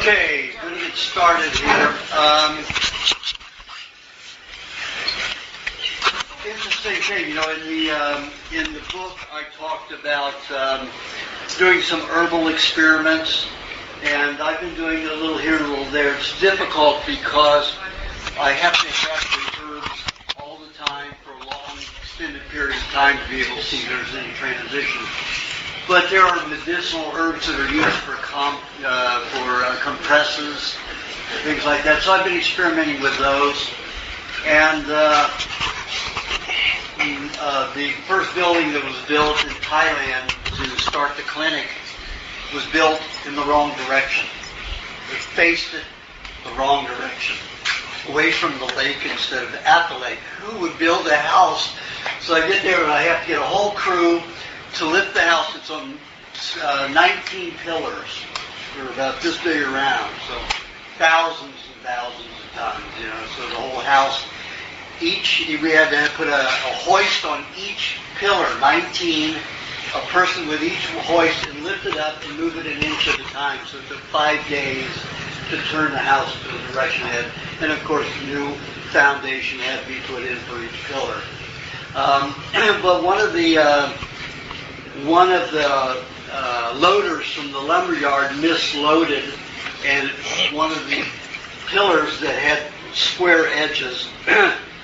Okay, going to get started here. Interesting thing, in the book I talked about doing some herbal experiments, and I've been doing a little here and a little there. It's difficult because I have to have the herbs all the time for a long, extended period of time to be able to see if there's any transition. But there are medicinal herbs that are used for compresses, things like that. So I've been experimenting with those. And the first building that was built in Thailand to start the clinic was built in the wrong direction. It faced it the wrong direction, away from the lake instead of at the lake. Who would build a house? So I get there and I have to get a whole crew to lift the house. It's on 19 pillars. They're about this big around, so thousands and thousands of tons, so the whole house. We had to put a hoist on each pillar, 19, a person with each hoist, and lift it up and move it an inch at a time. So it took 5 days to turn the house to the direction it had. And of course, a new foundation had to be put in for each pillar. But one of the loaders from the lumberyard misloaded, and one of the pillars that had square edges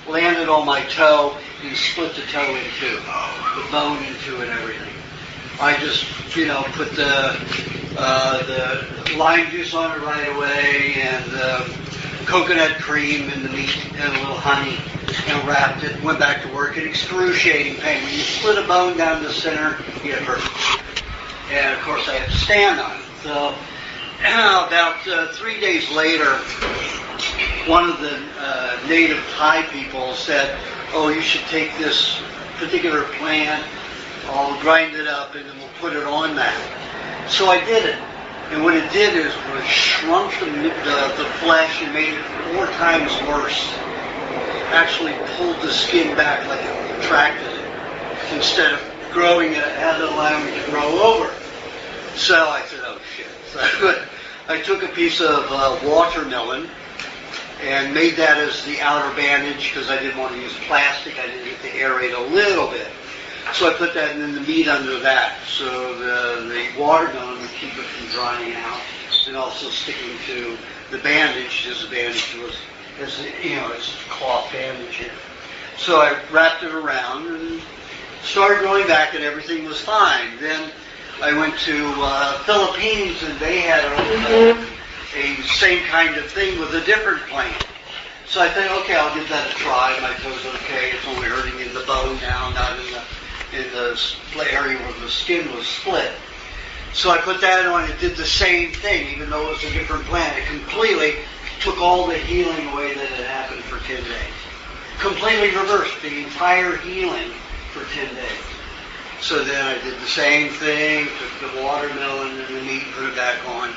landed on my toe and split the toe in two, the bone in two and everything. I just, put the lime juice on it right away, and coconut cream and the meat and a little honey, and wrapped it, went back to work in excruciating pain. When you split a bone down the center, it hurts. And of course I had to stand on it. So about 3 days later, one of the native Thai people said, "Oh, you should take this particular plant, I'll grind it up and then we'll put it on that." So I did it. And what it did is it shrunk the flesh and made it 4 times worse. Actually pulled the skin back like it contracted it. Instead of growing it, had to allow me to grow over. So I said, oh shit. So I took a piece of watermelon and made that as the outer bandage because I didn't want to use plastic. I needed to aerate a little bit. So I put that and then the meat under that. So the watermelon would keep it from drying out and also sticking to the bandage, as the bandage was, it's a cloth bandage here. So I wrapped it around and started growing back and everything was fine. Then I went to Philippines and they had a same kind of thing with a different plant. So I thought, okay, I'll give that a try. My toe's okay. It's only hurting in the bone now, not in the area where the skin was split. So I put that on. It did the same thing, even though it was a different plant. It completely took all the healing away that had happened for 10 days. Completely reversed the entire healing for 10 days. So then I did the same thing, took the watermelon and the meat, put it back on.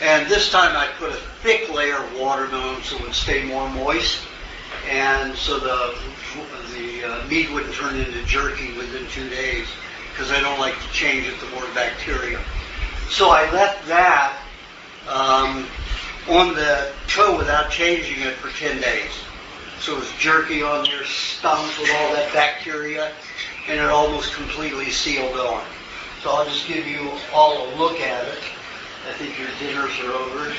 And this time I put a thick layer of watermelon so it would stay more moist. And so the meat wouldn't turn into jerky within 2 days because I don't like to change it to more bacteria. So I left that on the toe without changing it for 10 days. So it was jerky on there, stunk with all that bacteria, and it almost completely sealed on. So I'll just give you all a look at it. I think your dinners are over.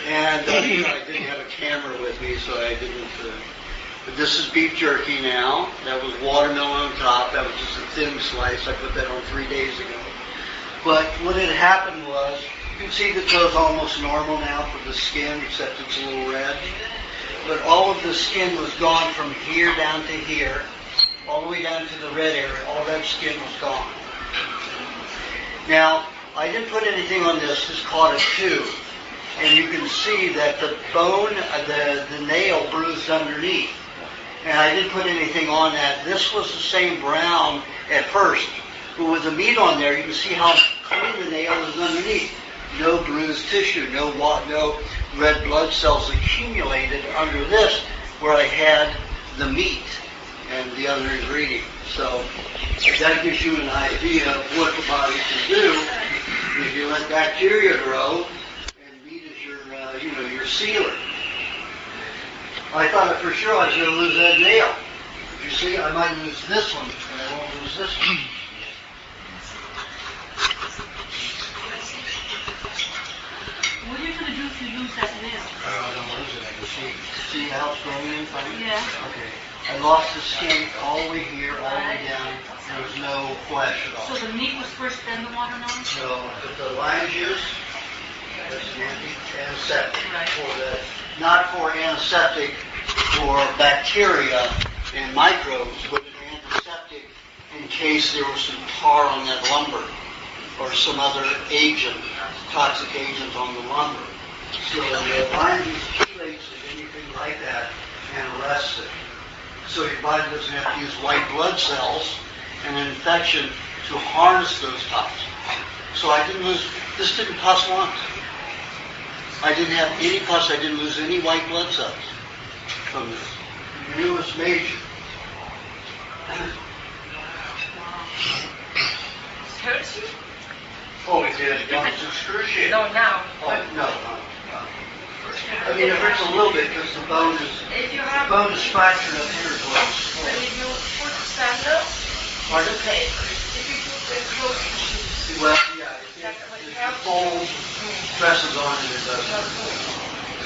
And I didn't have a camera with me, so I didn't. But this is beef jerky now. That was watermelon on top. That was just a thin slice. I put that on 3 days ago. But what had happened was, you can see the toe's almost normal now for the skin, except it's a little red. But all of the skin was gone from here down to here, all the way down to the red area. All that skin was gone. Now, I didn't put anything on this. It's called a tube. And you can see that the bone, the nail bruised underneath. And I didn't put anything on that. This was the same brown at first. But with the meat on there, you can see how clean the nail is underneath. No bruised tissue, no red blood cells accumulated under this where I had the meat and the other ingredient. So that gives you an idea of what the body can do let bacteria grow, and meat is your, your sealer. I thought for sure I was going to lose that nail. You see, I might lose this one, and I won't lose this one. What are you going to do if you lose that nail? I don't lose it. I can see. See how it's growing in front of me? Yeah. Okay. I lost the skin all the way here, all the way down. There was no flesh at all. So the meat was first, then the watermelon? So the lime juice, that's antiseptic. Right. Not for antiseptic for bacteria and microbes, but an antiseptic in case there was some tar on that lumber or some other agent, toxic agent on the lumber. So the lime juice chelates it, anything like that, and arrests it. So your body doesn't have to use white blood cells and an infection to harness those toxins. So I didn't lose, this didn't pus once. I didn't have any pus, I didn't lose any white blood cells from this. You knew it was major. Hurts you? Oh, it did. It was excruciating. No, now. Oh, no. I mean, it hurts a little bit because the bone is fractured up here as well. If you put sandals, Pardon? okay. If you put the clothes, Well, yeah. If the fold stresses on it, it does.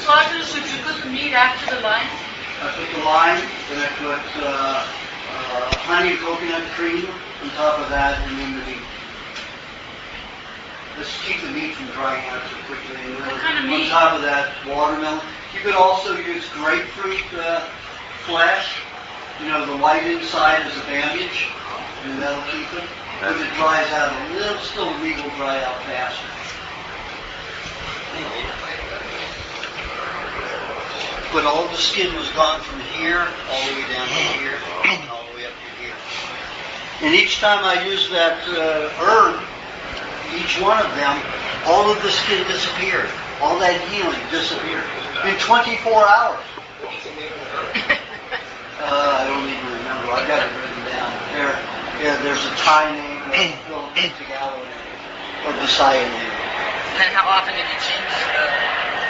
So Aajonus, did you put the meat after the lime? I put the lime, then I put honey and coconut cream on top of that, and then the meat. Let's keep the meat from drying out so quickly. And then What kind of meat? on top of that, watermelon. You could also use grapefruit flesh. You know, the white inside is a bandage, and that'll keep it. If it dries out a little, still the meat will dry out faster. But all the skin was gone from here, all the way down to here, and all the way up to here. And each time I used that herb, each one of them, all of the skin disappeared. All that healing disappeared. In 24 hours. I don't even remember. I've got it written down. There's a Thai name, or Visaya name. and how often did you change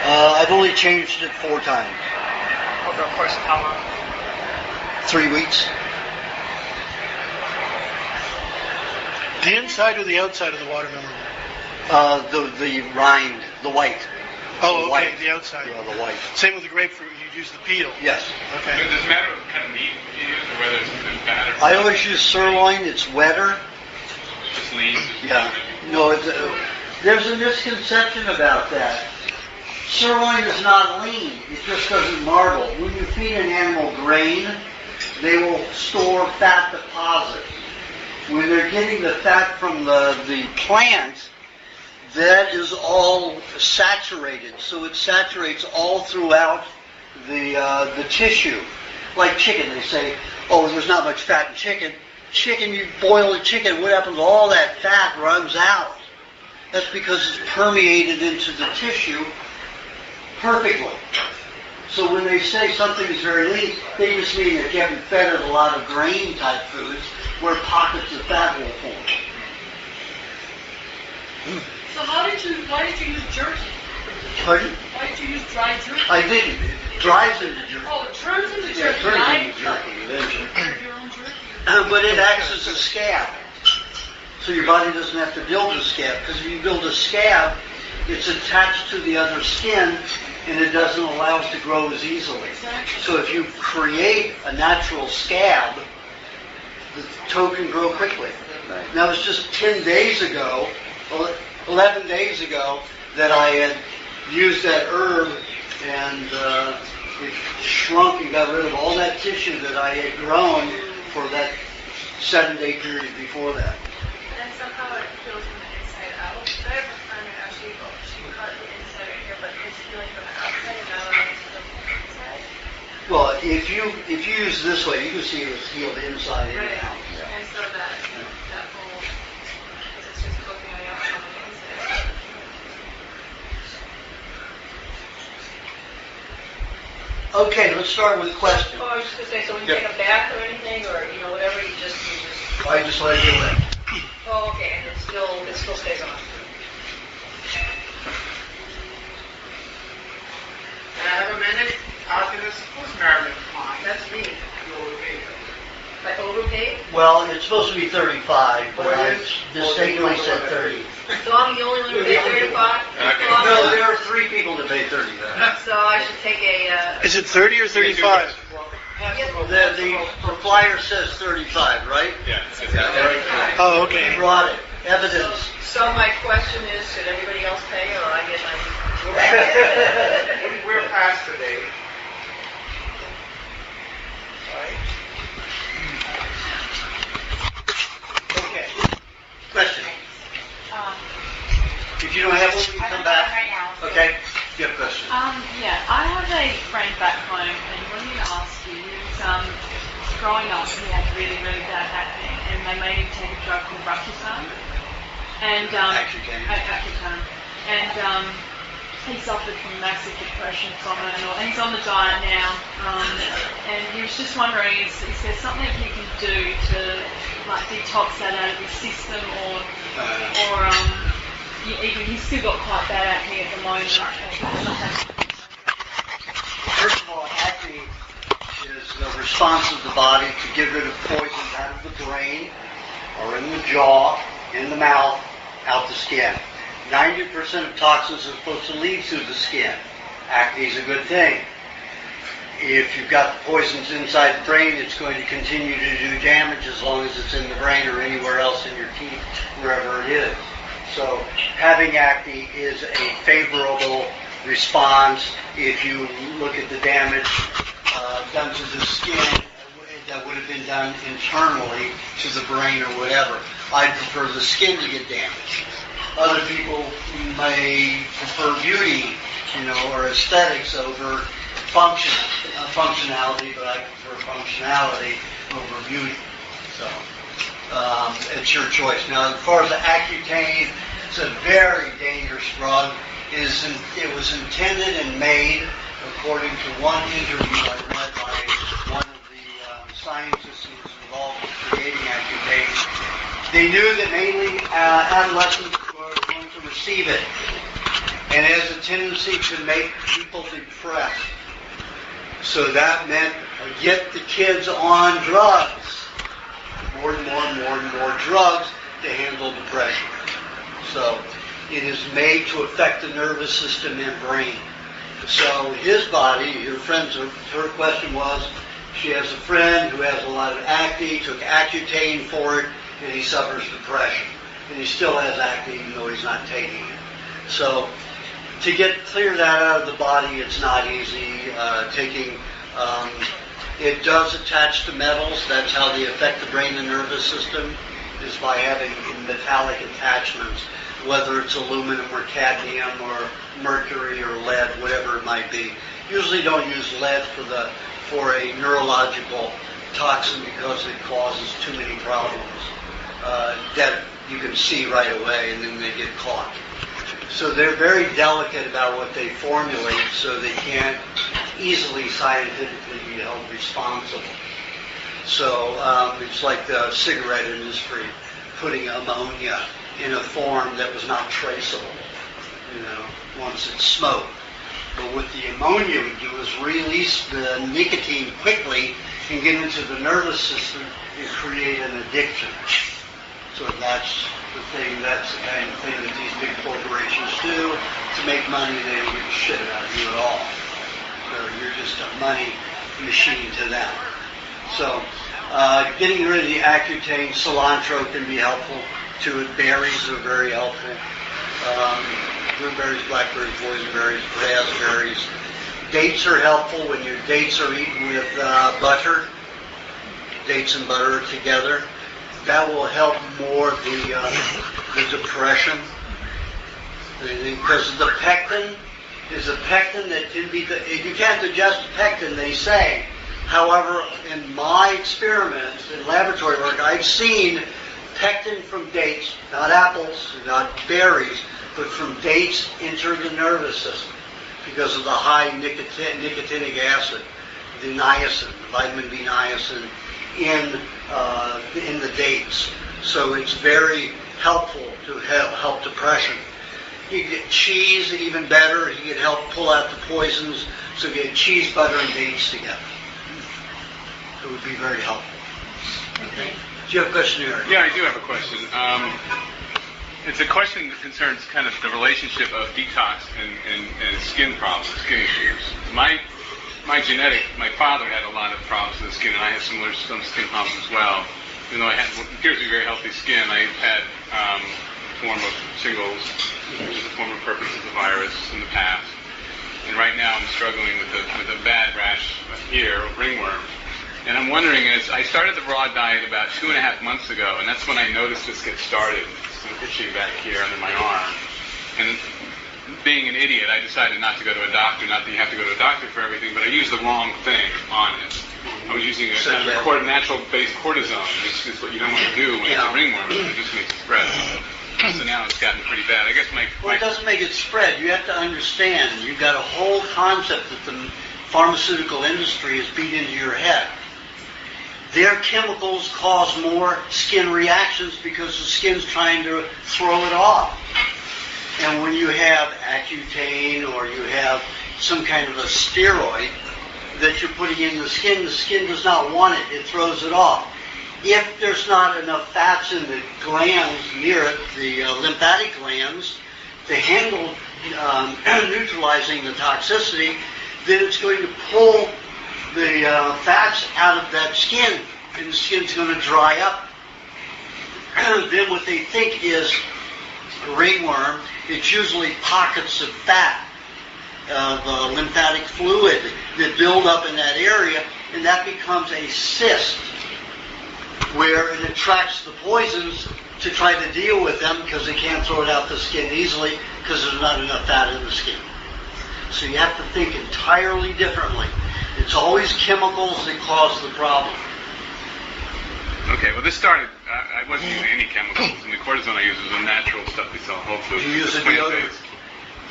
I've only changed it 4 times. over the course of how long? 3 weeks. The inside or the outside of the watermelon? The rind, the white. Oh, The okay, white. the outside. Yeah, the white. Same with the grapefruit, you use the peel. Yes. Okay. Does it matter what kind of meat you use or whether it's fat or I always use sirloin. It's wetter. just lean? Yeah. No, there's a misconception about that. Sirloin is not lean. It just doesn't marble. When you feed an animal grain, they will store fat deposits. When they're getting the fat from the plant, that is all saturated. So it saturates all throughout the tissue. Like chicken, they say, oh, there's not much fat in chicken. Chicken, you boil the chicken, what happens? All that fat runs out. That's because it's permeated into the tissue perfectly. So when they say something is very lean, they just mean that you haven't fed it a lot of grain-type foods where pockets of fat will form. So why did you use jerky? Pardon? Why did you use dry jerky? I didn't. It dries into jerky. Oh, it turns into jerky. Yeah, it turns I into jerky eventually. prepared your own jerky. But it acts as a scab. So your body doesn't have to build a scab. Because if you build a scab, it's attached to the other skin and it doesn't allow it to grow as easily. Exactly. So if you create a natural scab, the toe can grow quickly. Now it's just 10 days ago, 11 days ago, that I had used that herb and it shrunk and got rid of all that tissue that I had grown for that 7-day period before that. And somehow it feels from the inside out. I have a friend who actually she cut the inside right here, but it's feeling from the outside and now it's from the inside. Well, if you use this way, you can see it was healed inside and Right. out. And so that whole, because it's just poking out from the inside. Okay, let's start with questions. Oh, I was just going to say, so when you Yep. take a bath or anything, or, whatever, you just... I just let it go in. Oh, okay, and it still stays on. Can I have a minute? Aajonus, who's Marilyn Klein? That's me. You overpaid her. I overpaid? Well, it's supposed to be 35, but Well, I it is. mistakenly said 30. So I'm the only one who paid 35? Okay. No, there are 3 people that pay 30 then. So I should take a, Is it 30 or 35? The flyer says 35, right? Yeah, it says Yeah, very that. good. Oh, You okay. brought it. Evidence. so my question is, should everybody else pay or I get my... We're past today. Okay. Question. Um, If you don't have one, you I come don't have back. one right now. Okay. You have a question. yeah, I have a friend back home, and wanted me to ask you. He was, growing up, he had really, really bad acne, and they made him take a drug called Roaccutane. And Accutane. Accutane. And he suffered from massive depression from it, and he's on the diet now. And he was just wondering, is there something he can do to like detox that out of his system, or even he's still got quite bad acne at the moment. First of all, acne is the response of the body to get rid of poisons out of the brain, or in the jaw, in the mouth, out the skin. 90% of toxins are supposed to leave through the skin. Acne is a good thing. If you've got the poisons inside the brain, it's going to continue to do damage as long as it's in the brain or anywhere else in your teeth, wherever it is. So having acne is a favorable response if you look at the damage done to the skin that would have been done internally to the brain or whatever. I prefer the skin to get damaged. Other people may prefer beauty, or aesthetics over functionality, but I prefer functionality over beauty. So it's your choice. Now, as far as the Accutane, it's a very dangerous drug. It was intended and made, according to one interview I read by one of the scientists who was involved in creating Accutane. They knew that mainly adolescents were going to receive it, and it has a tendency to make people depressed. So that meant get the kids on drugs, more and more drugs to handle depression. So it is made to affect the nervous system and brain. So his body, her question was, she has a friend who has a lot of acne, took Accutane for it, and he suffers depression. And he still has acne even though he's not taking it. So to clear that out of the body, it's not easy. It does attach to metals. That's how they affect the brain and nervous system, is by having metallic attachments, whether it's aluminum or cadmium or mercury or lead, whatever it might be. Usually don't use lead for a neurological toxin because it causes too many problems that you can see right away, and then they get caught. So they're very delicate about what they formulate, so they can't easily scientifically be held responsible. So it's like the cigarette industry putting ammonia in a form that was not traceable, once it's smoked. But what the ammonia would do is release the nicotine quickly and get into the nervous system and create an addiction. So that's the kind of thing that these big corporations do to make money. They don't give a shit about you at all. So you're just a money machine to them. So getting rid of the Accutane, cilantro can be helpful to it. Berries are very helpful. Blueberries, blackberries, boysenberries, raspberries. Dates are helpful when your dates are eaten with butter. Dates and butter together. That will help more the depression. Because the pectin is a pectin that can be, you can't digest pectin, they say. However, in my experiments, in laboratory work, I've seen pectin from dates, not apples, not berries, but from dates enter the nervous system because of the high nicotinic acid, the niacin, vitamin B niacin in the dates. So it's very helpful to help depression. You can get cheese, even better. You can help pull out the poisons. So you get cheese, butter, and dates together. It would be very helpful. Okay. Do you have a question, Eric? Yeah, I do have a question. It's a question that concerns kind of the relationship of detox and skin problems, skin issues. My father had a lot of problems with the skin, and I had some skin problems as well. Even though I had what appears to be very healthy skin, I had a form of shingles, which is a form of herpes as a virus in the past. And right now I'm struggling with a bad rash here, ringworm. And I'm wondering, as I started the raw diet about 2.5 months ago, and that's when I noticed this get started, some itching back here under my arm. And being an idiot, I decided not to go to a doctor. Not that you have to go to a doctor for everything, but I used the wrong thing on it. I was using a kind of a natural-based cortisone, which is what you don't want to do when it's a ringworm. It just makes it spread. So now it's gotten pretty bad. I guess Well, it doesn't make it spread. You have to understand. You've got a whole concept that the pharmaceutical industry has beat into your head. Their chemicals cause more skin reactions because the skin's trying to throw it off. And when you have Accutane or you have some kind of a steroid that you're putting in the skin does not want it. It throws it off. If there's not enough fats in the glands near it, the lymphatic glands, to handle neutralizing the toxicity, then it's going to pull the fats out of that skin, and the skin's going to dry up. Then what they think is a ringworm. It's usually pockets of fat, of lymphatic fluid that build up in that area, and that becomes a cyst where it attracts the poisons to try to deal with them because they can't throw it out the skin easily because there's not enough fat in the skin. So you have to think entirely differently. It's always chemicals that cause the problem. Okay, well, this started, I wasn't using any chemicals, and the cortisone I use is the natural stuff we sell in Whole Foods. Do you use a deodorant?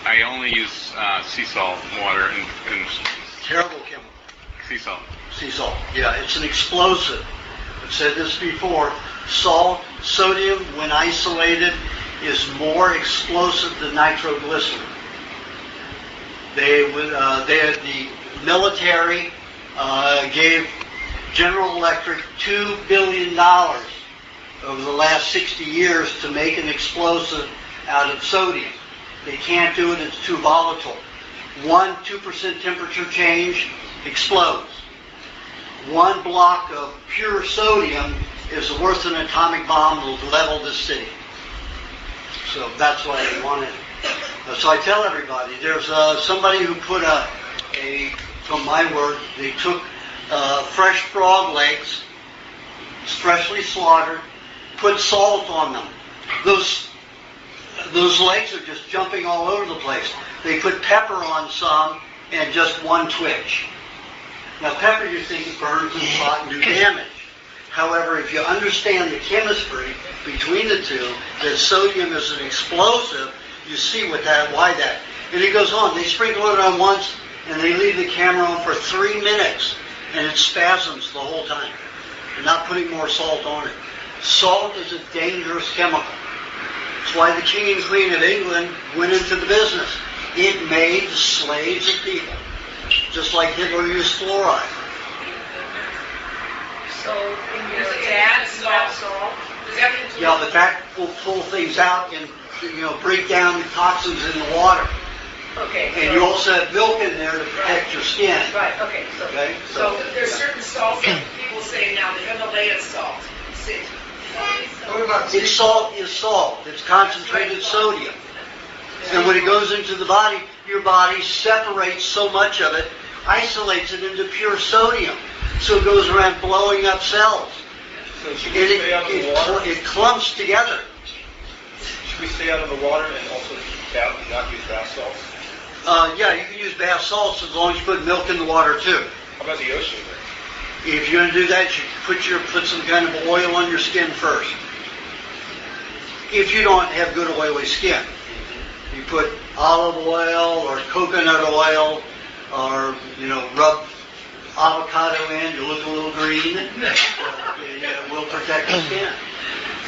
I only use sea salt water and Terrible chemical. sea salt. Sea salt. Yeah, it's an explosive. I've said this before. Sodium, when isolated, is more explosive than nitroglycerin. The military gave General Electric $2 billion over the last 60 years to make an explosive out of sodium. They can't do it, it's too volatile. 2% temperature change explodes. One block of pure sodium is worth an atomic bomb to level this city. So that's why they want it. So I tell everybody, there's somebody who put from my word, they took fresh frog legs, freshly slaughtered, put salt on them. Those legs are just jumping all over the place. They put pepper on some and just one twitch. Now pepper you think burns and hot and do damage. However, if you understand the chemistry between the two, that sodium is an explosive, you see why that. And it goes on. They sprinkle it on once and they leave the camera on for 3 minutes and it spasms the whole time. They're not putting more salt on it. Salt is a dangerous chemical. That's why the King and Queen of England went into the business. It made slaves of people. Just like Hitler used fluoride. So, is it add salt? Yeah, but that will pull things out and break down the toxins in the water. Okay. And you also have milk in there to protect your skin. Right, okay. So there's certain salts that people say now, the Himalayan salt. See. It's salt is salt. It's concentrated sodium. And when it goes into the body, your body separates so much of it, isolates it into pure sodium. So it goes around blowing up cells. So should we stay out of the water? It clumps together. Should we stay out of the water and also not use bath salts? Yeah, you can use bath salts as long as you put milk in the water too. How about the ocean? If you're going to do that, you put some kind of oil on your skin first. If you don't have good oily skin, you put olive oil or coconut oil, or rub avocado in. You look a little green. It will protect the skin.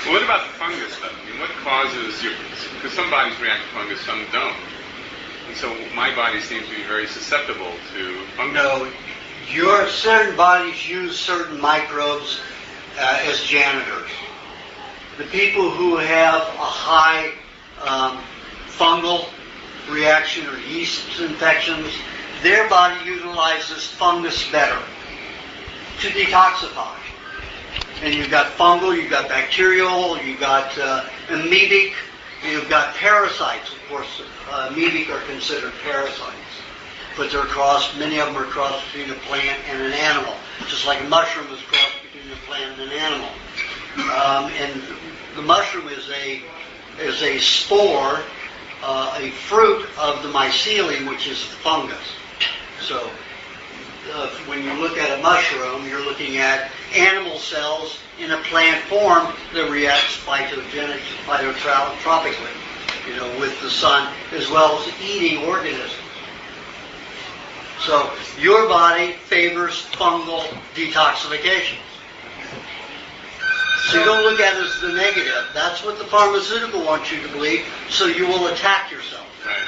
Well, what about the fungus, though? I mean, what causes your... Because some bodies react to fungus, some don't. And so my body seems to be very susceptible to fungus. No, your certain bodies use certain microbes as janitors. The people who have a high fungal reaction or yeast infections, their body utilizes fungus better to detoxify. And you've got fungal, you've got bacterial, you've got amoebic, you've got parasites. Of course, amoebic are considered parasites. But they're crossed, many of them are crossed between a plant and an animal. Just like a mushroom is crossed between a plant and an animal. And the mushroom is a spore, a fruit of the mycelium, which is fungus. So when you look at a mushroom, you're looking at animal cells in a plant form that reacts phytotropically, with the sun, as well as eating organisms. So your body favors fungal detoxification. So you don't look at it as the negative. That's what the pharmaceutical wants you to believe, so you will attack yourself. Right.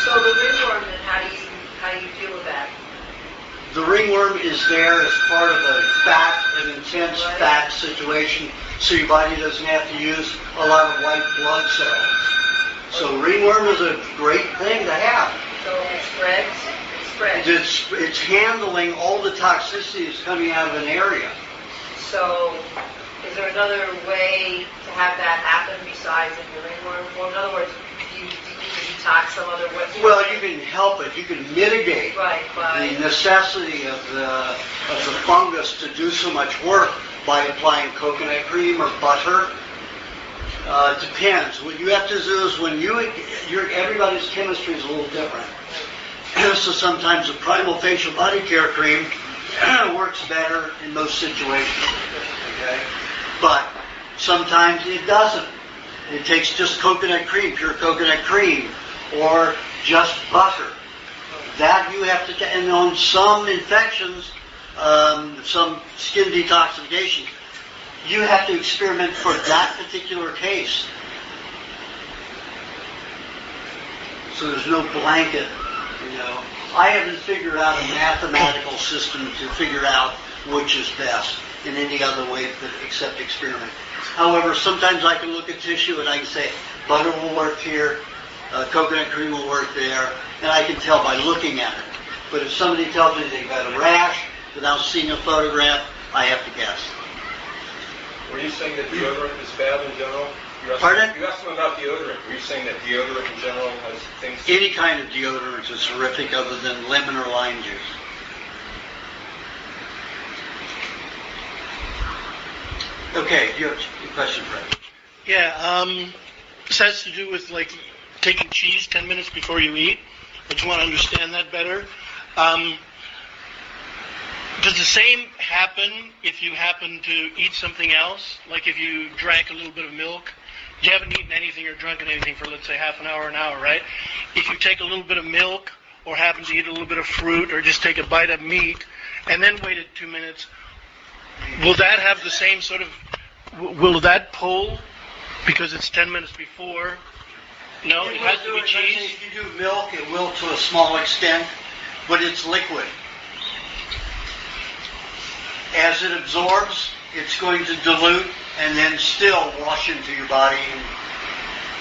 So the ringworm, then, how do you deal with that? The ringworm is there as part of an intense fat situation, so your body doesn't have to use a lot of white blood cells. So ringworm is a great thing to have. So it spreads? It's handling all the toxicity that's coming out of an area. So is there another way to have that happen besides in the ringworm? Well, in other words, do you detox some other way? Well, you can help it. You can mitigate by the necessity of the fungus to do so much work by applying coconut cream or butter. It depends. What you have to do is everybody's chemistry is a little different. So sometimes the primal facial body care cream works better in most situations. Okay? But sometimes it doesn't. It takes just coconut cream, pure coconut cream, or just butter. That you have to, and on some infections, some skin detoxification, you have to experiment for that particular case. So there's no blanket, I haven't figured out a mathematical system to figure out which is best in any other way except experiment. However, sometimes I can look at tissue and I can say butter will work here, coconut cream will work there, and I can tell by looking at it. But if somebody tells me they've got a rash without seeing a photograph, I have to guess. Were you saying that deodorant is bad in general? Pardon? You asked them about deodorant. Were you saying that deodorant in general has things... Any kind of deodorant is horrific other than lemon or lime juice. Okay, you have a question, Fred? Yeah, this has to do with taking cheese 10 minutes before you eat. I just want to understand that better. Does the same happen if you happen to eat something else? Like if you drank a little bit of milk? You haven't eaten anything or drunken anything for, let's say, half an hour, right? If you take a little bit of milk or happen to eat a little bit of fruit or just take a bite of meat and then waited 2 minutes, will that have the same sort of... Will that pull because it's 10 minutes before? No, it has to be cheese? If you do milk, it will to a small extent, but it's liquid. As it absorbs, it's going to dilute and then still wash into your body and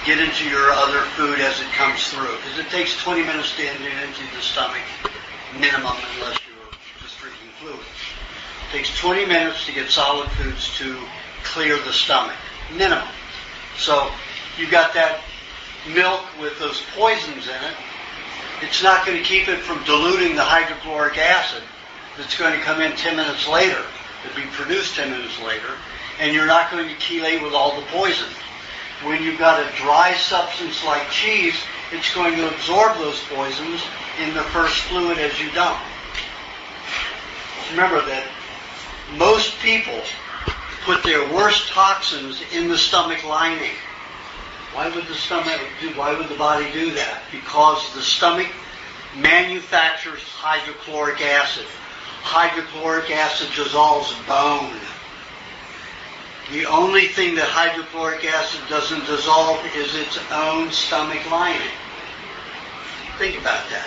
get into your other food as it comes through. Because it takes 20 minutes to empty the stomach, minimum, unless you're just drinking fluid. It takes 20 minutes to get solid foods to clear the stomach, minimum. So you've got that milk with those poisons in it. It's not going to keep it from diluting the hydrochloric acid that's going to come in 10 minutes later, to be produced 10 minutes later, and you're not going to chelate with all the poison. When you've got a dry substance like cheese, it's going to absorb those poisons in the first fluid as you dump. Remember that most people put their worst toxins in the stomach lining. Why would the body do that? Because the stomach manufactures hydrochloric acid. Hydrochloric acid dissolves bone. The only thing that hydrochloric acid doesn't dissolve is its own stomach lining. Think about that.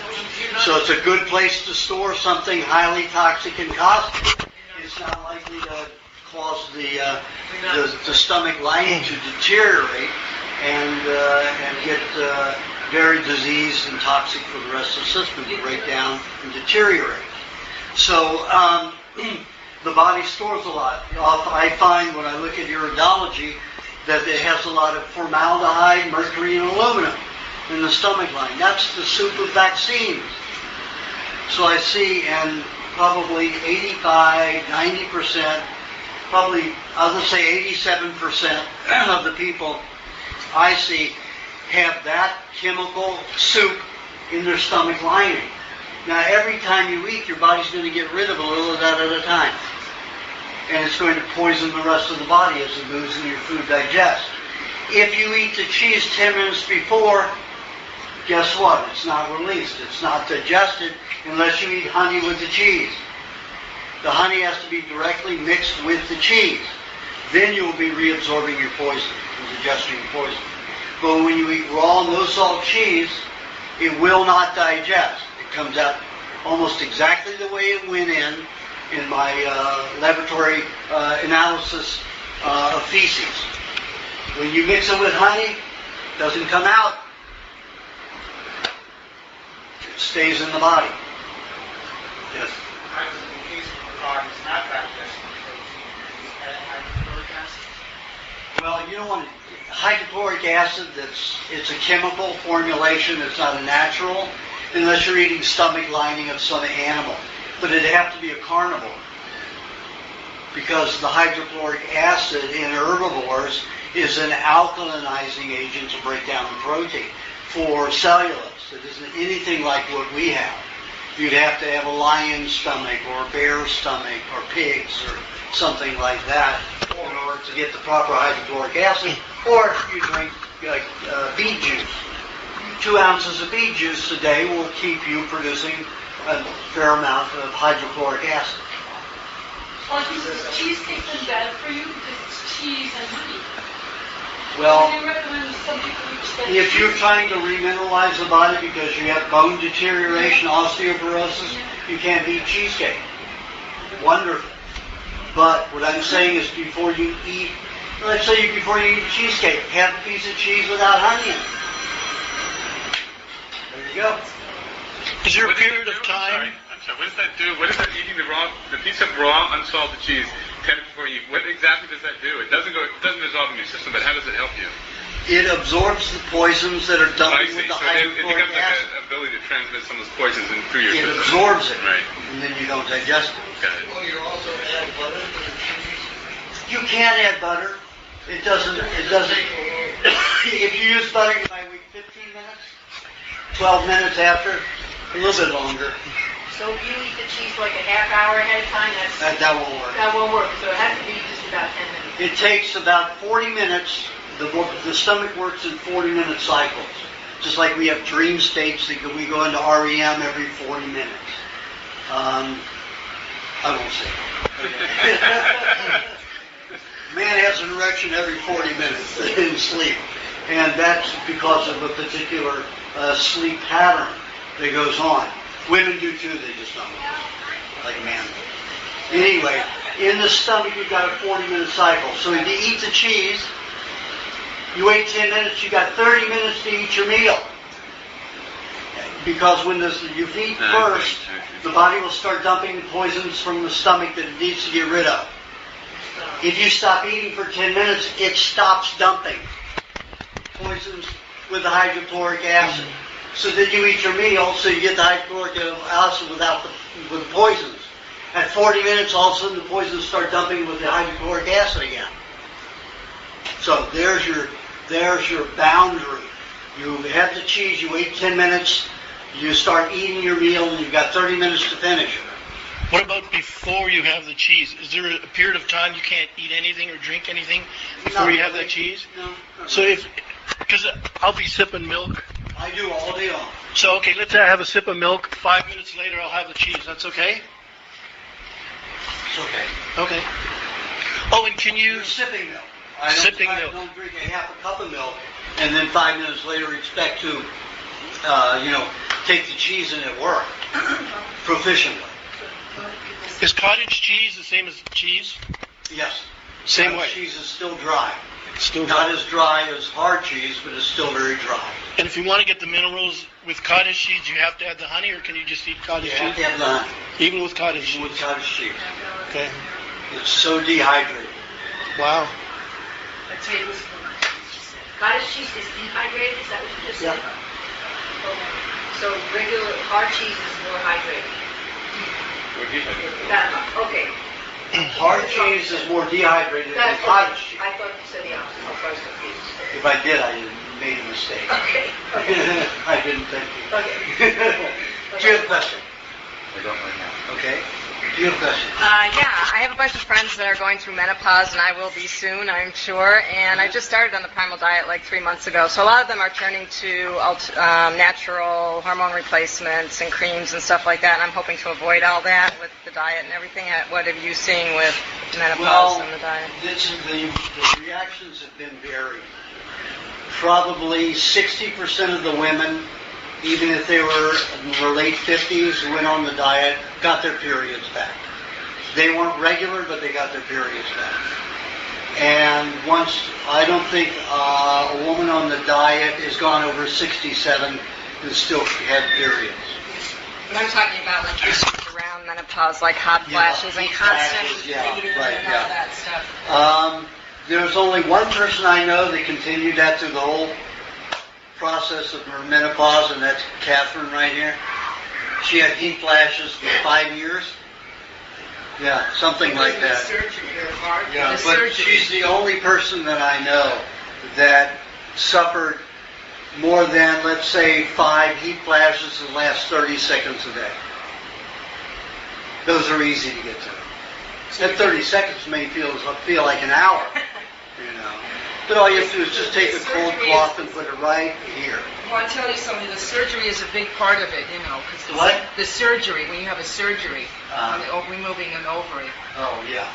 So it's a good place to store something highly toxic and caustic. It's not likely to cause the stomach lining to deteriorate and get very diseased and toxic for the rest of the system to break down and deteriorate. So the body stores a lot. I find when I look at iridology that it has a lot of formaldehyde, mercury, and aluminum in the stomach line. That's the soup of vaccines. So I see, and probably 85, 90%, probably, I would say 87% of the people I see have that chemical soup in their stomach lining. Now, every time you eat, your body's going to get rid of a little of that at a time. And it's going to poison the rest of the body as it moves into your food digest. If you eat the cheese 10 minutes before, guess what? It's not released. It's not digested unless you eat honey with the cheese. The honey has to be directly mixed with the cheese. Then you will be reabsorbing your poison and digesting your poison. But when you eat raw, no-salt cheese, it will not digest. It comes out almost exactly the way it went in my laboratory analysis of feces. When you mix it with honey, it doesn't come out. It stays in the body. Yes. In case the body is not digesting protein, is that hydrochloric acid? Well, you don't want hydrochloric acid. It's a chemical formulation. It's not a natural, unless you're eating stomach lining of some animal. But it'd have to be a carnivore, because the hydrochloric acid in herbivores is an alkalinizing agent to break down the protein. For cellulose, it isn't anything like what we have. You'd have to have a lion's stomach or a bear's stomach or pigs or something like that in order to get the proper hydrochloric acid. Or you drink like beet juice. 2 ounces of beet juice a day will keep you producing a fair amount of hydrochloric acid. Well, is cheesecake then bad for you? Because it's cheese and honey. Well, Do you recommend some people eat that if you're cheese? trying to remineralize the body because you have bone deterioration, osteoporosis, you can't eat cheesecake. Wonderful. But what I'm saying is before you eat, let's say before you eat cheesecake, have a piece of cheese without honey in it. There you go. Is there a What does period that of do? time? I'm sorry. What does that do? What is that eating the piece of raw unsalted cheese 10 minutes before you eat? What exactly does that do? It doesn't dissolve in your system, but how does it help you? It absorbs the poisons that are I dumping see. with the So it hydrochloric becomes like acid. an ability to transmit some of those poisons through your It system. absorbs it, Right. and then you don't digest it. Got it. Well, you also add butter to the cheese. You can't add butter. It doesn't. If you use butter, you might wait 15 minutes, 12 minutes after, a little bit longer. So if you eat the cheese like a half hour ahead of time, That won't work. that won't work. So it has to be just about 10 minutes. It takes about 40 minutes. The stomach works in 40-minute cycles. Just like we have dream states that we go into REM every 40 minutes. I won't say that. Man has an erection every 40 minutes in sleep. And that's because of a particular sleep pattern that goes on. Women do too, they just don't know. Like a man. Anyway, in the stomach you've got a 40-minute cycle. So if you eat the cheese, you wait 10 minutes, you've got 30 minutes to eat your meal. Because when you eat first, the body will start dumping the poisons from the stomach that it needs to get rid of. If you stop eating for 10 minutes, it stops dumping poisons with the hydrochloric acid. So then you eat your meal, so you get the hydrochloric acid with the poisons. At 40 minutes, all of a sudden the poisons start dumping with the hydrochloric acid again. So there's your boundary. You have the cheese, you wait 10 minutes, you start eating your meal, and you've got 30 minutes to finish. What about before you have the cheese? Is there a period of time you can't eat anything or drink anything before you have that cheese? No. So because I'll be sipping milk. I do all day long. So, okay, let's say I have a sip of milk. 5 minutes later, I'll have the cheese. That's okay? It's okay. Okay. Oh, and can you... You're sipping milk. Sipping milk. Don't drink a half a cup of milk and then 5 minutes later expect to, take the cheese and it work proficiently. Is cottage cheese the same as cheese? Yes. Same way. Cheese is still dry. Still Not dry. as dry as hard cheese, but it's still very dry. And if you want to get the minerals with cottage cheese, you have to add the honey, or can you just eat cottage You have cheese? to have the honey. Even with cottage cheese. With cottage cheese. Okay. It's so dehydrated. Wow. A tablespoon. Cottage cheese is dehydrated, is that what you just said? Okay. So regular hard cheese is more hydrated. Okay. Hard cheese is more dehydrated than cottage cheese. I thought you said the opposite. I was confused. If I did, I made a mistake. Okay. I didn't think you. Okay. Do you have a question? I don't right now. Okay. Do you have a question? Yeah, I have a bunch of friends that are going through menopause, and I will be soon, I'm sure. And I just started on the primal diet like 3 months ago. So a lot of them are turning to natural hormone replacements and creams and stuff like that. And I'm hoping to avoid all that with the diet and everything. What have you seen with menopause and the diet? The reactions have been varied. Probably 60% of the women, even if they were in their late 50s, went on the diet, got their periods back. They weren't regular, but they got their periods back. And I don't think a woman on the diet has gone over 67 and still had periods. But I'm talking about like issues around menopause, like hot flashes and constant bleeding and all that stuff. There's only one person I know that continued that through the whole process of her menopause, and that's Catherine right here. She had heat flashes for 5 years. Yeah, something like that. Yeah, but she's the only person that I know that suffered more than, let's say, 5 heat flashes in the last 30 seconds a day. Those are easy to get to. That 30 seconds may feel like an hour, But all you have to do is just take a cold cloth and put it right here. Well, I'll tell you something. The surgery is a big part of it, Cause what? The surgery, when you have a surgery, removing an ovary. Oh, yeah.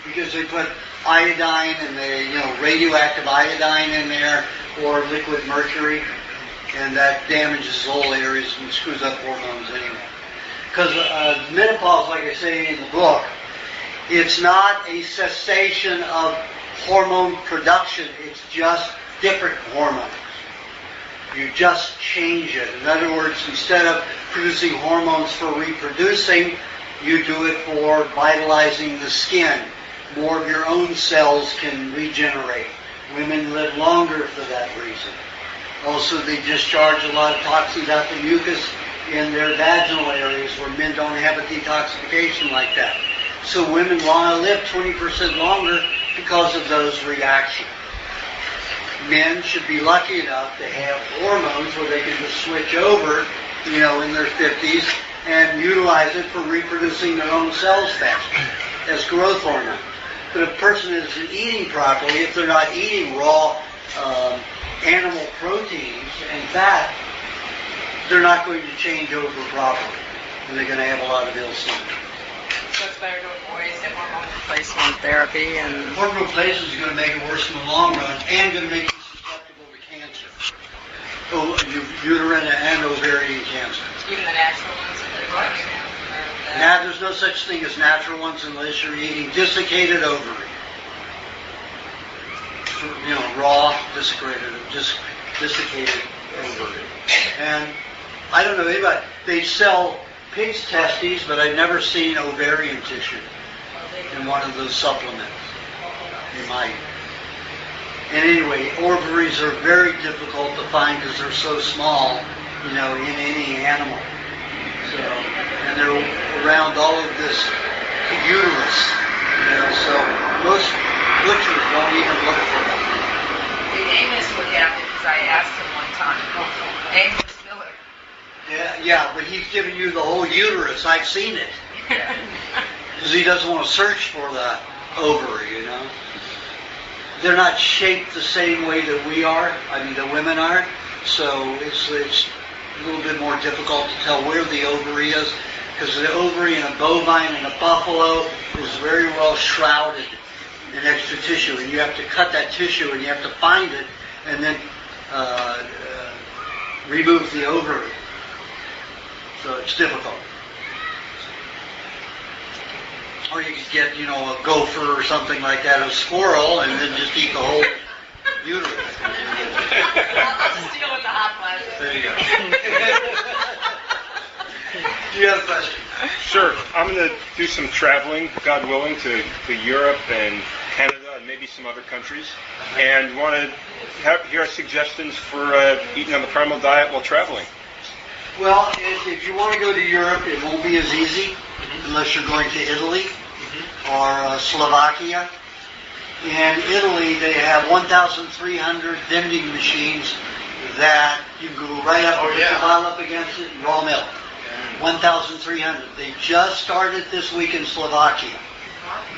Because they put iodine and radioactive iodine in there, or liquid mercury, and that damages whole areas and screws up hormones anyway. Because menopause, like I say in the book, it's not a cessation of hormone production, it's just different hormones. You just change it. In other words, instead of producing hormones for reproducing, you do it for vitalizing the skin. More of your own cells can regenerate. Women live longer for that reason. Also, they discharge a lot of toxins out the mucus in their vaginal areas where men don't have a detoxification like that. So women want to live 20% longer because of those reactions. Men should be lucky enough to have hormones where they can just switch over, in their 50s and utilize it for reproducing their own cells faster as growth hormone. But if a person isn't eating properly, if they're not eating raw animal proteins and fat, they're not going to change over properly, and they're going to have a lot of ill symptoms. So it's better to avoid the hormone replacement therapy and... Hormone replacement is going to make it worse in the long run and going to make you susceptible to cancer. Uterine and ovarian cancer. Even the natural ones that they're talking about. Now, there's no such thing as natural ones unless you're eating desiccated ovary. Raw, desiccated ovary. And I don't know anybody. They sell pig's testes, but I've never seen ovarian tissue in one of those supplements. You might. And anyway, ovaries are very difficult to find because they're so small, in any animal. So, and they're around all of this uterus, so most butchers don't even look for them. Amos would have it because I asked him one time. Amos Miller. Yeah, but he's giving you the whole uterus. I've seen it. Because he doesn't want to search for the ovary, They're not shaped the same way that we are. The women are. So it's a little bit more difficult to tell where the ovary is. because the ovary in a bovine and a buffalo is very well shrouded in extra tissue, and you have to cut that tissue and you have to find it and then remove the ovary. So it's difficult. Or you could get, a gopher or something like that, a squirrel, and then just eat the whole uterus. I'll just deal with the hot flashes. There you go. Do you have a question? Sure. I'm going to do some traveling, God willing, to Europe and Canada and maybe some other countries, and want to hear suggestions for eating on the primal diet while traveling. Well, if you want to go to Europe, it won't be as easy unless you're going to Italy or Slovakia. In Italy, they have 1,300 vending machines that you can go right up and put the bottle up against it, raw milk. 1,300. They just started this week in Slovakia.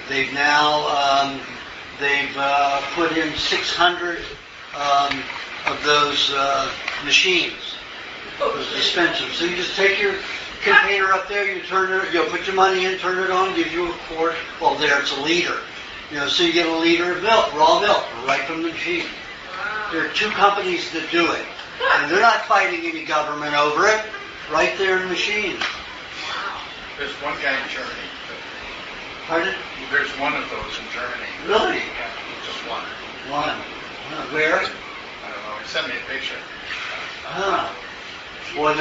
They've now put in 600 of those machines, those dispensers. So you just take your container up there, you turn it, put your money in, turn it on, gives you a quart. Well, there it's a liter. So you get a liter of milk, raw milk, right from the machine. There are 2 companies that do it, and they're not fighting any government over it. Right there in the machine. There's one guy in Germany. Pardon? There's one of those in Germany. Really? Yeah, just one. One. Where? I don't know. He sent me a picture. Well,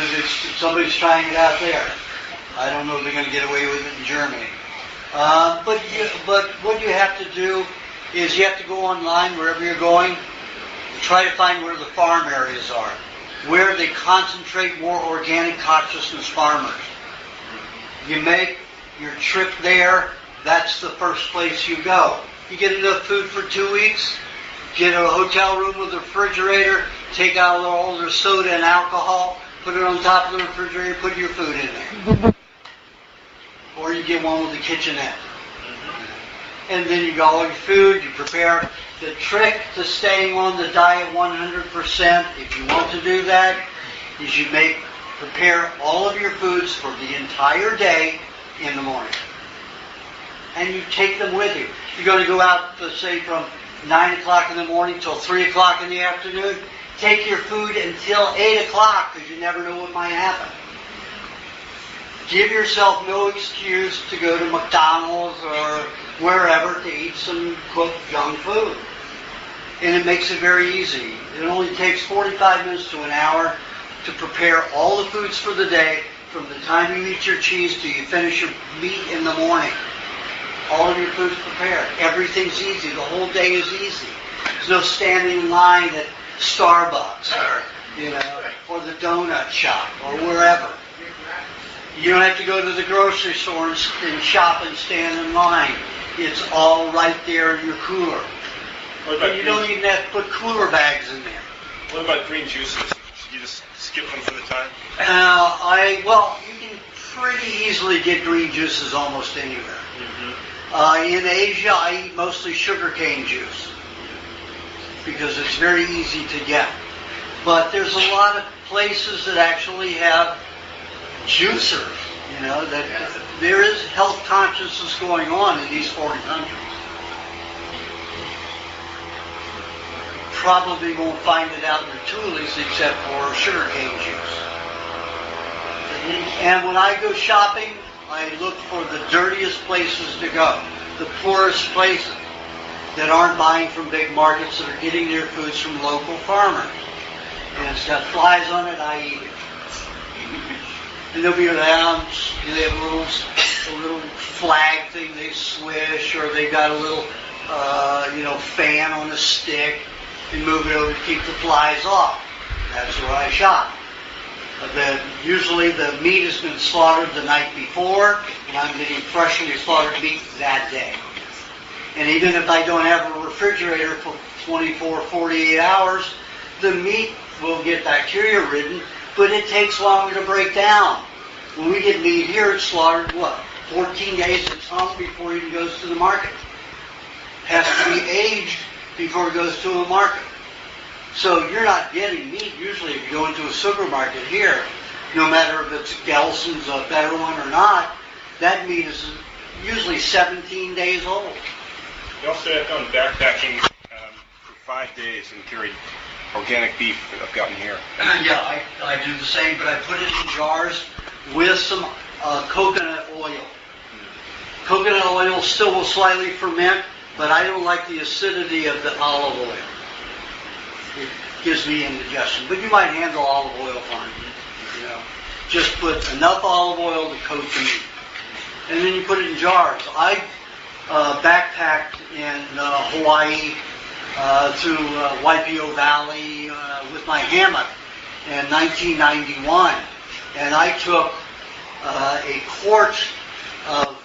somebody's trying it out there. I don't know if they're going to get away with it in Germany. But what you have to do is you have to go online wherever you're going. Try to find where the farm areas are, where they concentrate more organic consciousness farmers. You make your trip there, that's the first place you go. You get enough food for 2 weeks, get a hotel room with a refrigerator, take out all their soda and alcohol, put it on top of the refrigerator, put your food in there. Or you get one with a kitchenette. And then you got all your food, you prepare. The trick to staying on the diet 100%, if you want to do that, is you prepare all of your foods for the entire day in the morning. And you take them with you. You're going to go out, let's say, from 9 o'clock in the morning till 3 o'clock in the afternoon. Take your food until 8 o'clock, because you never know what might happen. Give yourself no excuse to go to McDonald's or wherever to eat some cooked junk food. And it makes it very easy. It only takes 45 minutes to an hour to prepare all the foods for the day, from the time you eat your cheese till you finish your meat in the morning. All of your food's prepared. Everything's easy. The whole day is easy. There's no standing in line at Starbucks or the donut shop or wherever. You don't have to go to the grocery store and shop and stand in line. It's all right there in your cooler. And you don't even have to put cooler bags in there. What about green juices? Should you just skip them for the time? You can pretty easily get green juices almost anywhere. In Asia, I eat mostly sugarcane juice because it's very easy to get. But there's a lot of places that actually have juicers, that there is health consciousness going on in these foreign countries. Probably won't find it out in the Tulis except for sugarcane juice. And when I go shopping, I look for the dirtiest places to go, the poorest places that aren't buying from big markets, that are getting their foods from local farmers. And it's got flies on it, I eat it. And they'll be around, they have a little flag thing they swish, or they've got a little, fan on a stick, and move it over to keep the flies off. That's where I shop. Usually the meat has been slaughtered the night before, and I'm getting freshly slaughtered meat that day. And even if I don't have a refrigerator for 24, 48 hours, the meat will get bacteria ridden, but it takes longer to break down. When we get meat here, it's slaughtered, 14 days it's hung before it even goes to the market. It has to be aged before it goes to a market. So you're not getting meat usually if you go into a supermarket here no matter if it's Gelson's a better one or not, that meat is usually 17 days old. You also have done backpacking for 5 days and carried organic beef that I've gotten here. Yeah, I do the same, but I put it in jars with some coconut oil. Coconut oil still will slightly ferment, but I don't like the acidity of the olive oil. It gives me indigestion, but you might handle olive oil fine. You know, just put enough olive oil to coat the meat, and then you put it in jars. I backpacked in Hawaii through Waipio Valley with my hammock in 1991, and I took a quart of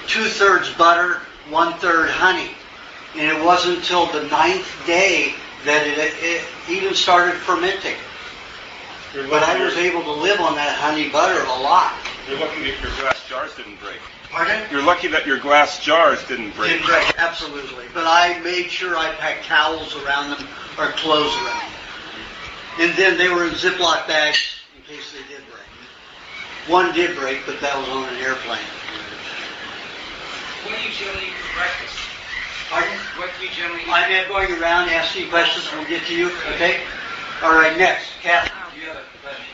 2/3 butter, 1/3 honey, and it wasn't until the 9th day that it even started fermenting. But I was able to live on that honey butter a lot. You're lucky that your glass jars didn't break. Pardon? You're lucky that your glass jars didn't break. Didn't break, absolutely. But I made sure I packed towels around them or clothes around them. And then they were in Ziploc bags in case they did break. One did break, but that was on an airplane. What do you generally eat for breakfast? Pardon? What do you generally eat? I'm not going around asking questions. We'll get to you, okay? All right, next. Kathy, do you have a question?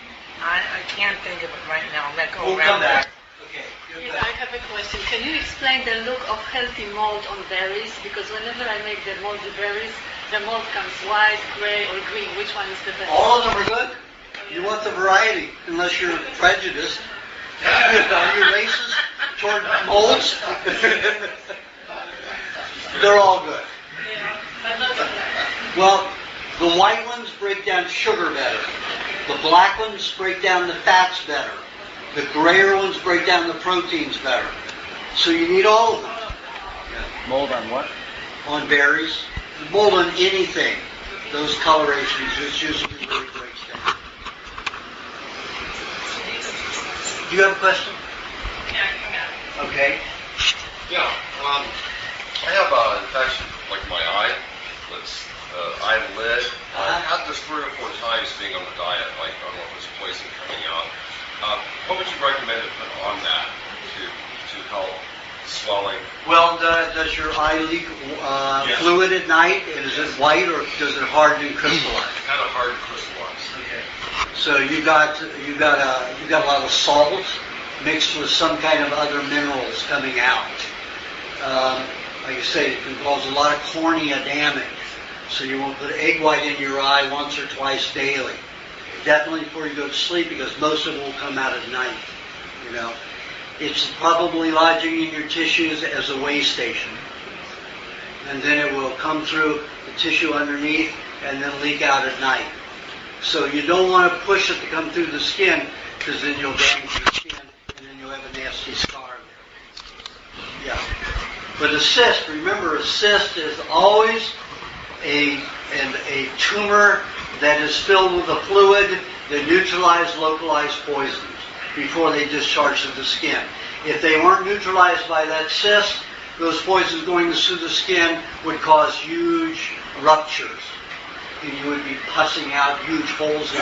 I can't think of it right now. Let go We'll around come back. Okay. Yes, I have a question. Can you explain the look of healthy mold on berries? Because whenever I make the moldy berries, the mold comes white, gray, or green. Which one is the best? All of them are good. You want the variety, unless you're prejudiced. You're racist toward molds. They're all good. Yeah, but not the black. Well, the white ones break down sugar better. The black ones break down the fats better. The grayer ones break down the proteins better. So you need all of them. Mold on what? On berries. Mold on anything. Those colorations, it's usually really breaks down. Do you have a question? Yeah, Okay. Yeah, I have an infection, like my eye, that's eyelid. I've had this 3 or 4 times being on the diet, like I don't know if there's poison coming out. What would you recommend to put on that to help swelling? Well, does your eye leak Yes. fluid at night? And is it white or does it harden and crystallize? Kind of hard to crystallize. Okay. So you got a lot of salt mixed with some kind of other minerals coming out. Like I say, it can cause a lot of cornea damage. So you won't put egg white in your eye once or twice daily. Definitely before you go to sleep, because most of it will come out at night. You know, it's probably lodging in your tissues as a way station, and then it will come through the tissue underneath and then leak out at night. So you don't want to push it to come through the skin, because then you'll damage your skin, and then you'll have a nasty scar there. Yeah. But a cyst, remember, a cyst is always a tumor that is filled with a fluid that neutralizes localized poisons before they discharge to the skin. If they weren't neutralized by that cyst, those poisons going through the skin would cause huge ruptures. And you would be pussing out huge holes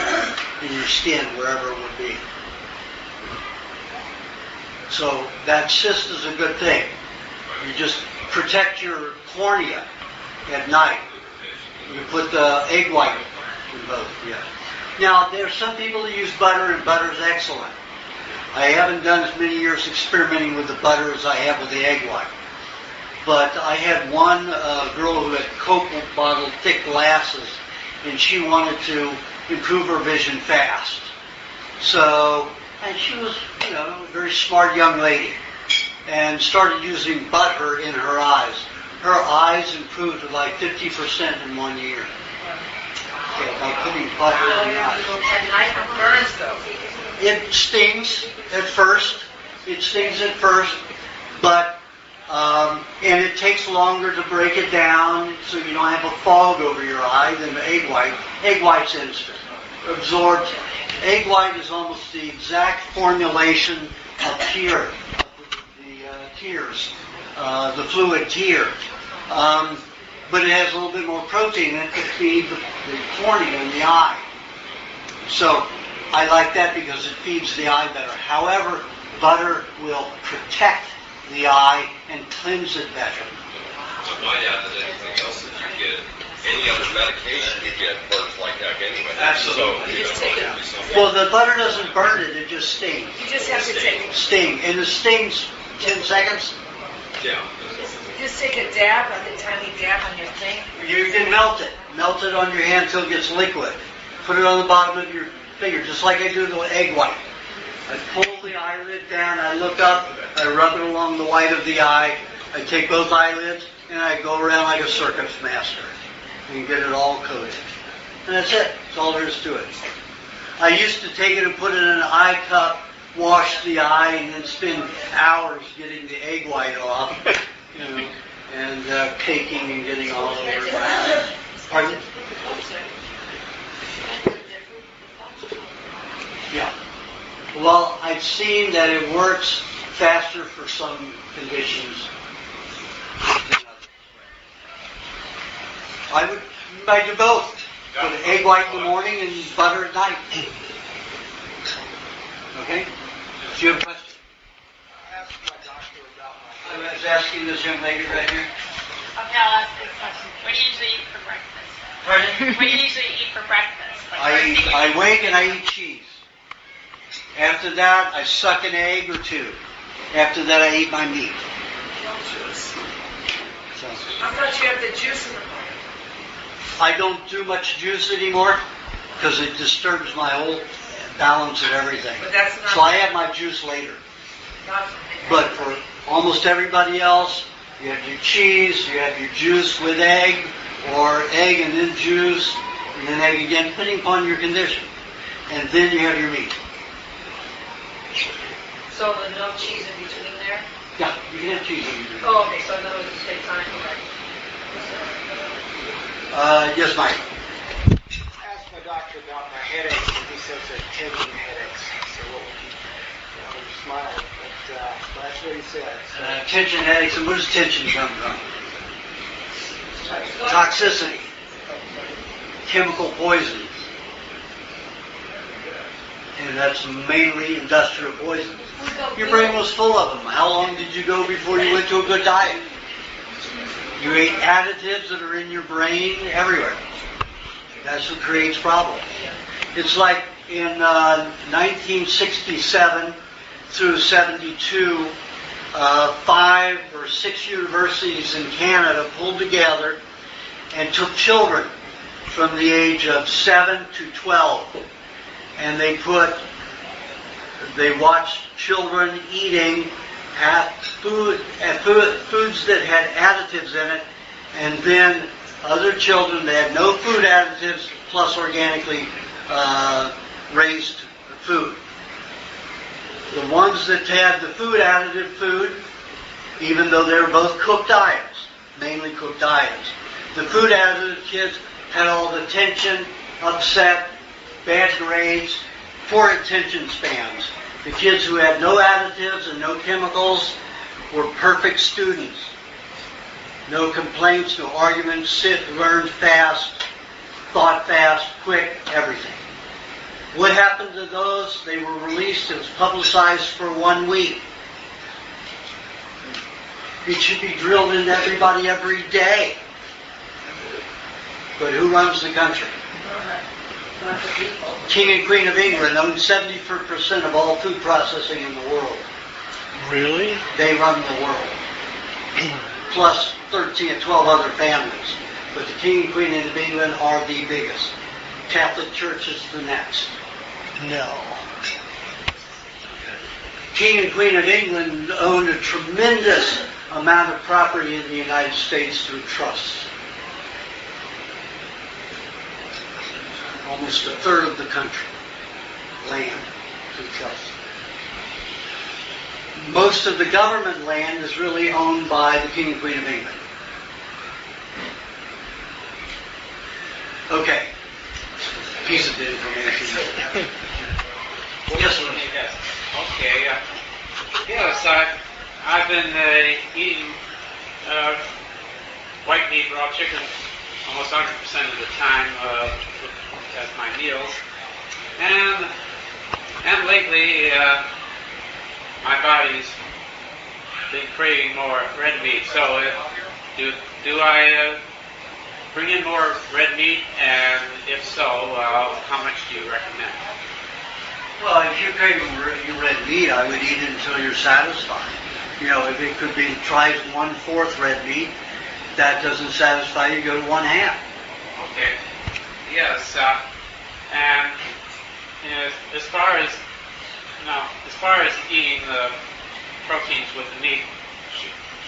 in your skin, wherever it would be. So that cyst is a good thing. You just protect your cornea at night. You put the egg white in both, yeah. Now, there are some people that use butter, and butter is excellent. I haven't done as many years experimenting with the butter as I have with the egg white. But I had one girl who had Coke bottle thick glasses, and she wanted to improve her vision fast. So, and she was, you know, a very smart young lady, and started using butter in her eyes. Her eyes improved like 50% in 1 year. Okay, by putting butter in the eyes. It burns though. It stings at first. But and it takes longer to break it down, so you don't have a fog over your eye than the egg white. Egg white's instant. Absorbs. Egg white is almost the exact formulation of tear, the tears, the fluid tear. But it has a little bit more protein in it to feed the cornea in the eye. So I like that because it feeds the eye better. However, butter will protect the eye and cleanse it better. I might add that anything else that you get, any other medication you get burns like heck anyway. Absolutely. So, You just take it. Well, the butter doesn't burn it, it just stings. You just have to take, Sting. And it stings 10 seconds. Yeah. just take a dab, like a tiny dab on your thing. You can melt it. Melt it on your hand until it gets liquid. Put it on the bottom of your finger, just like I do the egg white. I pull the eyelid down, I look up, I rub it along the white of the eye, I take both eyelids, and I go around like a circus master and get it all coated. And that's it. That's all there is to it. I used to take it and put it in an eye cup, wash the eye, and then spend hours getting the egg white off, and caking and getting all over it. Pardon? Yeah. Well, I've seen that it works faster for some conditions than others. I do both. Put egg white in the morning and butter at night. Okay? Do you have a question? I asked my doctor about my I was asking this young lady right here. Okay, I'll ask this question. What do you usually eat for breakfast? Pardon? What do you usually eat for breakfast? I wake and I eat cheese. After that, I suck an egg or two. After that, I eat my meat. No juice. So, I thought you have the juice in the morning. I don't do much juice anymore because it disturbs my whole balance and everything. But that's not- So I have my juice later. Not But for almost everybody else, you have your cheese, you have your juice with egg, or egg and then juice, and then egg again, depending upon your condition. And then you have your meat. So no cheese in between there? Yeah, you can have cheese in between. Oh, okay, so in other words, you take time. Yes, Mike. I asked my doctor about my headaches, and he says they're tension headaches. So what would you smile, but that's what he said. So. Tension headaches, and where does tension come from? Toxicity. Chemical poisons. And that's mainly industrial poisons. Your brain was full of them. How long did you go before you went to a good diet? You ate additives that are in your brain everywhere. That's what creates problems. It's like in 1967 through 72, 5 or 6 universities in Canada pulled together and took children from the age of 7 to 12. And they watched children eating foods that had additives in it, and then other children that had no food additives plus organically raised food. The ones that had the food additive food, even though they were both cooked diets, mainly cooked diets, the food additive kids had all the tension, upset, bad grades, poor attention spans. The kids who had no additives and no chemicals were perfect students. No complaints, no arguments, learned fast, thought fast, quick, everything. What happened to those? They were released. It was publicized for 1 week. It should be drilled into everybody every day. But who runs the country? King and Queen of England own 70% of all food processing in the world. Really? They run the world. Plus 13 or 12 other families. But the King and Queen of England are the biggest. Catholic Church is the next. No. King and Queen of England owned a tremendous amount of property in the United States through trusts. Almost a third of the country, land through trusts. Most of the government land is really owned by the King and Queen of England. Okay. Piece of information. Yes, sir. Okay. So I've been eating white meat, raw chicken, almost 100% of the time as my meals. And lately, my body's been craving more red meat. So, do I bring in more red meat? And if so, how much do you recommend? Well, if you're craving your red meat, I would eat it until you're satisfied. You know, if it could be, try 1/4 red meat. If that doesn't satisfy you, go to 1/2. Okay. Yes. And as far as eating the proteins with the meat,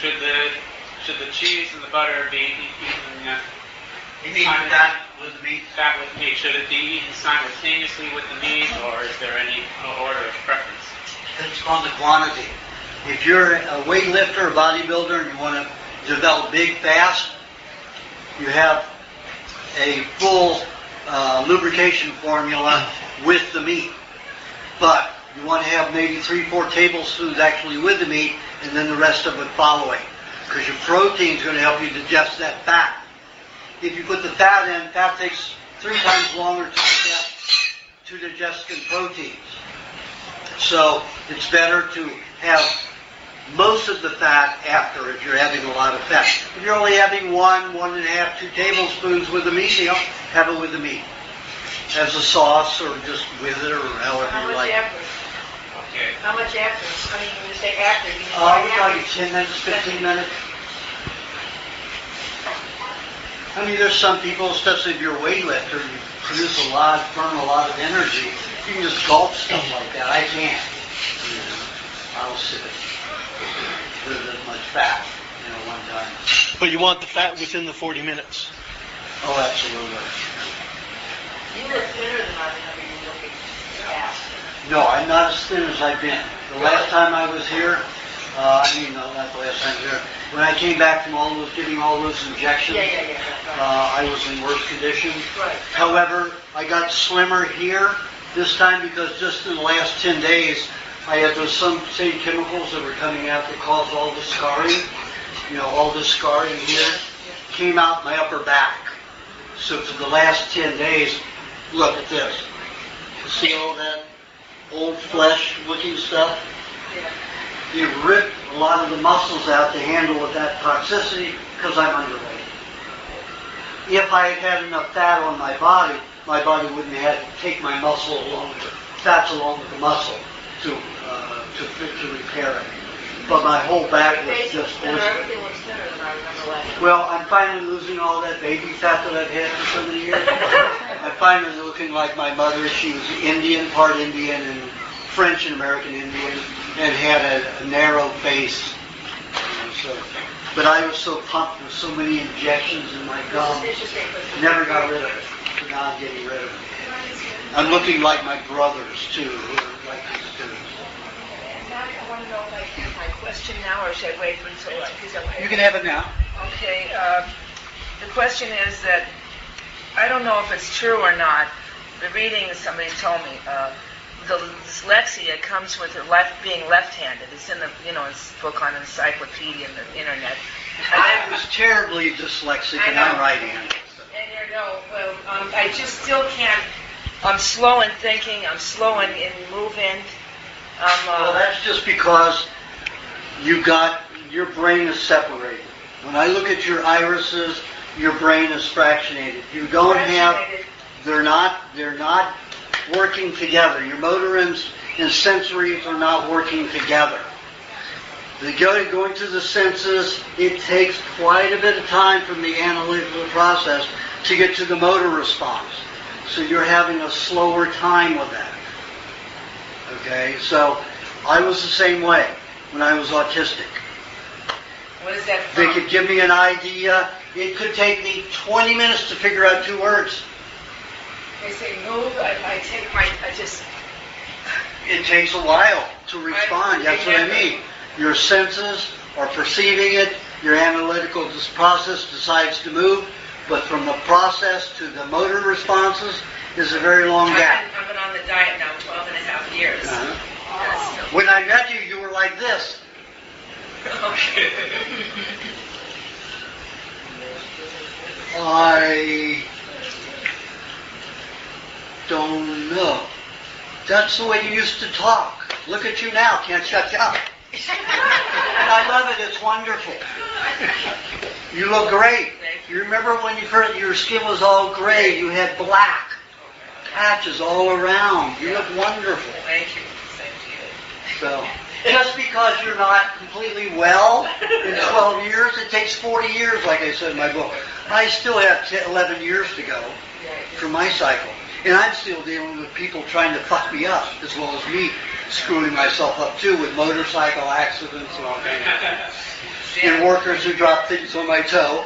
should the cheese and the butter be eaten? You mean that with the meat? Fat with meat. Should it be eaten simultaneously with the meat, or is there any order of preference? It's on the quantity. If you're a weightlifter, a bodybuilder, and you want to develop big fast, you have a full lubrication formula with the meat. But you want to have maybe 3-4 tablespoons actually with the meat, and then the rest of it following. Because your protein's going to help you digest that fat. If you put the fat in, fat takes 3 times longer to digest than proteins. So it's better to have most of the fat after if you're having a lot of fat. If you're only having 1.5, 2 tablespoons with the meat, you know, have it with the meat. As a sauce or just with it or however you like it. Okay. How much after? I mean, when you say after, you mean We're talking 10 minutes, 15 minutes. I mean, there's some people, especially if you're a weightlifter, you burn a lot of energy. You can just gulp stuff like that. I can't. You know, I'll sit with as much fat, one time. But you want the fat within the 40 minutes. Oh, absolutely. You look thinner than I remember you looking past. No, I'm not as thin as I've been. The last time I was here, not the last time I was here. When I came back from getting all those injections, I was in worse condition. Right. However, I got slimmer here this time because just in the last 10 days, I had those same chemicals that were coming out that caused all the scarring. All this scarring here came out my upper back. So for the last 10 days, look at this. See all that old flesh-looking stuff? Yeah. You rip a lot of the muscles out to handle with that toxicity because I'm underweight. If I had had enough fat on my body wouldn't have had to take my muscle fats along with the muscle to repair it. But my whole back was just everything looks thinner than I remember last time. Well, I'm finally losing all that baby fat that I've had for so many years. I'm finally looking like my mother. She was Indian, part Indian, and French and American Indian, and had a narrow face. But I was so pumped with so many injections in my gum, never got rid of it. But now I'm getting rid of it. I'm looking like my brothers, too, who are like these two. I want to know if I can have my question now, or should I wait until he's okay? You can have it now. Okay. The question is that I don't know if it's true or not. The reading somebody told me the dyslexia comes with being left-handed. It's in the his book on encyclopedia and the internet. I was terribly dyslexic, and I'm right-handed. And I just still can't. I'm slow in thinking. I'm slow in moving. Well, that's just because your brain is separated. When I look at your irises, your brain is fractionated. You don't have, they're not working together. Your motor and sensories are not working together. Going through the senses, it takes quite a bit of time from the analytical process to get to the motor response. So you're having a slower time with that. Okay, so I was the same way when I was autistic. What is that from? They could give me an idea. It could take me 20 minutes to figure out 2 words. They say move. It takes a while to respond. That's what I mean. Your senses are perceiving it. Your analytical process decides to move. But from the process to the motor responses is a very long gap. I've been on the diet now 12 and a half years. Uh-huh. When I met you, you were like this. Okay. I don't know. That's the way you used to talk. Look at you now, can't shut you up. And I love it, it's wonderful. You look great. You remember when you first, your skin was all gray, you had black patches all around. You look wonderful. Thank you. Same to you. So, just because you're not completely well in 12 years, it takes 40 years, like I said in my book. I still have 11 years to go for my cycle. And I'm still dealing with people trying to fuck me up, as well as me screwing myself up too with motorcycle accidents and all kinds of things. And workers who drop things on my toe.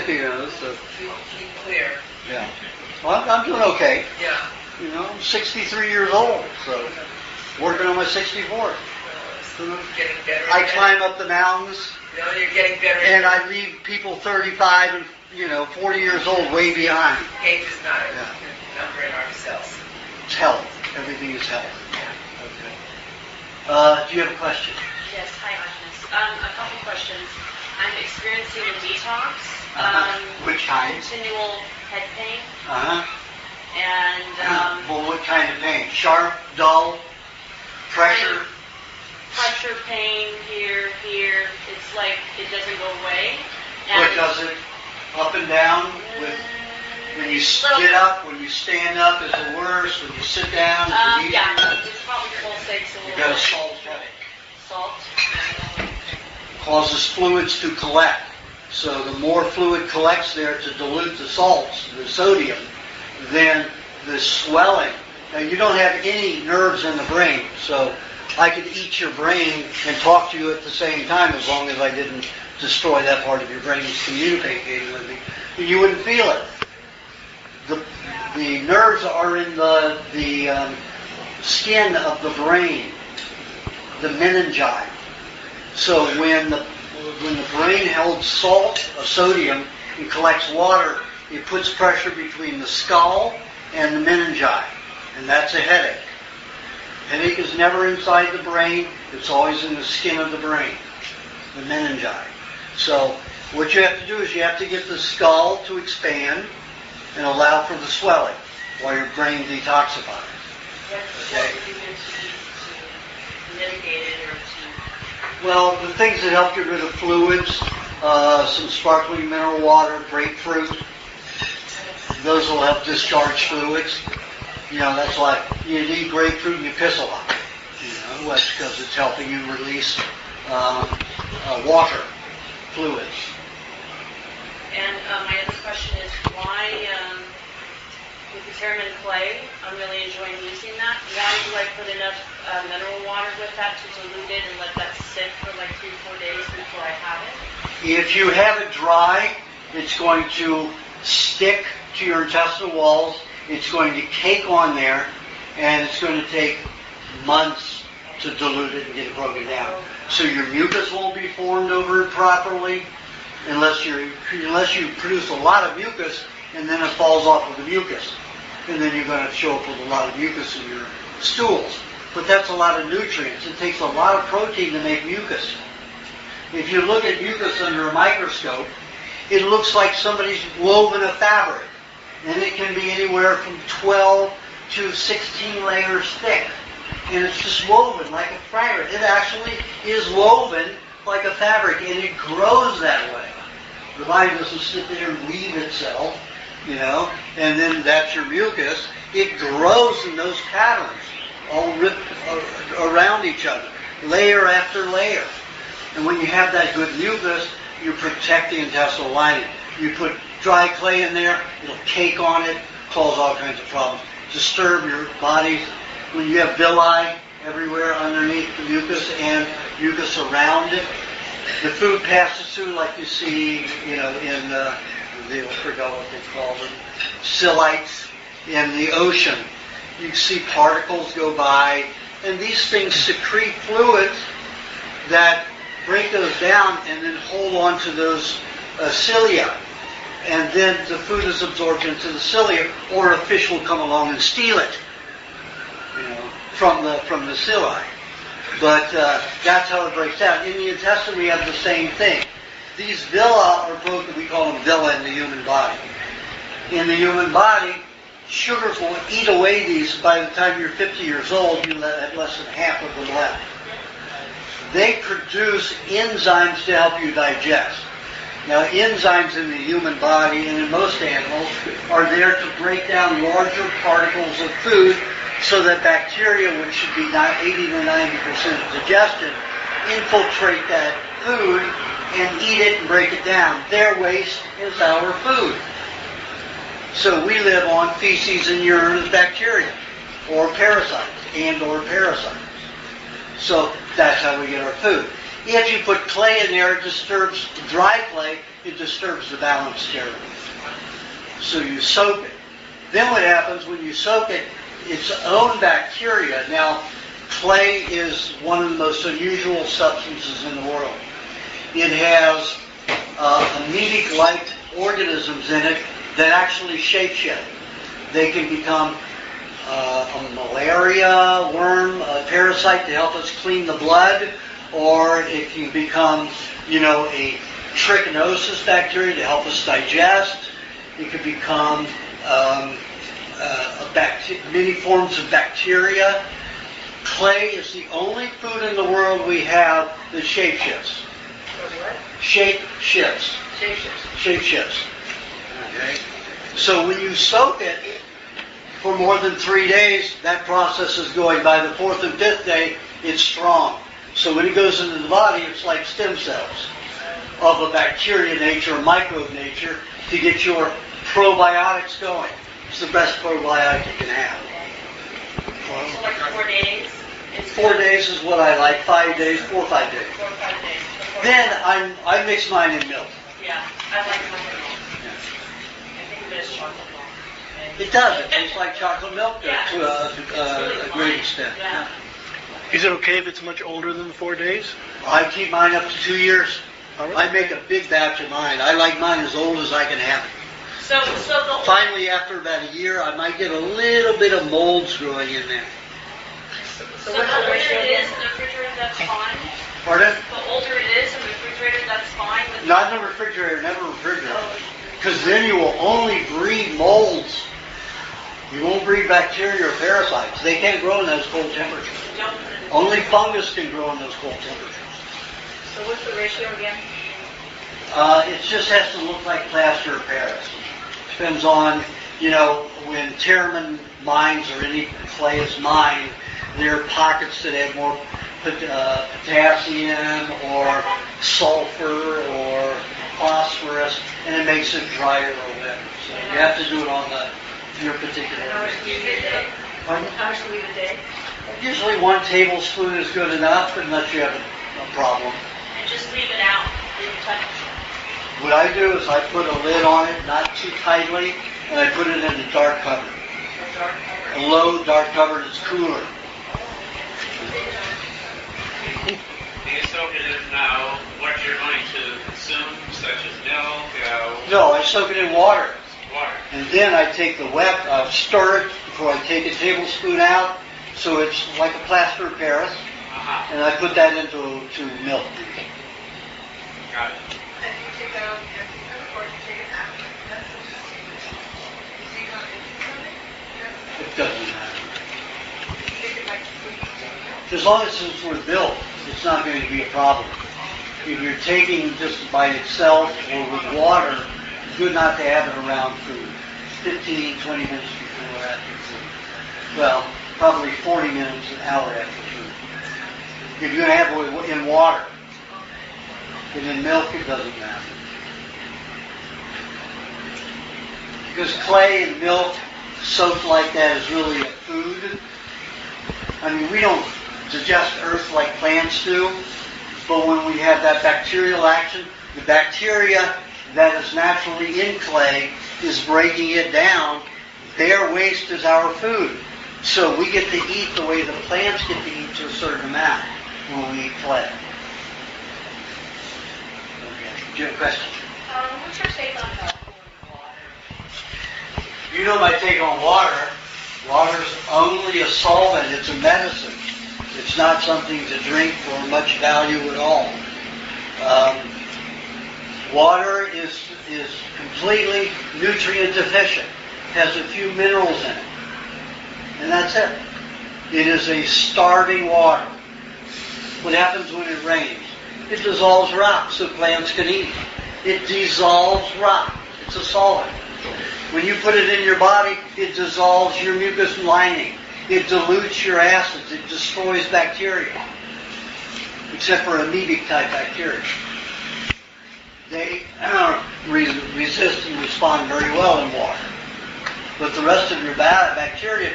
You know, so. Clear. Yeah. Well, I'm doing okay. Yeah. You know, I'm 63 years old, so working on my 64th. Getting better. I climb up the mountains. You know, you're getting better. And I leave people 35 and 40 years old way behind. Age is not a number in ourselves. It's health. Everything is health. Okay. Do you have a question? Yes. Hi, Aajonus. A couple questions. I'm experiencing a detox. Which kind? Continual head pain. And well, what kind of pain? Sharp, dull, pressure? Pressure, pain, here. It's like it doesn't go away. What does it? Up and down? When you get up, when you stand up, is it worse? When you sit down, is it easier? Yeah, it's probably pulsates a little bit. You got a salt headache. Salt? Causes fluids to collect. So the more fluid collects there to dilute the salts, the sodium, then the swelling. Now you don't have any nerves in the brain, so I could eat your brain and talk to you at the same time as long as I didn't destroy that part of your brain that's communicating with me. You wouldn't feel it. The nerves are in the skin of the brain, the meningi. So when the brain holds salt, sodium, and collects water, it puts pressure between the skull and the meningi, and that's a headache. Headache is never inside the brain, it's always in the skin of the brain, the meningi. So what you have to do is you have to get the skull to expand and allow for the swelling while your brain detoxifies. Okay? Well, the things that help get rid of fluids, some sparkling mineral water, grapefruit, those will help discharge fluids. You know, that's why you eat grapefruit and you piss a lot. You know, that's because it's helping you release water, fluids. And my other question is why, with the Terramin clay, I'm really enjoying using that. Why do I put enough mineral water with that to dilute it and let that sit for like 3-4 days before I have it? If you have it dry, it's going to stick to your intestinal walls. It's going to cake on there, and it's going to take months to dilute it and get it broken down. So your mucus won't be formed over it properly unless you produce a lot of mucus, and then it falls off of the mucus. And then you're going to show up with a lot of mucus in your stools. But that's a lot of nutrients. It takes a lot of protein to make mucus. If you look at mucus under a microscope, it looks like somebody's woven a fabric. And it can be anywhere from 12 to 16 layers thick. And it's just woven like a fabric. It actually is woven like a fabric, and it grows that way. The body doesn't sit there and weave itself, you know, and then that's your mucus. It grows in those patterns, all around each other, layer after layer. And when you have that good mucus, you protect the intestinal lining. You put dry clay in there, it'll cake on it, cause all kinds of problems, disturb your body. When you have villi everywhere underneath the mucus and mucus around it, the food passes through like you see, you know, in I forgot what they call them, silites in the ocean. You see particles go by, and these things secrete fluids that break those down and then hold on to those cilia. And then the food is absorbed into the cilia, or a fish will come along and steal it, you know, from the cilia. But that's how it breaks down. In the intestine, we have the same thing. These villi are broken. We call them villi in the human body. In the human body, sugars will eat away these. By the time you're 50 years old, you have less than half of them left. They produce enzymes to help you digest. Now, enzymes in the human body and in most animals are there to break down larger particles of food so that bacteria, which should be 80 to 90% of digestion, infiltrate that food and eat it and break it down. Their waste is our food. So we live on feces and urine of bacteria, or parasites, or parasites. So that's how we get our food. If you put clay in there, it disturbs dry clay, it disturbs the balance terribly. So you soak it. Then what happens when you soak it, its own bacteria. Now, clay is one of the most unusual substances in the world. It has amoebic-like organisms in it that actually shapeshift. They can become a malaria worm, a parasite to help us clean the blood, or it can become, a trichinosis bacteria to help us digest. It could become many forms of bacteria. Clay is the only food in the world we have that shapeshifts. What? Shapeshifts. Shapeshifts. Okay. So when you soak it for more than 3 days, that process is going. By the 4th and 5th day, it's strong. So when it goes into the body, it's like stem cells of a bacteria nature, microbe nature, to get your probiotics going. It's the best probiotic you can have. So like 4 days? 4 days is what I like. 5 days, 4 or 5 days. 4 or 5 days. Then I mix mine in milk. Yeah, I like mine in milk. I think it is chocolate milk. It does. It tastes like chocolate milk to a great extent. Yeah. Is it okay if it's much older than 4 days? I keep mine up to 2 years. All right. I make a big batch of mine. I like mine as old as I can have it. So the Finally, after about a year, I might get a little bit of molds growing in there. So the older it is in the refrigerator, that's fine. Pardon? The older it is in the refrigerator, that's fine. Not in the refrigerator, never refrigerator. Because then you will only breed molds. You won't breed bacteria or parasites. They can't grow in those cold temperatures. Only fungus can grow in those cold temperatures. So what's the ratio again? It just has to look like plaster of Paris. Depends on, when Terramin mines or any clay is mined, there are pockets that have more potassium or sulfur or phosphorus, and it makes it drier or better. So you have to do it on your particular. And how much do you leave a day? Pardon? How much do you leave a day? Usually 1 tablespoon is good enough, unless you have a problem. And just leave it out in temperature. What I do is I put a lid on it, not too tightly, and I put it in a dark cover. A low dark cover that's cooler. Do you soak it in what you're going to consume, such as milk? No, I soak it in water. Water. And then I take the stir it before I take a tablespoon out, so it's like a plaster of Paris, and I put that into milk. Got it. It doesn't matter. As long as it's with milk, it's not going to be a problem. If you're taking just by itself or with water, it's good not to have it around food. 15, 20 minutes before or after food. Well, probably 40 minutes, an hour after food. If you're going to have it in water, and in milk, it doesn't matter. Because clay and milk soaked like that is really a food. I mean, we don't digest earth like plants do, but when we have that bacterial action, the bacteria that is naturally in clay is breaking it down. Their waste is our food. So we get to eat the way the plants get to eat to a certain amount when we eat clay. Okay. Do you have a question? What's your take on water? You know my take on water. Water's only a solvent. It's a medicine. It's not something to drink for much value at all. Water is completely nutrient deficient. has a few minerals in it. And that's it. It is a starving water. What happens when it rains? It dissolves rock so plants can eat. It dissolves rock. It's a solid. When you put it in your body, it dissolves your mucus lining. It dilutes your acids. It destroys bacteria. Except for amoebic type bacteria. They resist and respond very well in water. But the rest of your bacteria,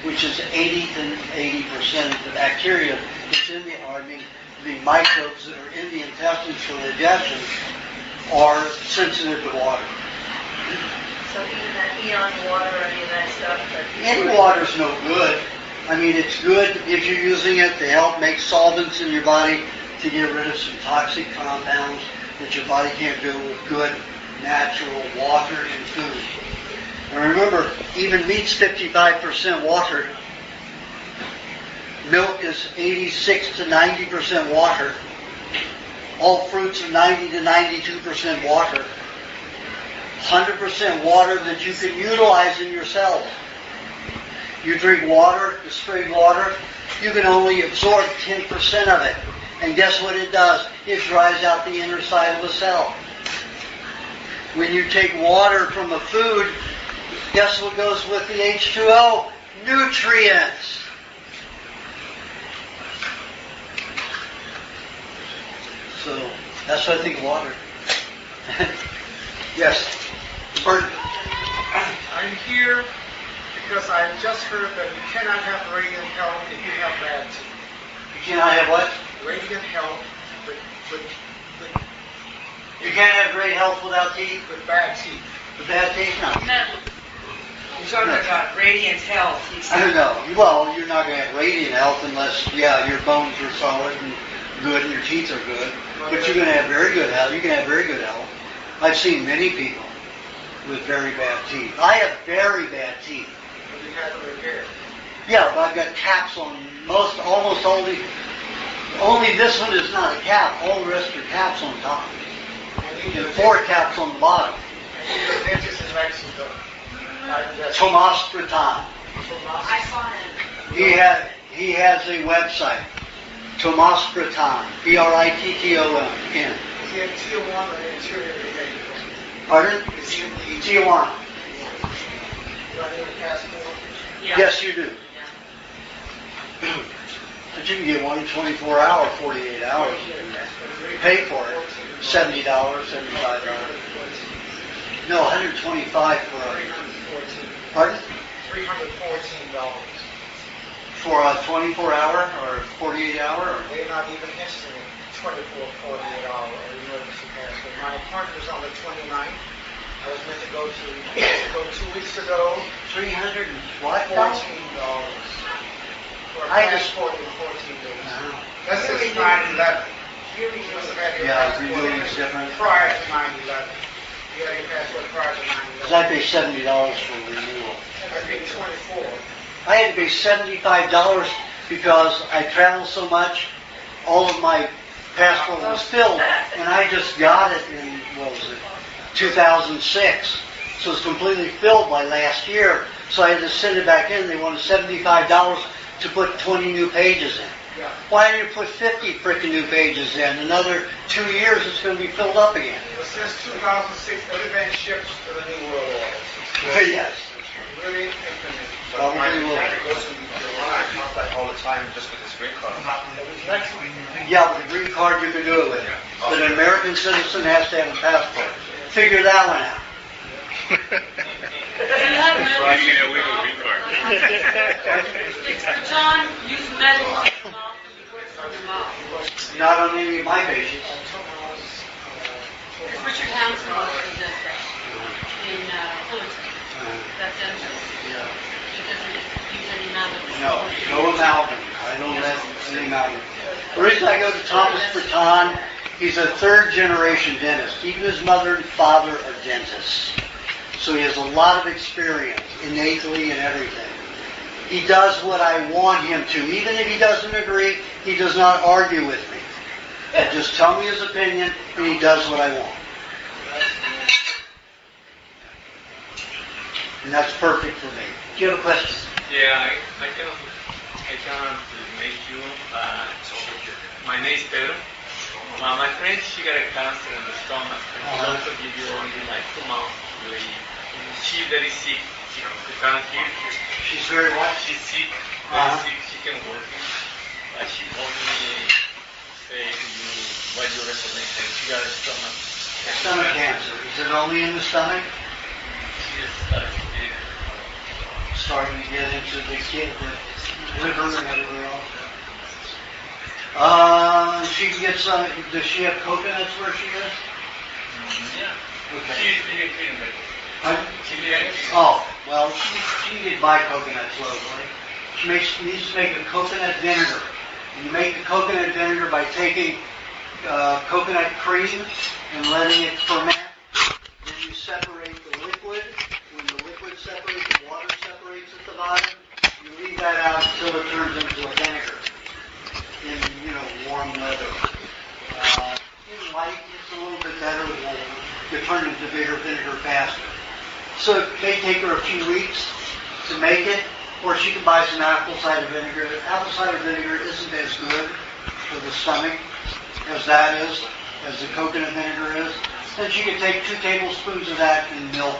which is 80% of the bacteria that's in the microbes that are in the intestines for digestion, are sensitive to water. So even that Eon water or any of that stuff? Any water's no good. I mean, it's good if you're using it to help make solvents in your body to get rid of some toxic compounds that your body can't do with good natural water and food. And remember, even meat's 55% water. Milk is 86 to 90% water. All fruits are 90 to 92% water. 100% water that you can utilize in your cells. You drink water, distilled water, you can only absorb 10% of it. And guess what it does? It dries out the inner side of the cell. When you take water from a food, guess what goes with the H2O? Nutrients. So, that's what I think of water. Yes. Bert. I'm here because I've just heard that you cannot have radiant health if you have bad teeth. You cannot have what? Radiant health with you can't have great health without teeth? With bad teeth. With bad teeth? No. You're talking about radiant health. I don't know. Well, you're not going to have radiant health unless, your bones are solid and good and your teeth are good. But you're going to have very good health. You can have very good health. I've seen many people with very bad teeth. I have very bad teeth. But you had them repaired. Yeah, but I've got caps on almost only this one is not a cap. All the rest are caps on top. And 4 caps on the bottom. And your dentist in Mexico. Tomas Breton. I saw him. He has a website. Tomas Breton. Britton. Is he in Tijuana or interior of Mexico? Pardon? Is he in the Tijuana. Do I need a passport? Yeah. Yes, you do. Yeah. But you can get one 24 hour, 48 hours. You pay for it. $70, $75. No, $125 for a... Pardon? $314. For a 24 hour or 48 hour? Or? They're not even issuing 24, 48 hour emergency passport. My appointment was on the 29th. I was meant to go to Mexico 2 weeks ago. 300 and what? $14. For a passport in 14 days. That's since 9/11. Yeah, renewing's different. Prior to 9/11. You got your passport prior to 9/11. Because I pay $70 for renewal. I paid 24. I had to pay $75 because I travel so much. All of my passport was filled, and I just got it in, 2006. So it's completely filled by last year. So I had to send it back in. They wanted $75 to put 20 new pages in. Yeah. Why didn't you put 50 freaking new pages in? Another 2 years, it's going to be filled up again. Well, since 2006, everything ships to the New World Order. Yes. Really implemented. Probably will. All the time just with this green card. Yeah, with a green card you can do it with. But an American citizen has to have a passport. Figure that one out. John, use medicine from your mouth. Not on any of my patients. It's Richard Townsend who does that in Fullerton. That dentist. Yeah. He doesn't use any amalgam. No amalgam. I don't let any amalgam. The reason I go to Thomas Breton, he's a 3rd generation dentist. Even his mother and father are dentists. So he has a lot of experience, innately and everything. He does what I want him to. Even if he doesn't agree, he does not argue with me. He'll just tell me his opinion, and he does what I want. And that's perfect for me. Do you have a question? Yeah, I can make you. My name is Pedro. My friend, she got a cancer in the stomach, and she also give you only like 2 months. She's very sick. She can't hear. She's very what? She's sick. Very sick. She can work. But she told me say to you what your recommendation. She got a stomach. Stomach cancer. Is it only in the stomach? Starting to get into the liver and everything else. She can get some. Does she have coconuts where she is? Yeah. Okay. She's being treated. Oh, well, she can get by coconuts locally. She needs to make a coconut vinegar. And you make the coconut vinegar by taking coconut cream and letting it ferment. Then you separate the liquid. When the liquid separates, the water separates at the bottom. You leave that out until it turns into a vinegar in, warm weather. In light, it's a little bit better. It will turn into bigger vinegar faster. So it may take her a few weeks to make it, or she can buy some apple cider vinegar. Apple cider vinegar isn't as good for the stomach as that is, as the coconut vinegar is. Then she can take 2 tablespoons of that in milk,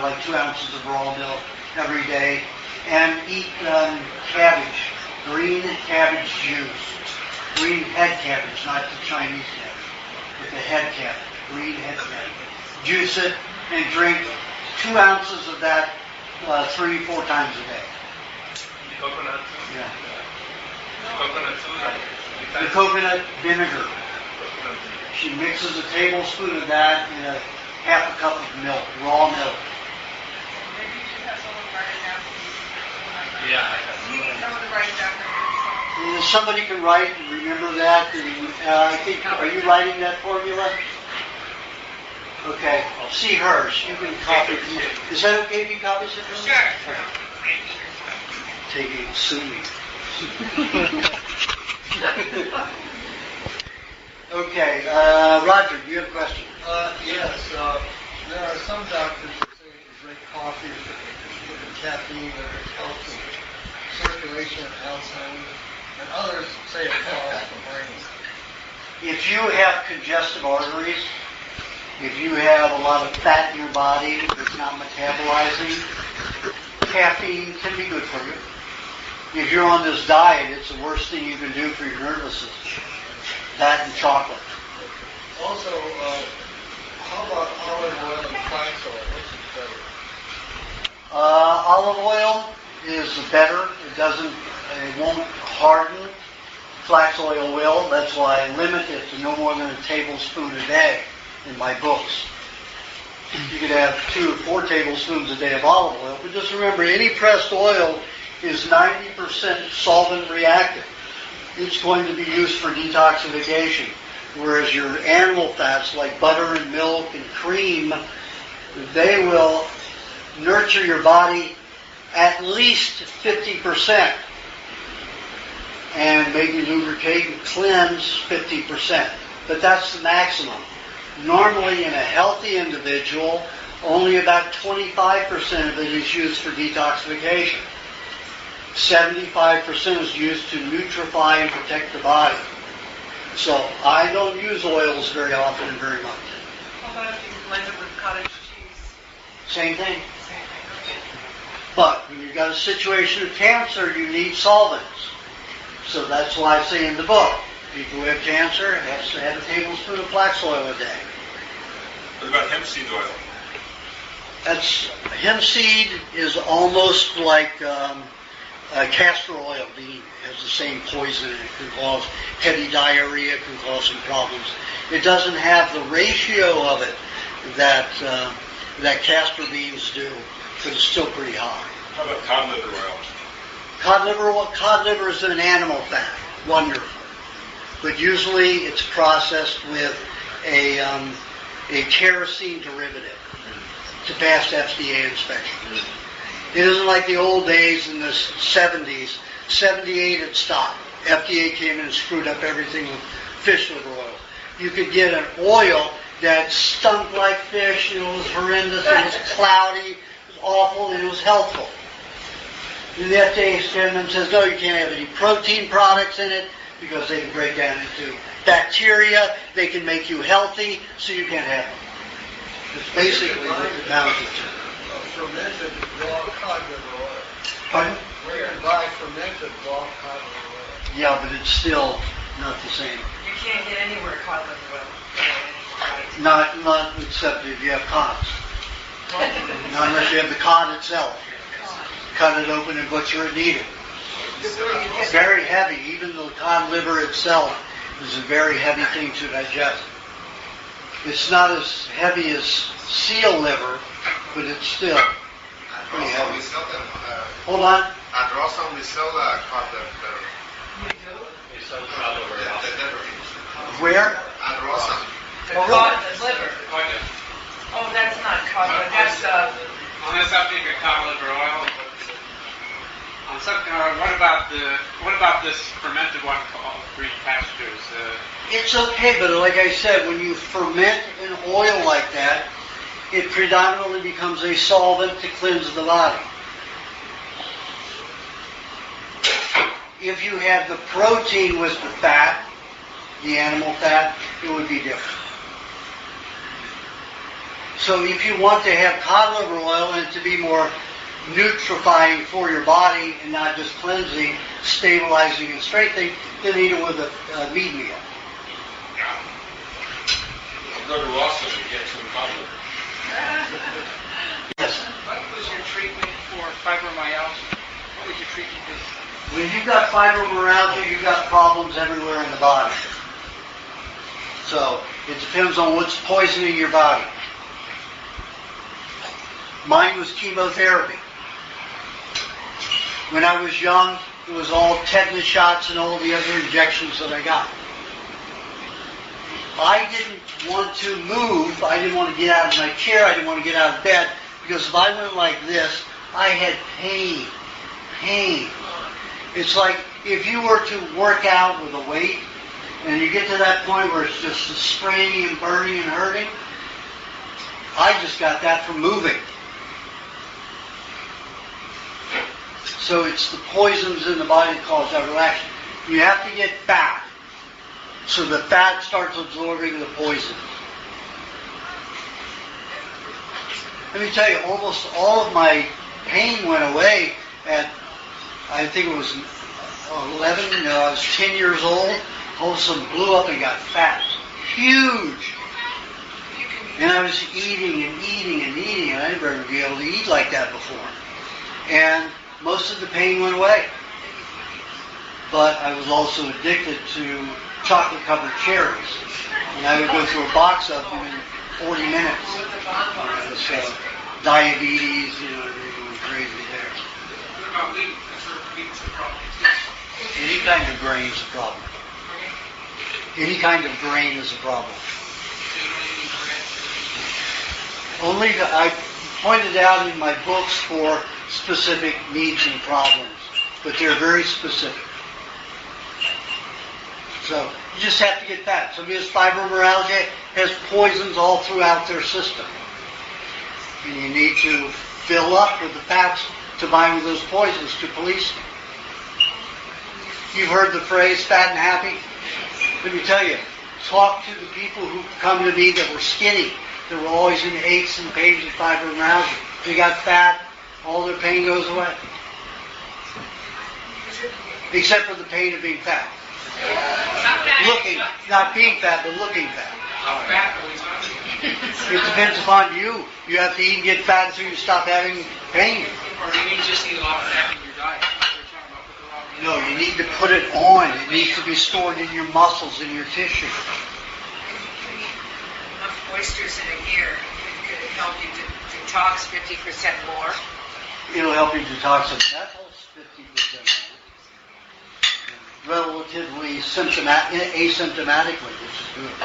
like 2 ounces of raw milk every day, and eat cabbage, green cabbage juice, green head cabbage, not the Chinese cabbage, but the head cabbage, green head cabbage. Juice it and drink 2 ounces of that 3-4 times a day. Coconut? Yeah. Coconut too? The coconut vinegar. She mixes a tablespoon of that in a half a cup of milk, raw milk. Maybe you should have someone write it down. Yeah, I have. You need someone to write it down. And if somebody can write and remember that, I think, are you writing that formula? Okay, see hers. You can copy. Is that okay if you copy it? Sure. Taking sue me. Okay, Roger, do you have a question? Yes. There are some doctors that say if you drink coffee with caffeine that it helps with circulation and Alzheimer's, and others say it helps the brain. If you have congestive arteries, if you have a lot of fat in your body that's not metabolizing, caffeine can be good for you. If you're on this diet, it's the worst thing you can do for your nervous system. That and chocolate. Also, how about olive oil and flax oil? Which is better? Olive oil is better. It won't harden. Flax oil will. That's why I limit it to no more than a tablespoon a day in my books. You could have 2 or 4 tablespoons a day of olive oil, but just remember, any pressed oil is 90% solvent reactive. It's going to be used for detoxification, whereas your animal fats like butter and milk and cream, they will nurture your body at least 50% and maybe lubricate and cleanse 50%. But that's the maximum. Normally in a healthy individual, only about 25% of it is used for detoxification. 75% is used to nutrify and protect the body. So I don't use oils very often and very much. How about if you blend it with cottage cheese? Same thing. But when you've got a situation of cancer, you need solvents. So that's why I say in the book, people who have cancer have to have a tablespoon of flax oil a day. What about hemp seed oil? Hemp seed is almost like castor oil. It has the same poison. It can cause heavy diarrhea. It can cause some problems. It doesn't have the ratio of it that castor beans do, but it's still pretty high. How about cod liver oil? Cod liver is an animal fat. Wonderful. But usually it's processed with a kerosene derivative to pass FDA inspection. It isn't like the old days in the 70s. 78 it stopped. FDA came in and screwed up everything with fish liver oil. You could get an oil that stunk like fish, it was horrendous, it was cloudy, it was awful and it was healthful. And the FDA statement says, no, you can't have any protein products in it because they can break down into bacteria, they can make you healthy, so you can't have them. It's basically what it amounts to. Fermented raw cod liver oil. Pardon? We can buy fermented raw cod liver oil. Yeah, but it's still not the same. You can't get anywhere cod liver oil. Not except if you have cods. Not unless you have the cod itself. Cut it open and butcher it and eat it. It's very heavy. Even the cod liver itself is a very heavy thing to digest. It's not as heavy as seal liver, but it's still pretty heavy. Hold on. At Rossum, we sell cod liver. You do? We sell cod liver. Yeah, the liver. Where? At Rossum. The cod liver. Oh, that's not cod liver. That's On the subject of cod liver oil, what about this fermented one called Green Pastures? It's okay, but like I said, when you ferment an oil like that, it predominantly becomes a solvent to cleanse the body. If you had the protein with the fat, the animal fat, it would be different. So if you want to have cod liver oil and to be more nutrifying for your body and not just cleansing, stabilizing and strengthening, then eat it with a meat meal. Go to Rossum and get some cod liver. Yes. What was your treatment for fibromyalgia? What was your treatment for? When you've got fibromyalgia, you've got problems everywhere in the body. So it depends on what's poisoning your body. Mine was chemotherapy. When I was young, it was all tetanus shots and all the other injections that I got. I didn't want to move. I didn't want to get out of my chair. I didn't want to get out of bed because if I went like this, I had pain. Pain. It's like if you were to work out with a weight and you get to that point where it's just straining and burning and hurting, I just got that from moving. So it's the poisons in the body that cause that reaction. You have to get fat. So the fat starts absorbing the poison. Let me tell you, almost all of my pain went away at, I think it was 11, I was 10 years old. All of a sudden blew up and got fat. Huge. And I was eating and eating and eating, and I never been able to eat like that before. And most of the pain went away. But I was also addicted to chocolate-covered cherries. And I would go through a box of them in 40 minutes. So diabetes, everything was crazy there. What about wheat? I've heard wheat's a problem. Any kind of grain is a problem. Any kind of grain is a problem. Only I pointed out in my books for specific needs and problems, but they're very specific. So you just have to get fat. Somebody has fibromyalgia, has poisons all throughout their system. And you need to fill up with the fats to bind with those poisons to police them. You've heard the phrase fat and happy? Let me tell you, talk to the people who come to me that were skinny, that were always in aches and pains and fibromyalgia. They got fat, all their pain goes away. Except for the pain of being fat. Looking, not being fat, but looking fat. How fat are we talking? It depends upon you. You have to eat and get fat until you stop having pain. Or do you mean just eat a lot of fat in your diet? No, you need to put it on. It needs to be stored in your muscles, in your tissue. Enough oysters in a year could help you detox 50% more. It'll help you detox it. That holds 50% more. Relatively asymptomatically, which is good.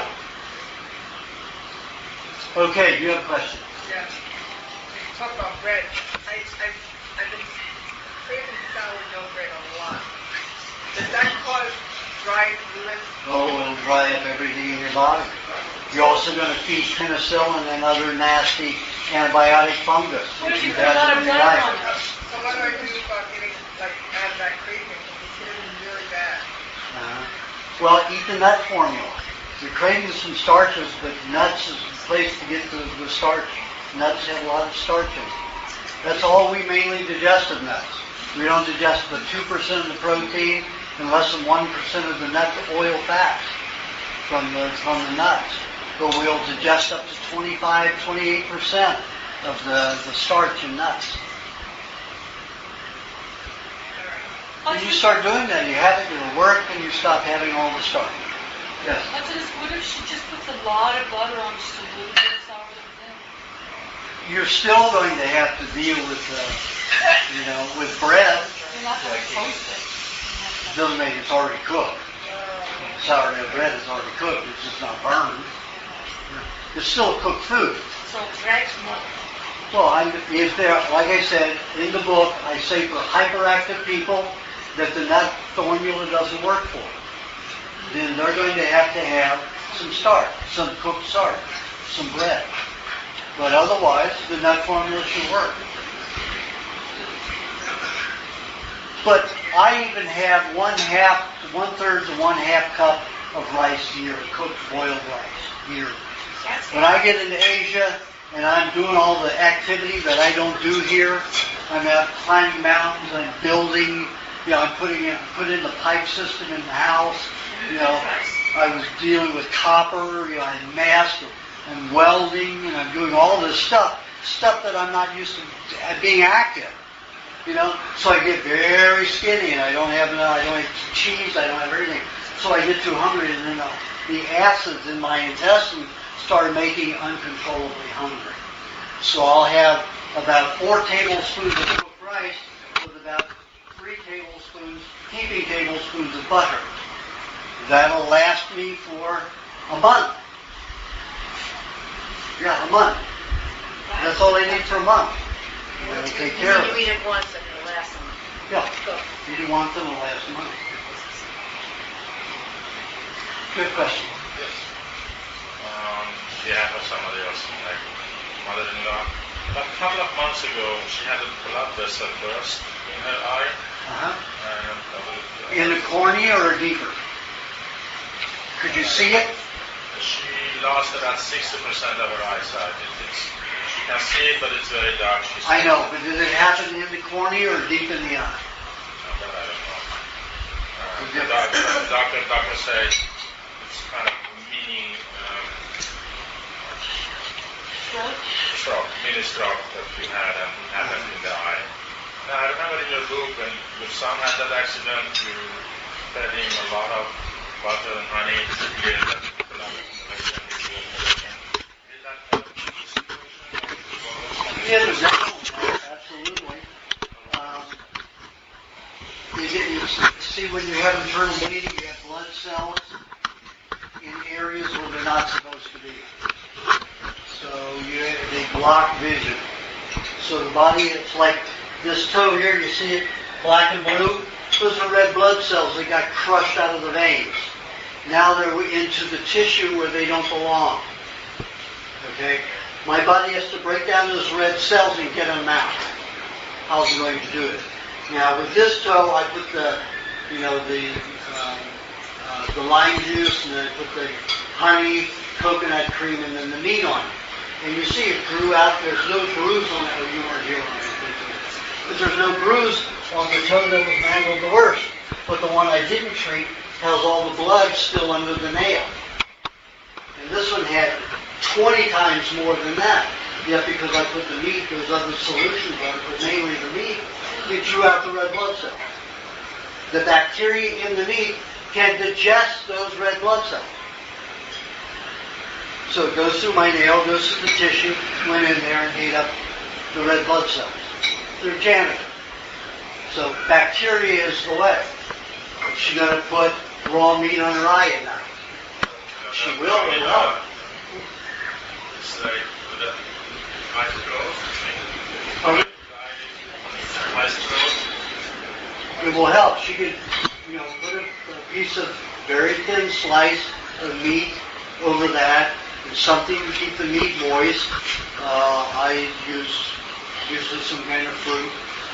Okay, you have a question? Yeah. Talk about bread. I've been craving sourdough bread a lot. Does that cause dry liver? Oh, it'll dry up everything in your body. You're also going to feed penicillin and other nasty antibiotic fungus. What if you put That's a lot in of your blood diet. on it? So what do I do about getting, like, out of that craving? It's getting really bad. Well, eat the nut formula. You're craving some starches, but nuts is the place to get the starch. Nuts have a lot of starch in them. That's all we mainly digest of nuts. We don't digest but 2% of the protein and less than 1% of the nut oil fats from the nuts. But we'll digest up to 25, 28% of the starch in nuts. When you start doing that, you have it, it'll work, and you stop having all the starch. Yes? What if she just puts a lot of butter on some little bit of sourdough then? You're still going to have to deal with, with bread. You're not going to toast it. Doesn't make it's already cooked. Sourdough bread is already cooked. It's just not burned. It's still a cooked food. So bread, no. Well, if there, like I said in the book, I say for hyperactive people that the nut formula doesn't work for. Then they're going to have some starch, some cooked starch, some bread. But otherwise, the nut formula should work. But I even have 1/3 to 1/2 cup of rice here, cooked boiled rice here. When I get into Asia and I'm doing all the activity that I don't do here, I'm out climbing mountains, I'm building, I'm putting in the pipe system in the house. I was dealing with copper, I'm masked, I'm welding, and I'm doing all this stuff that I'm not used to being active. So I get very skinny, and I don't have cheese, I don't have everything. So I get too hungry, and then the acids in my intestines start making uncontrollably hungry. So I'll have about 4 tablespoons of cooked rice with about 3 heaping tablespoons of butter. That'll last me for a month. Yeah, a month. That's all I need for a month. That'll take care of it. You eat it once and it'll last a month. Yeah, you do want them to last a month. Good question. Yes. Yeah, for somebody else, like mother-in-law. About a couple of months ago, she had a blood vessel burst in her eye. In the cornea or deeper? Could you see it? She lost about 60% of her eyesight. She can see it, but it's very dark. I know, but did it happen in the cornea or deep in the eye? That I don't know. The doctor said it's kind of mini stroke that you had and happened in the eye. Now, I remember in your book when your son had that accident, you fed him a lot of butter and honey to get that Yeah, there's absolutely. You see, when you have internal bleeding, you have blood cells in areas where they're not supposed to be. So they block vision. So the body, it's like this toe here, you see it, black and blue? Those are red blood cells that got crushed out of the veins. Now they're into the tissue where they don't belong. Okay? My body has to break down those red cells and get them out. How's it going to do it? Now with this toe, I put the lime juice, and then I put the honey, coconut cream, and then the meat on it. And you see it grew out. There's no bruise on it. You weren't here when I did this. But there's no bruise on the toe that was mangled the worst. But the one I didn't treat has all the blood still under the nail. And this one had 20 times more than that. Yet because I put the meat, those other solutions on it, but mainly the meat, it drew out the red blood cells. The bacteria in the meat can digest those red blood cells. So it goes through my nail, goes through the tissue, went in there and ate up the red blood cells. They're janitor. So bacteria is the way. She's going to put raw meat on her eye at night. She will, it will help. It's like with the eyes closed. Eyes closed. It will help. She could, put a piece of very thin slice of meat over that, It's something to keep the meat moist. I use usually some kind of fruit,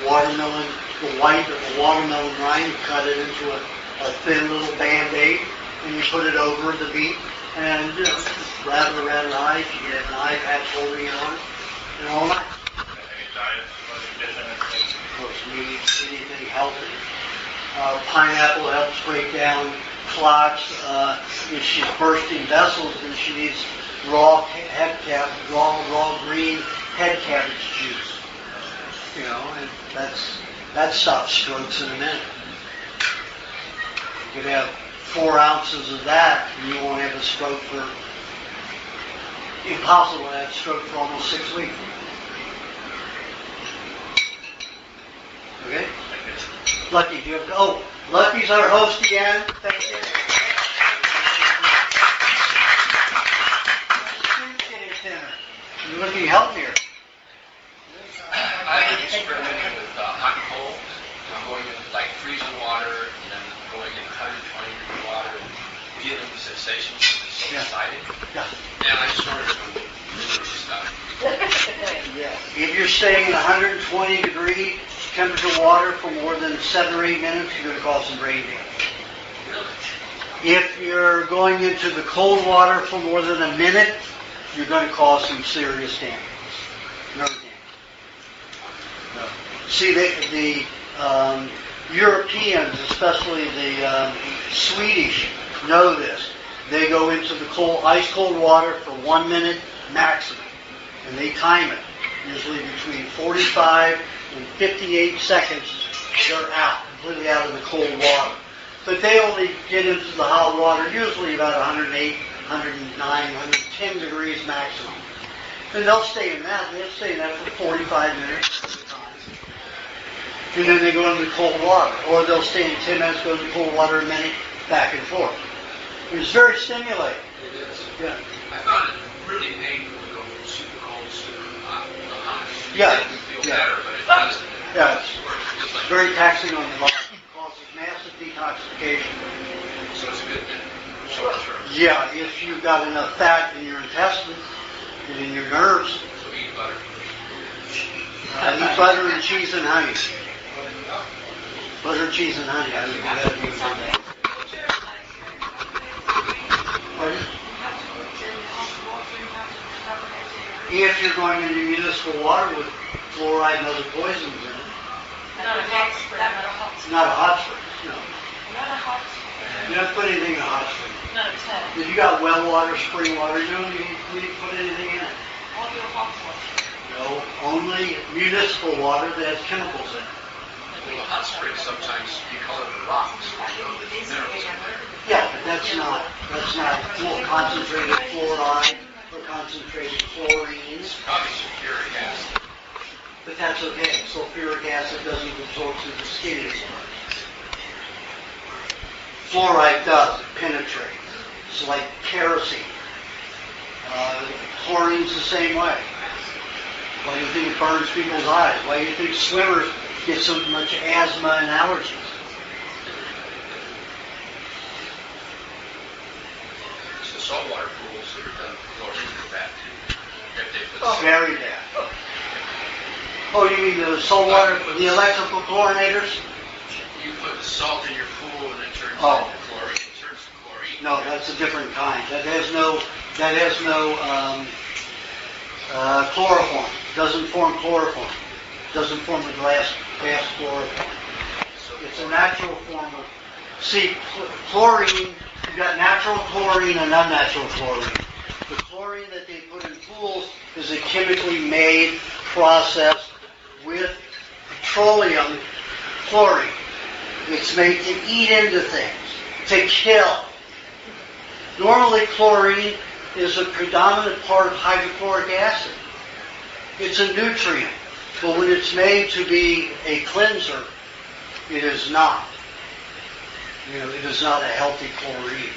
watermelon, the white of the watermelon rind, you cut it into a thin little Band-Aid, and you put it over the meat, and just wrap it around an eye. If you get an eye patch holding it on, and all night. Of course, meat, anything healthy. Pineapple helps break down clots. If she's bursting vessels, then she needs raw green head cabbage juice. And that stops strokes in a minute. You could have 4 ounces of that, and you won't have a stroke for. Impossible to have a stroke for almost 6 weeks. Okay? Lucky, do you have Lucky's our host again. Thank you. Lucky, help me here. I've been experimenting with hot and cold. I'm going in like freezing water and then going in 120 degree water and feeling the sensations of so exciting. And I started doing really stuff. If you're staying in 120 degree temperature water for more than 7 or 8 minutes, you're going to cause some brain damage. If you're going into the cold water for more than a minute, you're going to cause some serious damage. Nerve damage. No. See, the Europeans, especially the Swedish, know this. They go into the ice cold water for 1 minute maximum, and they time it. Usually between 45 and 58 seconds, they're out, completely out of the cold water. But they only get into the hot water usually about 108, 109, 110 degrees maximum. And they'll stay in that. They'll stay in that for 45 minutes at a time. And then they go into the cold water. Or they'll stay in 10 minutes, go into the cold water a minute, back and forth. It's very stimulating. It is. Yeah. I found it really painful to go from super cold to super hot. Yeah. It makes me feel better, but it doesn't. Yeah, it's very taxing on the body. It causes massive detoxification. So it's a good thing. Short term. Yeah, if you've got enough fat in your intestines and in your nerves. So eat butter. Eat butter and cheese and honey. Butter, cheese, and honey. I think that'd be good. Pardon? If you're going into municipal water with fluoride and other poisons in it. Not a hot spring. Not a hot spring, no. Not a hot spring. You don't put anything in a hot spring. Not a tap. If you got well water, spring water, you don't need to put anything in it. All your hot water. No, only municipal water that has chemicals in it. Well, the hot springs sometimes you call it rocks. Minerals. Yeah, but that's not more concentrated fluoride or concentrated chlorine. Probably sulfuric acid. But that's okay. Sulfuric acid doesn't absorb through the skin anymore. Fluoride does. It penetrates. It's like kerosene. Chlorine's the same way. Why do you think it burns people's eyes? Why do you think swimmers get so much asthma and allergies? It's the saltwater pools that are done with chlorine for that too. Very bad. Oh, you mean the saltwater, the electrical chlorinators? You put the salt in your pool and it turns into chlorine. It turns to chlorine. No, that's a different kind. That has no chloroform. Doesn't form chloroform. Doesn't form the gas chloroform. It's a natural form of. See, chlorine. You've got natural chlorine and unnatural chlorine. The chlorine that they put in pools is a chemically made process with petroleum chlorine. It's made to eat into things, to kill. Normally, chlorine is a predominant part of hydrochloric acid. It's a nutrient, but when it's made to be a cleanser, it is not. It is not a healthy chlorine.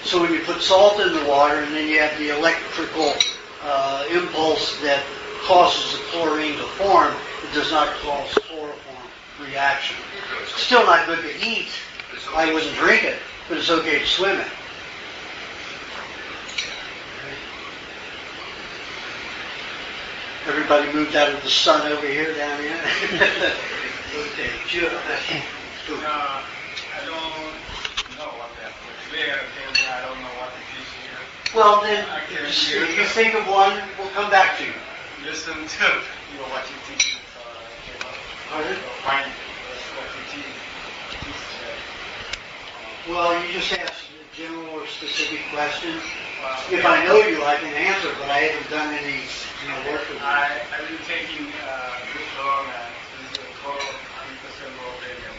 So when you put salt in the water and then you have the electrical impulse that causes the chlorine to form, it does not cause chloroform reaction. It's still not good to eat. I wouldn't drink it, but it's okay to swim in. Everybody moved out of the sun over here down here. Okay, Joe. I don't know what that was. I don't know what it is here. Well, then, if you think of one, we'll come back to you. Listen to what you teach. Pardon? Find what you teach. Well, you just ask a general or specific question. If I know you, I can answer, but I haven't done any work with you. I've been taking this long and this is a total 100% raw vegan.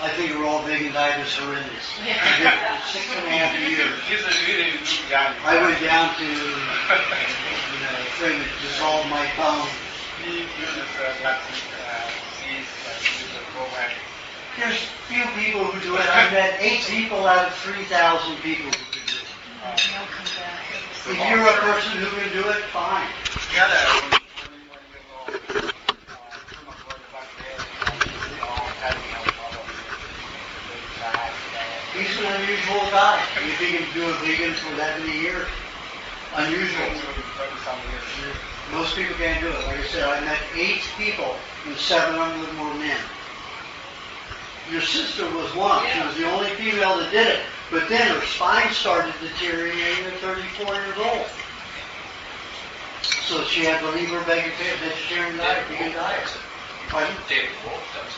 I think a raw vegan diet is horrendous. I did it for 6.5 years. I went down to trying to dissolve my bone. There's few people who do it. I've met 8 people out of 3,000 people who can do it. If you're a person who can do it, fine. He's an unusual guy. You think he'd do a vegan for that many years? Unusual. Most people can't do it. Like I said, I met 8 people, and 7 of them were men. Your sister was one. She was the only female that did it. But then her spine started deteriorating at 34 years old. So she had to leave her vegetarian diet, vegan diet. Pardon? David Wolf does.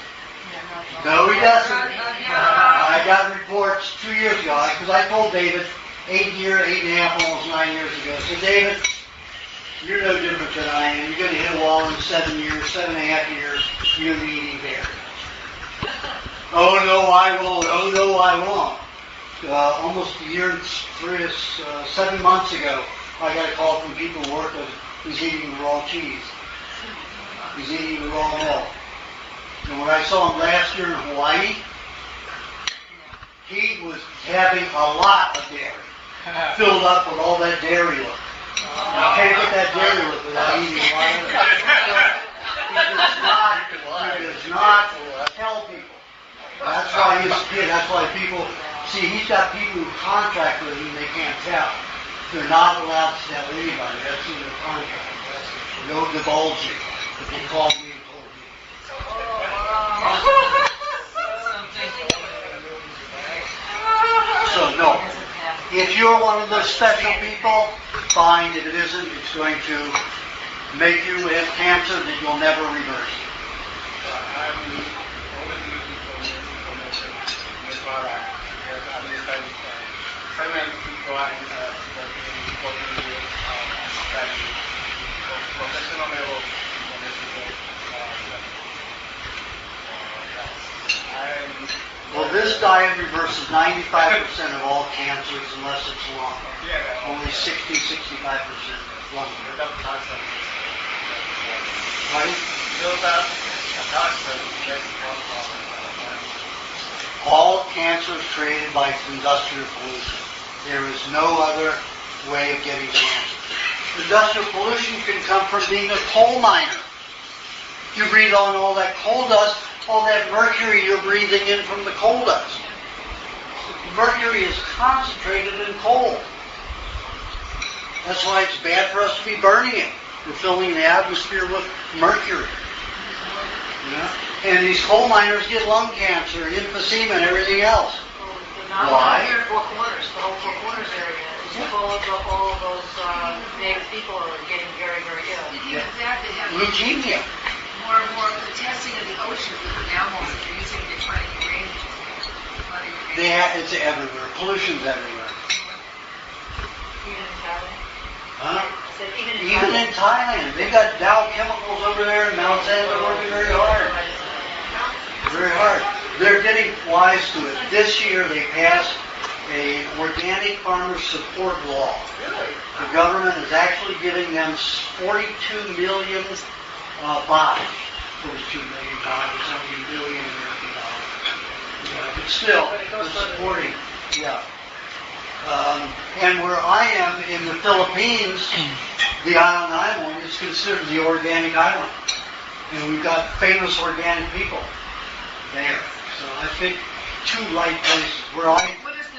No, he doesn't. I got reports 2 years ago, because I told David 8.5, almost 9 years ago. So David, you're no different than I am. You're going to hit a wall in 7 years, 7.5 years. You're going to be eating bear. Oh no, I won't. Oh no, I won't. Almost a year, 7 months ago, I got a call from people who work with who's eating the raw cheese. He's eating the raw milk. And when I saw him last year in Hawaii, he was having a lot of dairy, filled up with all that dairy look. You can't get that dairy look without eating a lot of it. He does not tell people. That's why people, see, he's got people who contract with him and they can't tell. They're not allowed to tell anybody. That's in their contract. No divulging. But they called me and told me. So no. If you're one of those special people, fine. If it isn't, it's going to make you have cancer that you'll never reverse. Well, this diet reverses 95% of all cancers unless it's lung. Only 60-65% lung. Right? All cancer is created by industrial pollution. There is no other way of getting cancer. Industrial pollution can come from being a coal miner. You breathe on all that coal dust, all that mercury you're breathing in from the coal dust. Mercury is concentrated in coal. That's why it's bad for us to be burning it. We're filling the atmosphere with mercury. And these coal miners get lung cancer and emphysema and everything else. Why? Here in Four Corners, the whole Four Corners area is full of all of those native people are getting very, very ill. Yeah. Leukemia. More and more the testing of the ocean with the animals that they're using to try to drain. It's everywhere. Pollution's everywhere. Even in Thailand? Huh? Even in Thailand. They got Dow Chemicals over there in Mount San. They're working very hard. Very hard. They're getting wise to it. This year they passed an organic farmer support law. The government is actually giving them 42 million baht. 42 million baht or something billion American dollars. But still, they're supporting. Yeah. And where I am in the Philippines, the island I'm on is considered the organic island. And we've got famous organic people there. So I think two right places. Where I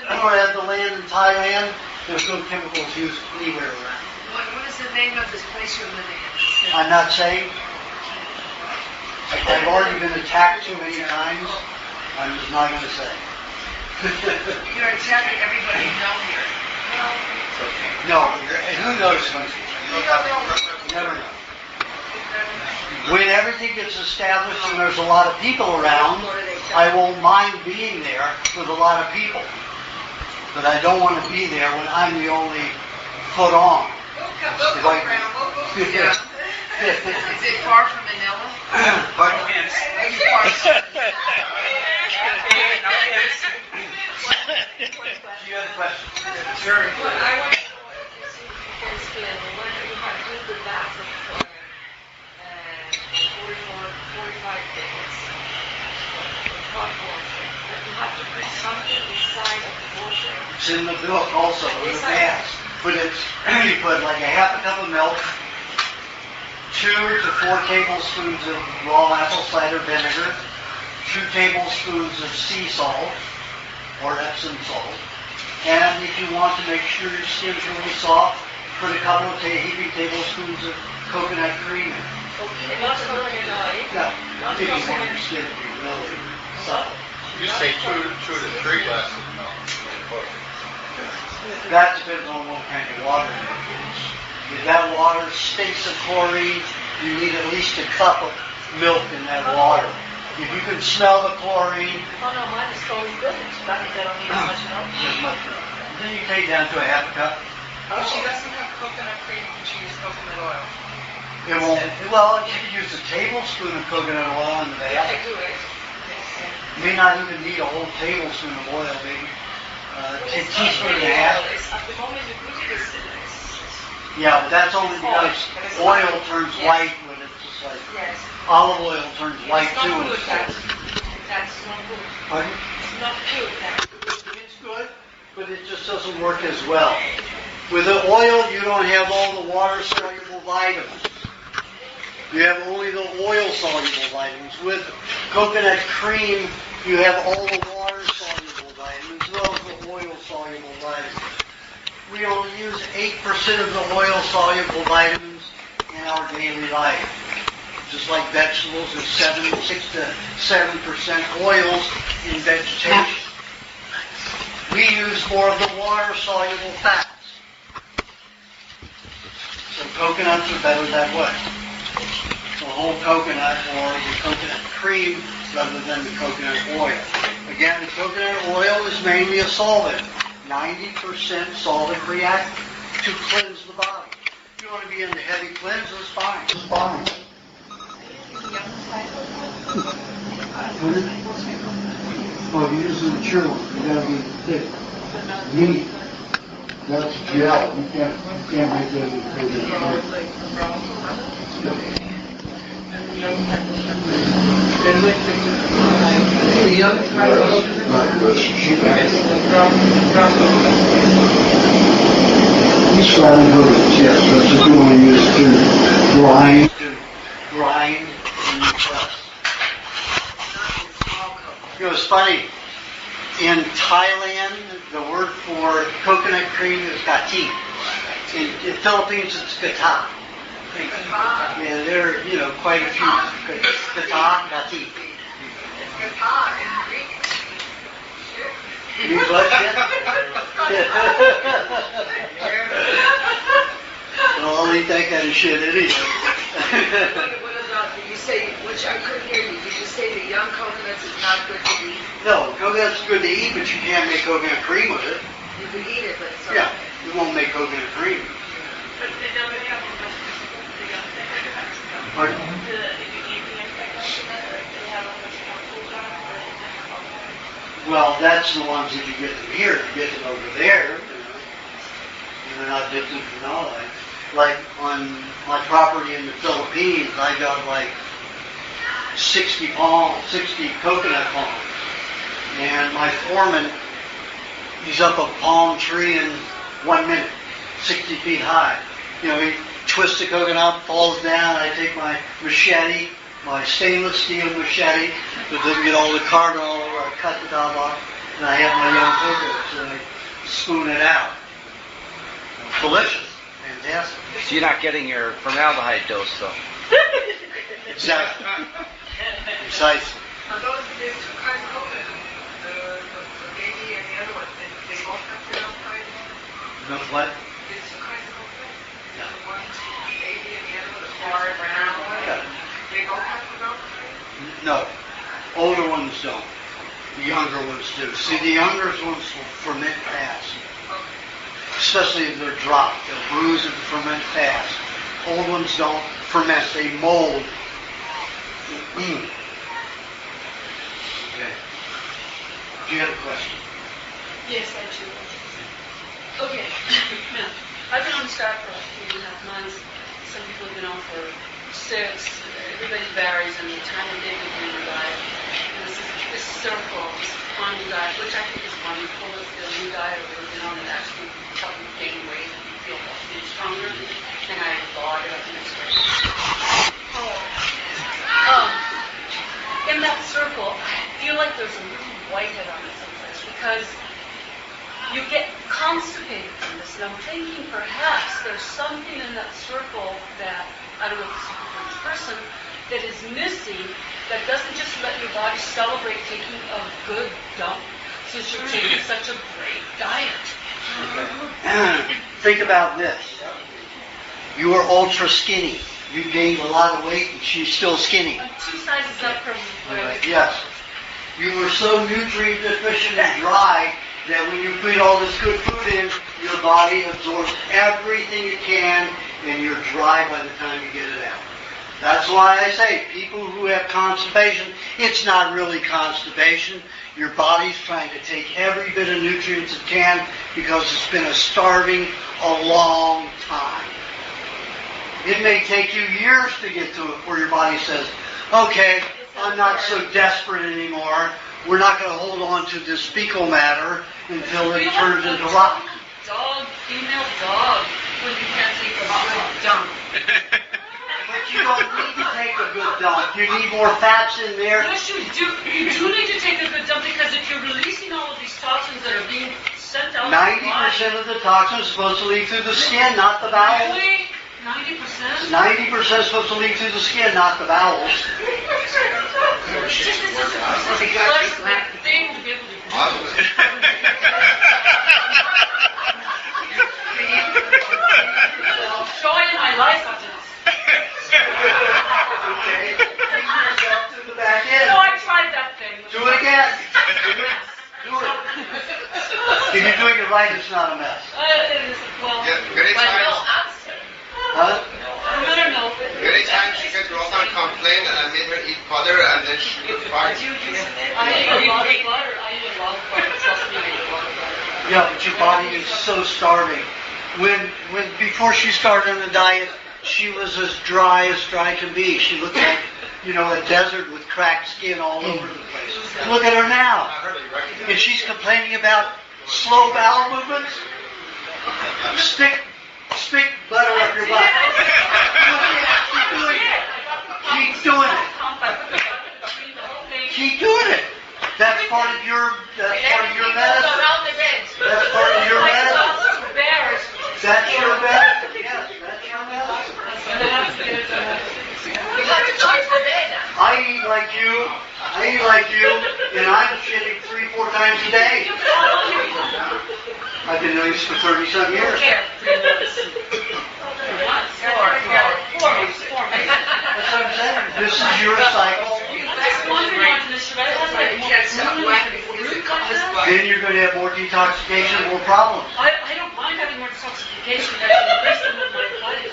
don't have the land in Thailand, there's no chemicals used anywhere around. What is the name of this place you're living in? I'm not saying. I've already been attacked too many times. I'm just not going to say. You're attacking everybody you know here. No, and who knows? You never know. When everything gets established and there's a lot of people around, I won't mind being there with a lot of people. But I don't want to be there when I'm the only foot on. Is it far from Manila? Pardon? Is it far from You have a question? Sure. Well, I want to explain when you have to do the bathroom for 45 days, hot water, but you have to put something inside of the water. It's in the milk also, in the bath. But it's, you put like a half a cup of milk, 2 to 4 tablespoons of raw apple cider vinegar, 2 tablespoons of sea salt, or Epsom salt. And if you want to make sure your skin's really soft, put a couple of heaping tablespoons of coconut cream in. Yeah, if you want your skin to be really soft. You say 2 to 3 glasses of milk. That depends on what kind of water you use. If that water stinks of chlorine, you need at least a cup of milk in that water. If you can smell the chlorine, Oh no, mine is totally good. That means I don't need as much milk. then you take down to a half a cup. Oh, she doesn't have coconut cream, she uses coconut oil. It won't. Well, you could use a tablespoon of coconut oil in the bath. I do it. You may not even need a whole tablespoon of oil, maybe a teaspoon and a half. At the moment you put it, Yeah, but that's only because oil turns white when it's just like yes. olive oil turns white It's too. not good, that's not good. Pardon? It's not good, It's good, but it just doesn't work as well. With the oil, you don't have all the water-soluble vitamins. You have only the oil-soluble vitamins. With coconut cream, you have all the water-soluble vitamins as well as the oil-soluble vitamins. We only use 8% of the oil-soluble vitamins in our daily life. Just like vegetables, there's 6 to 7% oils in vegetation. We use more of the water-soluble fats. So coconuts are better that way. The whole coconut or the coconut cream rather than the coconut oil. Again, the coconut oil is mainly a solvent. 90% solvent reactant to cleanse the body. If you want to be into heavy cleanses, fine. It's fine. Well, if you're using the mature one, you gotta be thick. Meat. That's gel. You can't make that He's trying to go to the chest. That's what you want to use to grind and press. You know, it's funny. In Thailand, the word for coconut cream is gati. In Philippines, it's gata. Yeah, there are, quite a few gata, gati. You what? Well, I'll eat that kind of shit anyway. What about, did you say, which I couldn't hear you, did you say the young coconuts is not good to eat? No, coconut's good to eat, but you can't make coconut cream with it. You can eat it, but it's not. Yeah, you won't make coconut cream. Pardon? Well, that's the ones that you get them here. You get them over there, and they're not dipped in phenol. Like on my property in the Philippines, I got like 60 coconut palms. And my foreman, he's up a palm tree in 1 minute, 60 feet high. He twists the coconut, falls down. I take my machete, my stainless steel machete, that doesn't get all the carbon all over. I cut the top off, and I have my young coconuts, and I spoon it out. Delicious. Fantastic. So you're not getting your formaldehyde dose, though. Exactly. Precisely. Are those the two kinds of coconut? The baby and the other one, they both have formaldehyde? No what? The two kinds of coconut? Yeah. The one baby and the other one, the hard brown one? Yeah. They both have formaldehyde? No. Older ones don't. The younger ones do. See, the younger ones will ferment fast. Especially if they're dropped. They'll bruise and ferment fast. Old ones don't ferment. They mold. Okay. Do you have a question? Yes, I do. Okay. Now, I've been on the staff for 2.5 months. Some people have been on for 6. Everybody varies in the time of day they're doing their diet. And this circle, this primal diet, which I think is wonderful. It's the new diet or they've been on it actually help you gain weight and you feel healthy and stronger. And I applaud it. I think it's great. In that circle, I feel like there's a little whitehead on it sometimes because you get constipated from this. And I'm thinking perhaps there's something in that circle that, I don't know if it's a different person, that is missing that doesn't just let your body celebrate taking a good dump since you're taking such a great diet. Think about this. You are ultra skinny. You gained a lot of weight and she's still skinny. I'm 2 sizes up from where I was. Yes. You were so nutrient deficient and dry that when you put all this good food in, your body absorbs everything it can and you're dry by the time you get it out. That's why I say people who have constipation, it's not really constipation. Your body's trying to take every bit of nutrients it can because it's been a starving a long time. It may take you years to get to it where your body says, okay, I'm not so desperate anymore. We're not going to hold on to this fecal matter until it turns into rock. Dog, female dog, when you can't take a good dump. But you don't need to take a good dump. You need more fats in there. Yes, you do. You do need to take a good dump because if you're releasing all of these toxins that are being sent out, 90% of the toxins are supposed to leak through the skin, not the bowels. Really? 90%? 90% is supposed to leak through the skin, not the bowels. It's just a thing to be able to joy in my life of this. To the back end. No, I tried that thing. Do it again. Do it. If you're doing it right, it's not a mess. It is, well, Many times, Huh? many times she can drop and complain and I made her eat butter and then she would fight. I eat a lot of butter. I eat a lot of butter. Trust me, I eat a lot of butter. Yeah, but your body is so starving. When before she started on the diet, she was as dry can be. She looked like, a desert with cracked skin all over the place. Look at her now. And she's complaining about slow bowel movements. Stick butter up your butt. Keep doing it. Keep doing it. That's part of your medicine. That's part of your medicine. That's your medicine. Yes, that's your medicine. I eat like you, and I'm shitting 3-4 times a day. I've been doing this for 30-some years. That's what I'm saying. This is your cycle. Then you're going to have more detoxification, more problems. I don't mind having more detoxification. That's the of my life.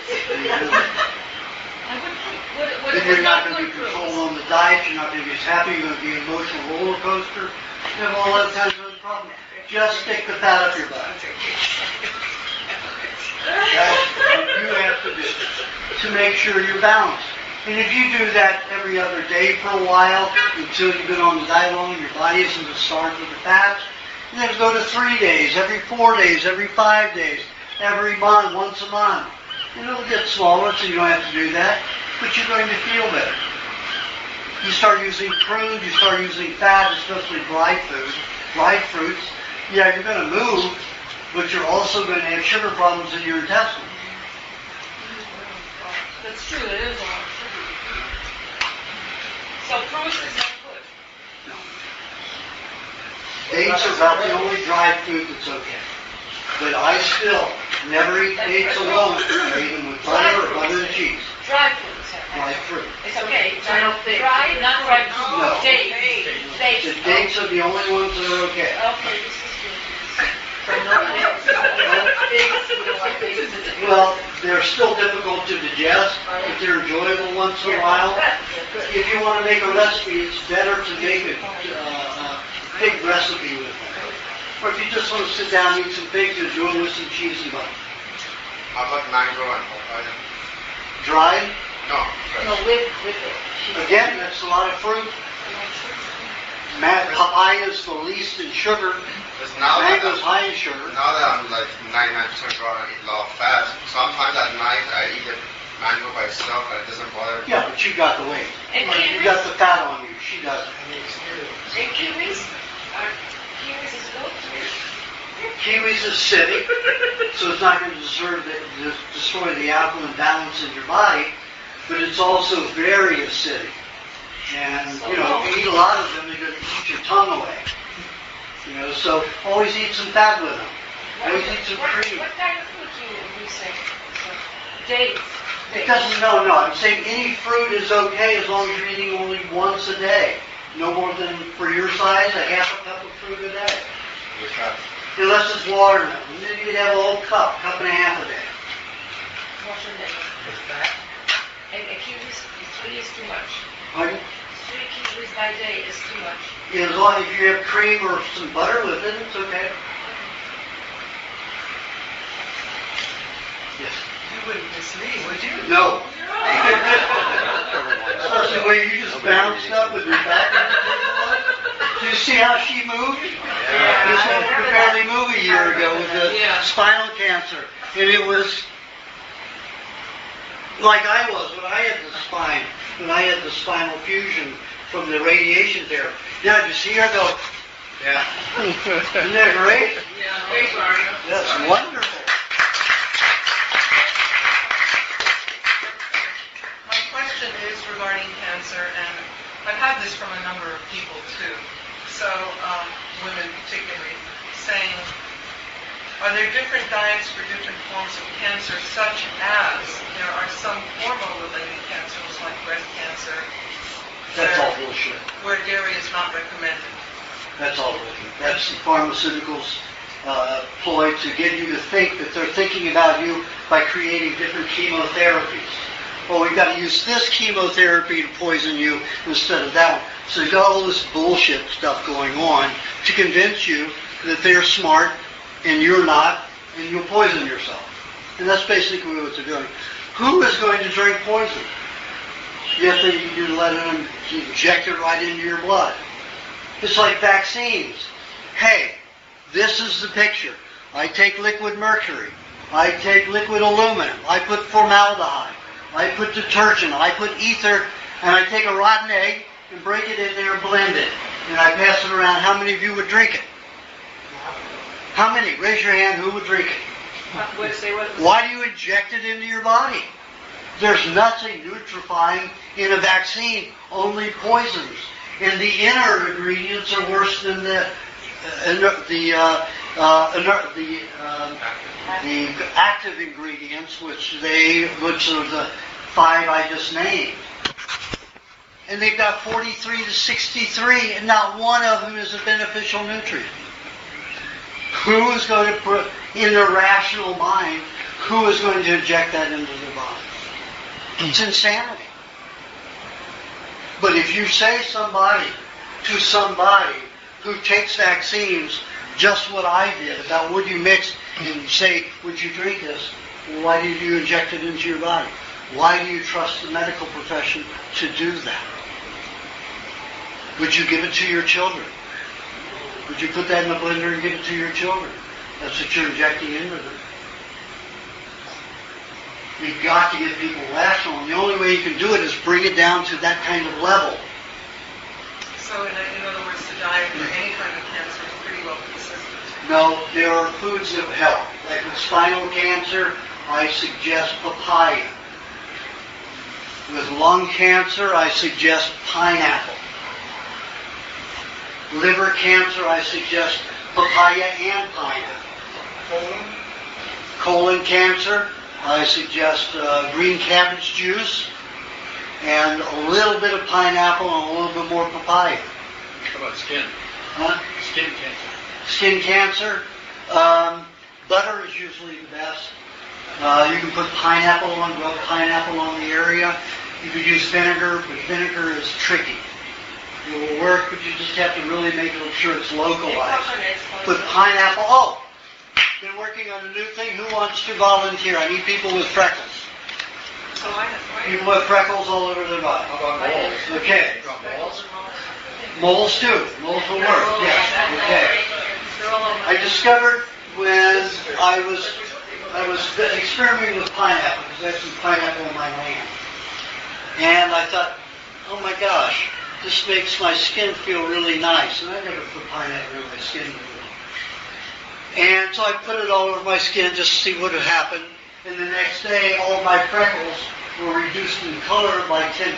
Then you're not going to be controlled on the diet. You're not going to be as happy. You're going to be an emotional roller coaster. You have all that kinds of other problems. Just stick the fat up your butt. That's what you have to do to make sure you're balanced. And if you do that every other day for a while, until you've been on the diet long and your body isn't starved with the fats, and then go to 3 days, every 4 days, every 5 days, every month, once a month. And it'll get smaller, so you don't have to do that, but you're going to feel better. You start using prunes, you start using fat, especially dried food, dried fruits. Yeah, you're going to move, but you're also going to have sugar problems in your intestines. That's true, it is a lot of sugar. So fruit is not good. Dates are about the only dried food that's okay. But I still never eat dates alone. I eat them with butter or butter and cheese. Dry fruits. Dried fruit. It's okay. Dry, not dried fruit. No. Dates. The dates are the only ones that are okay. Okay, this is good. Well, they're still difficult to digest, but they're enjoyable once in a while. If you want to make a recipe, it's better to make a pig recipe with them. Or if you just want to sit down and eat some pigs, enjoy it with some cheese and butter. How about mango and papaya? Dried? No. No, with it. Again, that's a lot of fruit. Papaya is the least in sugar. Mango's high in sugar. Now that I'm like 99% raw and eat a lot of fat, sometimes at night I eat the mango by itself and it doesn't bother me. Yeah, but you got the weight. And You got the fat on you. She doesn't. And kiwis? Kiwis is good? Kiwis is acidic, so it's not going to destroy the alkaline balance in your body, but it's also very acidic. And, if you eat a lot of them, they're going to eat your tongue away. So always eat some fat with them. Always eat some cream. What kind of fruit you say? Dates. No, I'm saying any fruit is okay as long as you're eating only once a day. No more than, for your size, a half a cup of fruit a day. Unless it's watermelon. Then you could have a whole cup and a half a day. And kiwis, 3 is too much. Pardon? 3 kiwis by day is too much. Yeah, as long as you have cream or some butter with it, it's okay. Yes. You wouldn't miss me, would you? No. Especially when you just bounced up with your back. Do you see how she moved? This one could barely move a year ago with the spinal cancer. And it was like I was when I had the spinal fusion from the radiation therapy. Yeah, you see her go, yeah. Isn't that great? Yeah, thanks, Mario. That's wonderful. My question is regarding cancer, and I've had this from a number of people too. So, women particularly, saying, are there different diets for different forms of cancer, such as there are some hormone-related cancers like breast cancer? That's all bullshit. Where dairy is not recommended. That's all bullshit. That's the pharmaceuticals ploy to get you to think that they're thinking about you by creating different chemotherapies. Well, we've got to use this chemotherapy to poison you instead of that one. So you've got all this bullshit stuff going on to convince you that they're smart and you're not, and you'll poison yourself. And that's basically what they're doing. Who is going to drink poison? Yes, you let them inject it right into your blood. It's like vaccines. Hey, this is the picture. I take liquid mercury. I take liquid aluminum. I put formaldehyde. I put detergent. I put ether. And I take a rotten egg and break it in there and blend it. And I pass it around. How many of you would drink it? How many? Raise your hand. Who would drink it? Why do you inject it into your body? There's nothing nutrifying in a vaccine, only poisons. And the inner ingredients are worse than the active ingredients, which are the 5 I just named. And they've got 43 to 63, and not one of them is a beneficial nutrient. Who is going to put, in their rational mind, who is going to inject that into their body? It's insanity. But if you say to somebody who takes vaccines, just what I did, about would you mix, and say, would you drink this? Well, why did you inject it into your body? Why do you trust the medical profession to do that? Would you give it to your children? Would you put that in a blender and give it to your children? That's what you're injecting into them. You've got to get people rational, and the only way you can do it is bring it down to that kind of level. So in other words, the diet for any kind of cancer is pretty well consistent. No, there are foods that help. Like with spinal cancer, I suggest papaya. With lung cancer, I suggest pineapple. Liver cancer, I suggest papaya and pineapple. Colon cancer, I suggest green cabbage juice and a little bit of pineapple and a little bit more papaya. How about skin? Huh? Skin cancer. Skin cancer, butter is usually the best. You can put pineapple on, rub pineapple on the area. You could use vinegar, but vinegar is tricky. It will work, but you just have to really make sure it's localized. Put pineapple. Oh, been working on a new thing. Who wants to volunteer? I need people with freckles. People with freckles all over their body. How about moles? Okay. Moles? Moles too. Moles will work. Yes. Okay. I discovered when I was experimenting with pineapple, because I had some pineapple in my land. And I thought, oh my gosh, this makes my skin feel really nice. And I never put pineapple in my skin before. And so I put it all over my skin just to see what would happen. And the next day, all my freckles were reduced in color by 10%.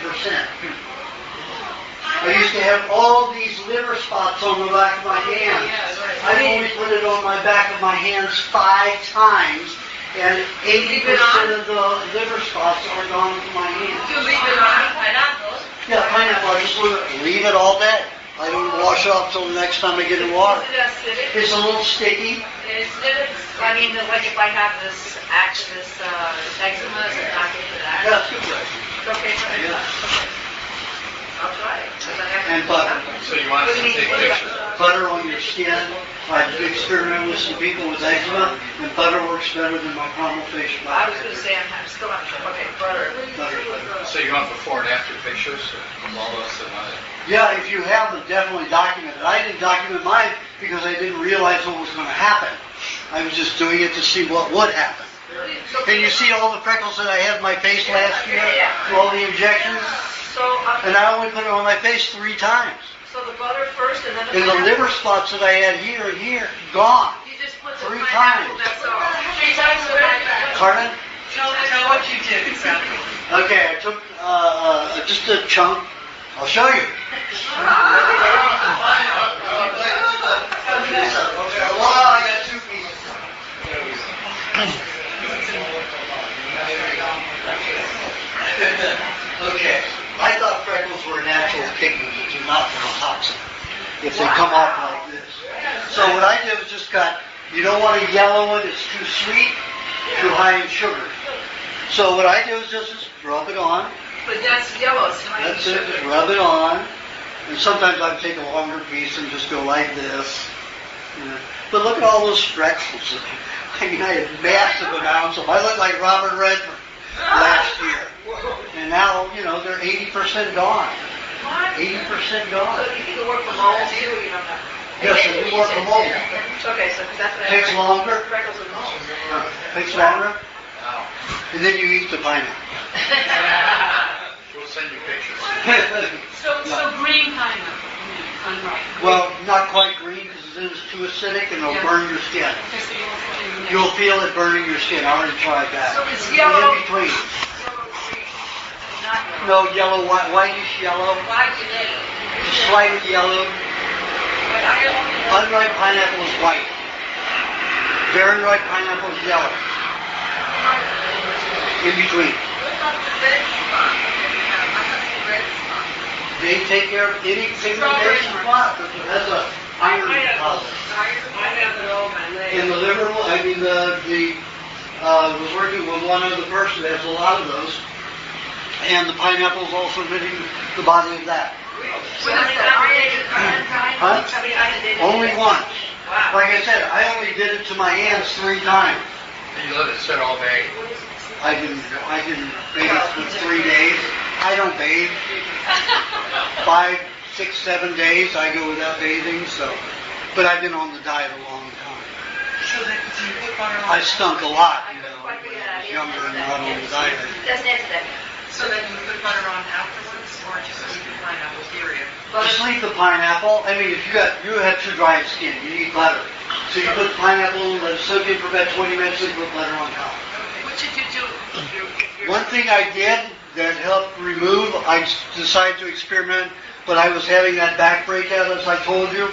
I used to have all these liver spots on the back of my hands. I've only put it on my back of my hands 5 times, and 80% of the liver spots are gone from my hands. You leave it on pineapple? Yeah, pineapple. I just leave it all day. I don't wash off till the next time I get in water. Is it acidic? It's a little sticky. Is it? I mean, like if I have this eczema, is it not good for that? Yeah, it's good for it. It's okay for it? Okay. I'll try it. And butter. So you want us to take pictures? Butter on your skin. I experimented with some people with eczema, and butter works better than my normal facial I butter. was going to say I'm still not sure. Okay, butter. So you want before and after pictures from all of us that want it? Yeah, if you have them, definitely document it. I didn't document mine because I didn't realize what was going to happen. I was just doing it to see what would happen. Can you see all the freckles that I had in my face last year? All the injections? And I only put it on my face 3 times. So the butter first and then the And the liver spots that I had here and here, gone. You just put the 3 pineapple, times. that's all. 3 times the pineapple. Pardon? Tell what you did exactly. Okay, I took just a chunk. I'll show you. Well, I got 2 pieces. Okay. I thought freckles were natural pigments that do not become toxic if they come off like this. So what I did was just got, you don't want a yellow one, it's too sweet, too high in sugar. So what I do is just rub it on. But that's yellow. That's it, just rub it on. And sometimes I take a longer piece and just go like this. You know. But look at all those freckles. I mean, I had massive amounts of them. I look like Robert Redford last year. And now, you know, they're 80% gone. 80% gone. So you can work from moles too, you don't know. Yes, and we work from home. Okay, so that's what Takes longer. Freckles and moles. Takes longer. And then you eat the pineapple. We'll send you pictures. So green pineapple. Well, not quite green because then it's too acidic and it'll burn your skin. You'll feel it burning your skin. I already tried that. So it's yellow. In between. No, yellow, whitish yellow. Slightly yellow. Unripe pineapple is white. Very ripe pineapple is yellow. In between. They take care of any pigmentation spot that has an iron deposit. In the liver, I mean was working with one other person that has a lot of those, and the pineapple is also hitting the body of that. Huh? Only once. Like I said, I only did it to my hands 3 times. And you let it sit all day. I can bathe for 3 days. I don't bathe. 5, 6, 7 days I go without bathing. But I've been on the diet a long time. I stunk a lot, you know, when I was younger and not on the diet. So then you put butter on afterwards, or just leave the pineapple, period? Just leave the pineapple. I mean, if you have too dry of skin, you need butter. So you put the pineapple, let it soak in for about 20 minutes, and put butter on top. What should you do? One thing I did that helped remove, I decided to experiment, but I was having that back breakout, as I told you.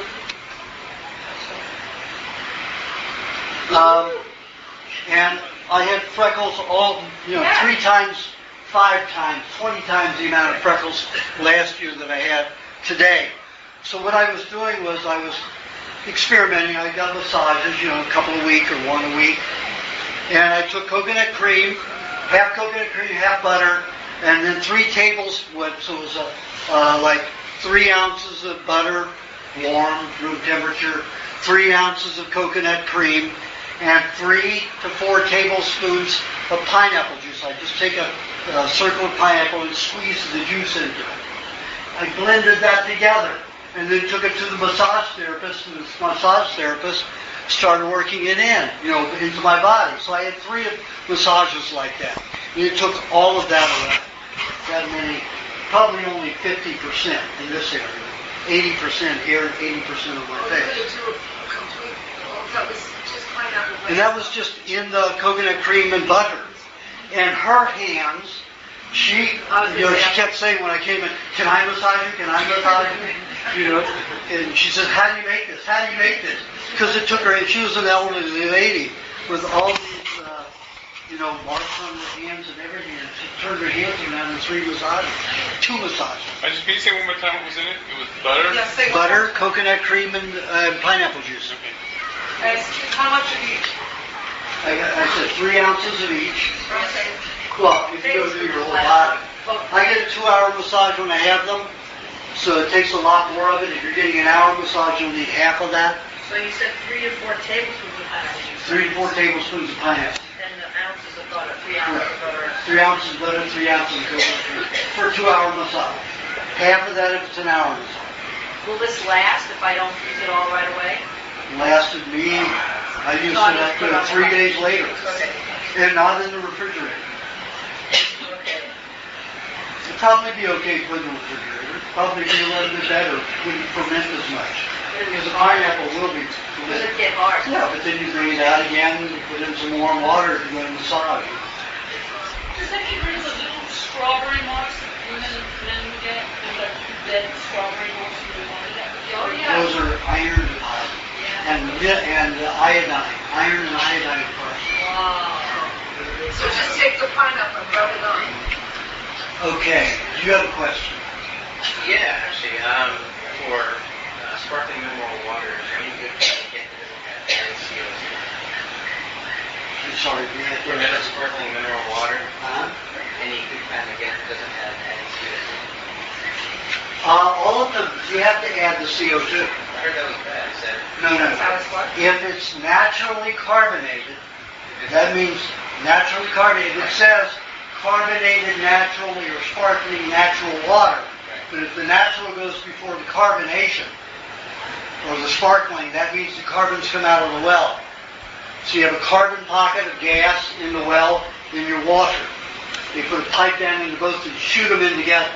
And I had freckles all, 3 times, 5 times, 20 times the amount of freckles last year that I had today. So what I was doing was I was experimenting. I got massages, a couple a week or one a week. And I took coconut cream, half coconut cream, half butter, and then 3 tablespoons, so it was like 3 ounces of butter, warm, room temperature, 3 ounces of coconut cream, and 3 to 4 tablespoons of pineapple juice. I just take a circle of pineapple and squeeze the juice into it. I blended that together and then took it to the massage therapist, and the massage therapist started working it into my body. So I had 3 massages like that. And it took all of that away. That many, probably only 50% in this area. 80% here and 80% of my face. And that was just in the coconut cream and butter. And her hands, she kept saying when I came in, "Can I massage you? Can I massage you?" And she said, "How do you make this? How do you make this?" Because it took her, and she was an elderly lady with all these, marks on her hands and everything. And she turned her hands around in 3 massages, 2 massages. Can you say one more time what was in it? It was butter? Yeah, butter, coconut cream, and pineapple juice. Okay. How much of each? I said 3 ounces of each. Well, if you go through your whole body. I get a 2-hour massage when I have them, so it takes a lot more of it. If you're getting an hour massage, you'll need half of that. So you said 3 to 4 tablespoons of pineapple juice. 3 to 4 tablespoons of pineapple. And the ounces of butter, 3 ounces of butter. 3 ounces of butter, 3 ounces of coconut cream for a 2-hour massage. Half of that if it's an hour massage. Will this last if I don't use it all right away? Lasted me, I used it up to 3 days later. And not in the refrigerator. It'd probably be okay to put in the refrigerator. Probably be a little bit better. Wouldn't ferment as much. Because the pineapple will be fermented. Does it get hard? Yeah, but then you bring it out again and put in some warm water if you're going to massage. Does that get rid of the little strawberry marks that men get? The dead strawberry marks from the water? Those are iron deposits. And iodine. Iron and iodine parts. Wow. So just take the pineapple and rub it on. Okay. Do you have a question? Yeah, actually, for sparkling mineral water, is there any good way to get rid of that added CO2? I'm sorry, do you have For that sparkling mineral water, any good kind to get that doesn't have added CO2? All of them, you have to add the CO2. I heard that was bad. Is that No. If it's naturally carbonated, that means naturally carbonated. It says carbonated naturally or sparkling natural water. But if the natural goes before the carbonation, or the sparkling, that means the carbons come out of the well. So you have a carbon pocket of gas in the well in your water. You put a pipe down into both and shoot them in together.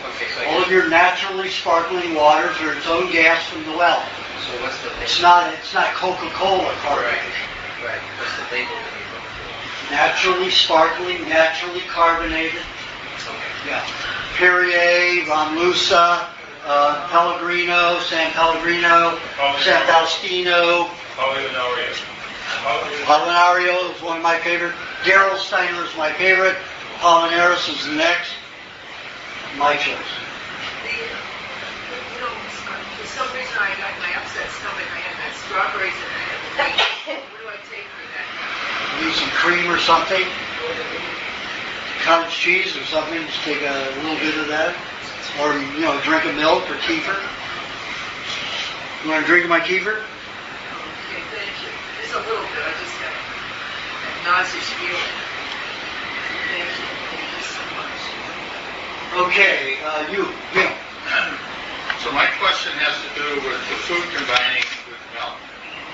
Okay, so all of your naturally sparkling waters are its own gas from the well. So what's the label? It's not Coca-Cola carbonated. Right. What's the label that you look for? Naturally sparkling, naturally carbonated. Okay. Yeah. Perrier, Romlusa, Pellegrino, San Pellegrino, San Faustino. Apolinario is one of my favorite. Daryl Steiner is my favorite. Apollinaris is the next. My choice. For some reason I got my upset stomach. I had that strawberries in it. What do I take for that? Use some cream or something. Cottage cheese or something. Just take a little bit of that. Or, drink a milk or kefir. You want to drink my kefir? Okay, thank you. Just a little bit. I just got a nauseous feeling. Thank you. Thank you so much. Okay, Bill. So my question has to do with the food combining with milk.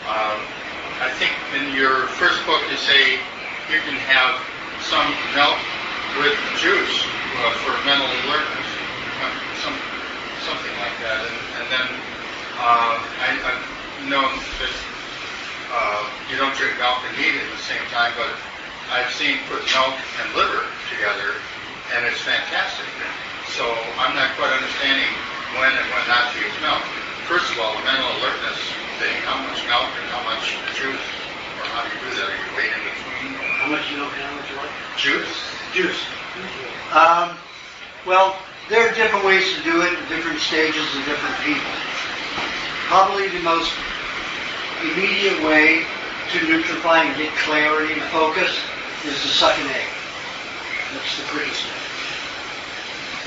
I think in your first book you say you can have some milk with juice for mental alertness, something like that. And then I've known that you don't drink milk and meat at the same time, but I've seen put milk and liver together, and it's fantastic. So I'm not quite understanding when and when not to use milk. First of all, the mental alertness thing, how much milk and how much juice, or how do you do that? Are you wait in between? How much milk and how much what? Juice? Juice. Well, there are different ways to do it at different stages and different people. Probably the most immediate way to neutrify and get clarity and focus is to suck an egg. That's the quickest way.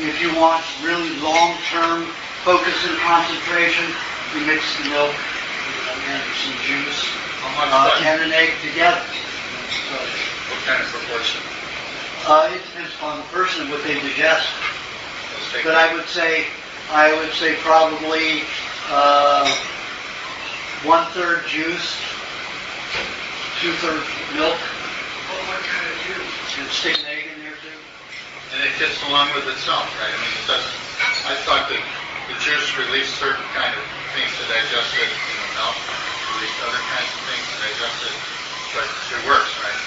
If you want really long-term focus and concentration, you mix the milk and some juice and an egg together. So, what kind of proportion? It depends upon the person and what they digest. But I would say probably 1/3 juice, 2/3 milk. What kind of juice? And stick an egg in there too. And it gets along with itself, right? I mean, I thought that the juice released certain kind of things to digest it, milk released other kinds of things to digest it, but it works, right?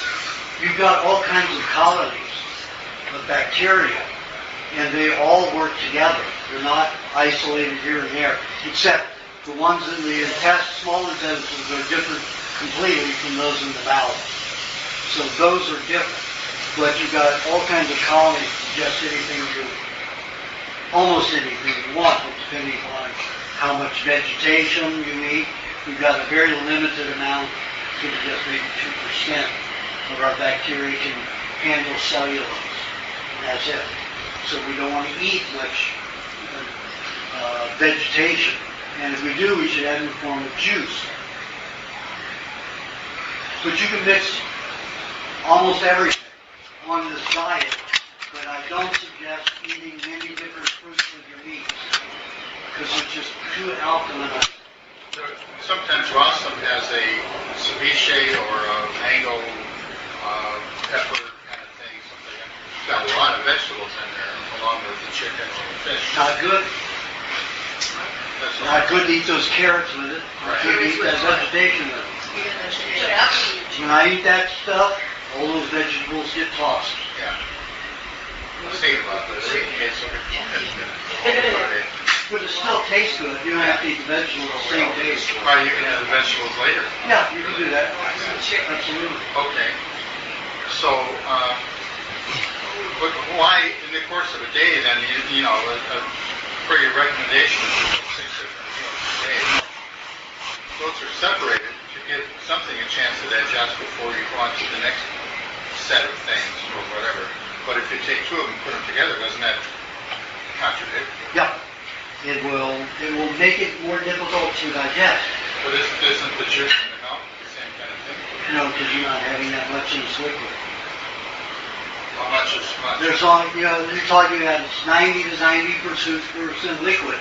You've got all kinds of colonies of bacteria, and they all work together. They're not isolated here and there, except the ones in the small intestines are different completely from those in the bowel. So those are different. But you've got all kinds of colonies to digest almost anything you want, depending on how much vegetation you eat. We've got a very limited amount, to just maybe 2% of our bacteria can handle cellulose. And that's it. So we don't want to eat much vegetation. And if we do, we should have it in the form of juice. But you can mix almost everything on this diet, but I don't suggest eating many different fruits with your meat, because it's just too alkaline. Sometimes Rossum has a ceviche or a mango pepper kind of thing, something. It's got a lot of vegetables in there, along with the chicken or the fish. Not good. Not good to eat those carrots with it. Not good to eat that vegetation with it. When I eat that stuff, all those vegetables get tossed. Yeah. Let's think about this. But it still tastes good. You don't have to eat the vegetables the same taste. Or you can have the vegetables later. Yeah, you can do that. Absolutely. Okay. So, but why, in the course of a day, then, for your recommendations, 6 different meals a day, those are separated to give something a chance to digest before you go on to the next set of things or whatever. But if you take 2 of them and put them together, doesn't that contradict? Yeah. It will make it more difficult to digest. But isn't the juice in the milk the same kind of thing? No, because you're not having that much in this liquid. How much is much? There's all, you're talking about it's 90 to 90% liquid.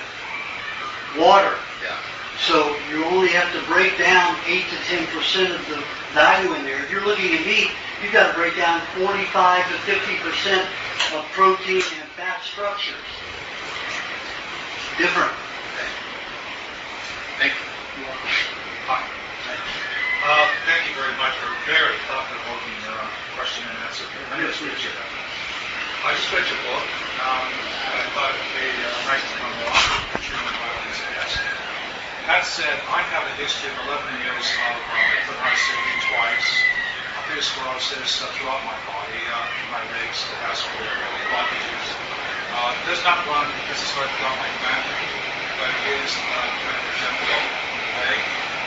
Water. Yeah. So you only have to break down 8 to 10% of the value in there. If you're looking at meat, you've got to break down 45 to 50% of protein and fat structures. Different. Thank you. Hi. Thank you very much for a very thought-provoking question and answer. I just read your book. I thought it made nice to come along with treatment violence test. That said, I have a history of 11 years of hypnotic surgery twice, sclerosis throughout my body, my legs, the vascular blockages. Does not run necessarily throughout my family, but it is kind of a general leg,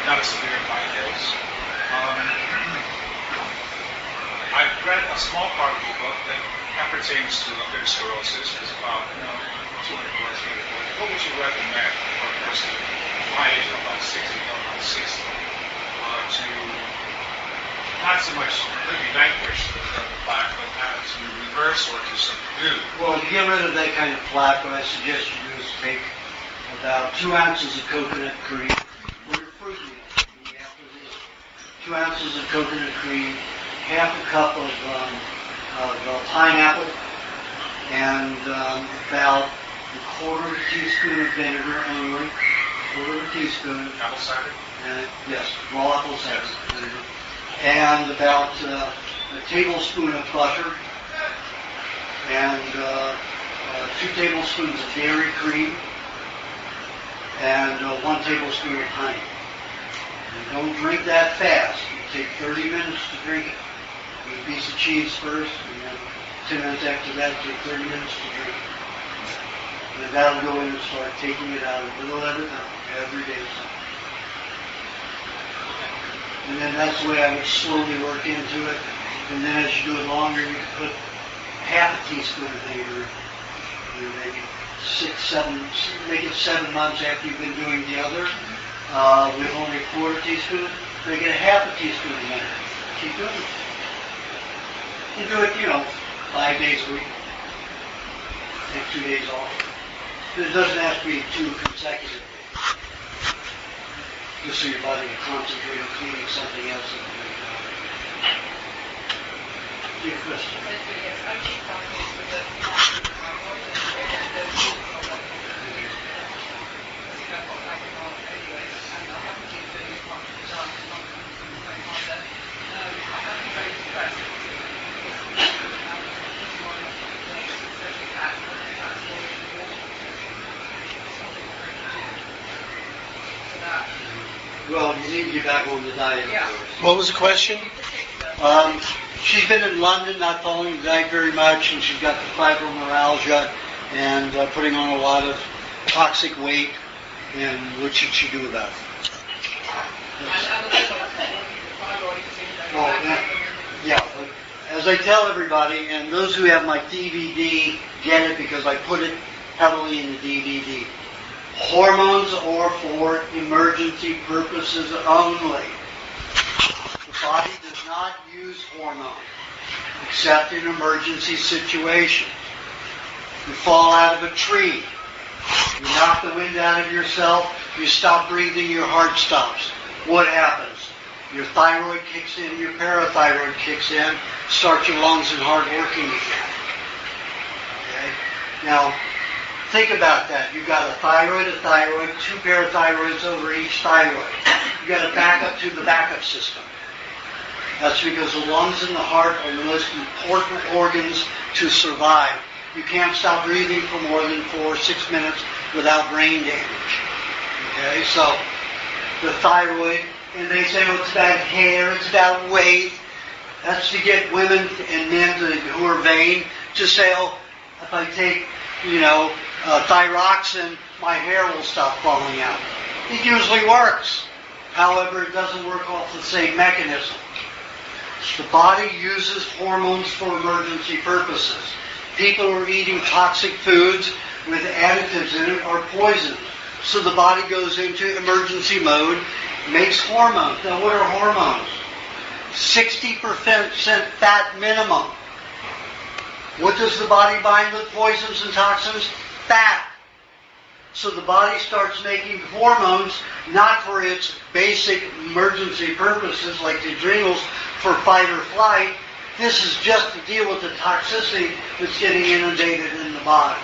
not a severe in my case. I've read a small part of the book that appertains to lupus sclerosis. It's about 200 words. What would you recommend for a person my age, about 60, about 60, to not so much maybe vanquish the plaque, but to reverse or to subdue? Well, to get rid of that kind of plaque, what I suggest you do is take about 2 ounces of coconut cream, or your fruit meal. 2 ounces of coconut cream, half a cup of pineapple and about a quarter of a teaspoon of vinegar only, quarter of a teaspoon. Apple cider? Yes, raw apple cider vinegar. And about a tablespoon of butter, and 2 tablespoons of dairy cream, and 1 tablespoon of honey. And don't drink that fast. You take 30 minutes to drink it. Eat a piece of cheese first, and then 10 minutes after that, take 30 minutes to drink it. And that'll go in and start taking it out a little at a time, every day. And then that's the way I would slowly work into it. And then as you do it longer, you can put half a teaspoon of vinegar. You make it 7 months after you've been doing the other. With only a quarter teaspoon, make it a half a teaspoon of vinegar. Keep doing it. You do it, 5 days a week. Take 2 days off. It doesn't have to be 2 consecutive days. Just so your body can concentrate on cleaning something else up. Your question. Well, you need to get back on the diet. Yeah. What was the question? She's been in London, not following the diet very much, and she's got the fibromyalgia and putting on a lot of toxic weight. And what should she do about it? Well, yeah. As I tell everybody, and those who have my DVD get it because I put it heavily in the DVD. Hormones are for emergency purposes only. The body does not use hormones except in emergency situations. You fall out of a tree. You knock the wind out of yourself. You stop breathing. Your heart stops. What happens? Your thyroid kicks in. Your parathyroid kicks in. Starts your lungs and heart working again. Okay? Now, think about that. You've got a thyroid, 2 parathyroids over each thyroid. You've got to back up to the backup system. That's because the lungs and the heart are the most important organs to survive. You can't stop breathing for more than 4 or 6 minutes without brain damage. Okay, so the thyroid, and they say, oh, it's about hair, it's about weight. That's to get women and men who are vain to say, oh, if I take, thyroxine, my hair will stop falling out. It usually works. However, it doesn't work off the same mechanism. The body uses hormones for emergency purposes. People who are eating toxic foods with additives in it are poisoned. So the body goes into emergency mode, makes hormones. Now what are hormones? 60% fat minimum. What does the body bind with poisons and toxins? Fat. So the body starts making hormones not for its basic emergency purposes like the adrenals for fight or flight. This is just to deal with the toxicity that's getting inundated in the body.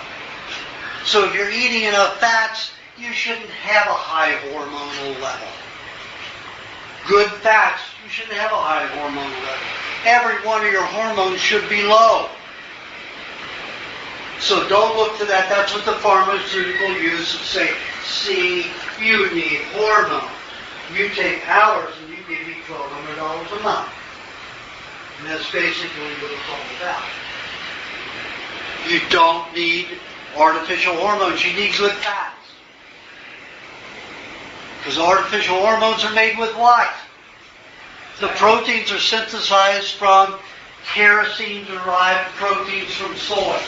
So if you're eating enough fats, you shouldn't have a high hormonal level. Good fats, you shouldn't have a high hormonal level. Every one of your hormones should be low. So don't look to that. That's what the pharmaceutical use to say, see, you need hormones. You take ours and you give me $1,200 a month. And that's basically what it's all about. You don't need artificial hormones. You need good fats. Because artificial hormones are made with what? The proteins are synthesized from kerosene-derived proteins from soy.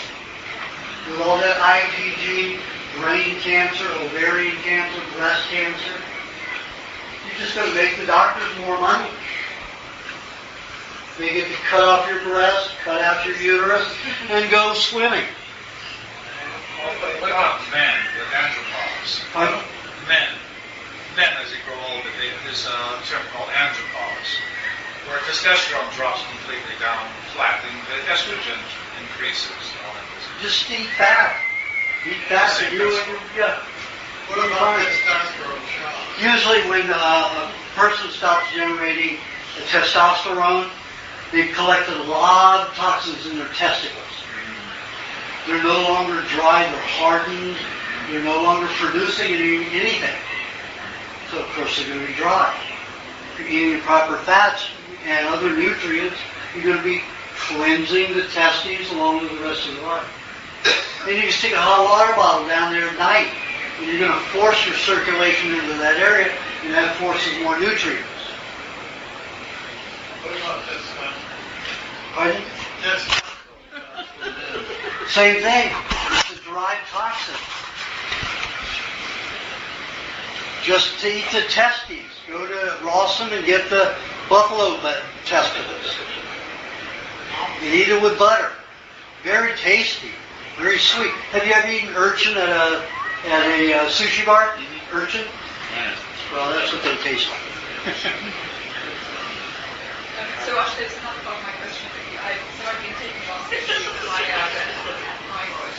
With all that IgG, brain cancer, ovarian cancer, breast cancer, you're just going to make the doctors more money. They get to cut off your breast, cut out your uterus, and go swimming. What about men with andropause? Pardon? Men as they grow older, there's a term called andropause. where testosterone drops completely down flat, and the estrogen increases. And all that business. Just eat fat. Eat fat. Same And What about testosterone? usually when a person stops generating testosterone, they've collected a lot of toxins in their testicles. They're no longer dry, they're hardened, they're no longer producing anything. So of course they're going to be dry. If you're eating the proper fats and other nutrients, you're going to be cleansing the testes along with the rest of your body. Then you can stick a hot water bottle down there at night, and you're going to force your circulation into that area, and that forces more nutrients. What about this? Pardon? Yes. Same thing. It's a derived toxin. Just to eat the testes. Go to Rawson and get the buffalo testicles. And eat it with butter. Very tasty. Very sweet. Have you ever eaten urchin at a sushi bar? Urchin? Well, that's what they taste like. So actually, it's not about my question. I've been taking lots of fly out and thyroid.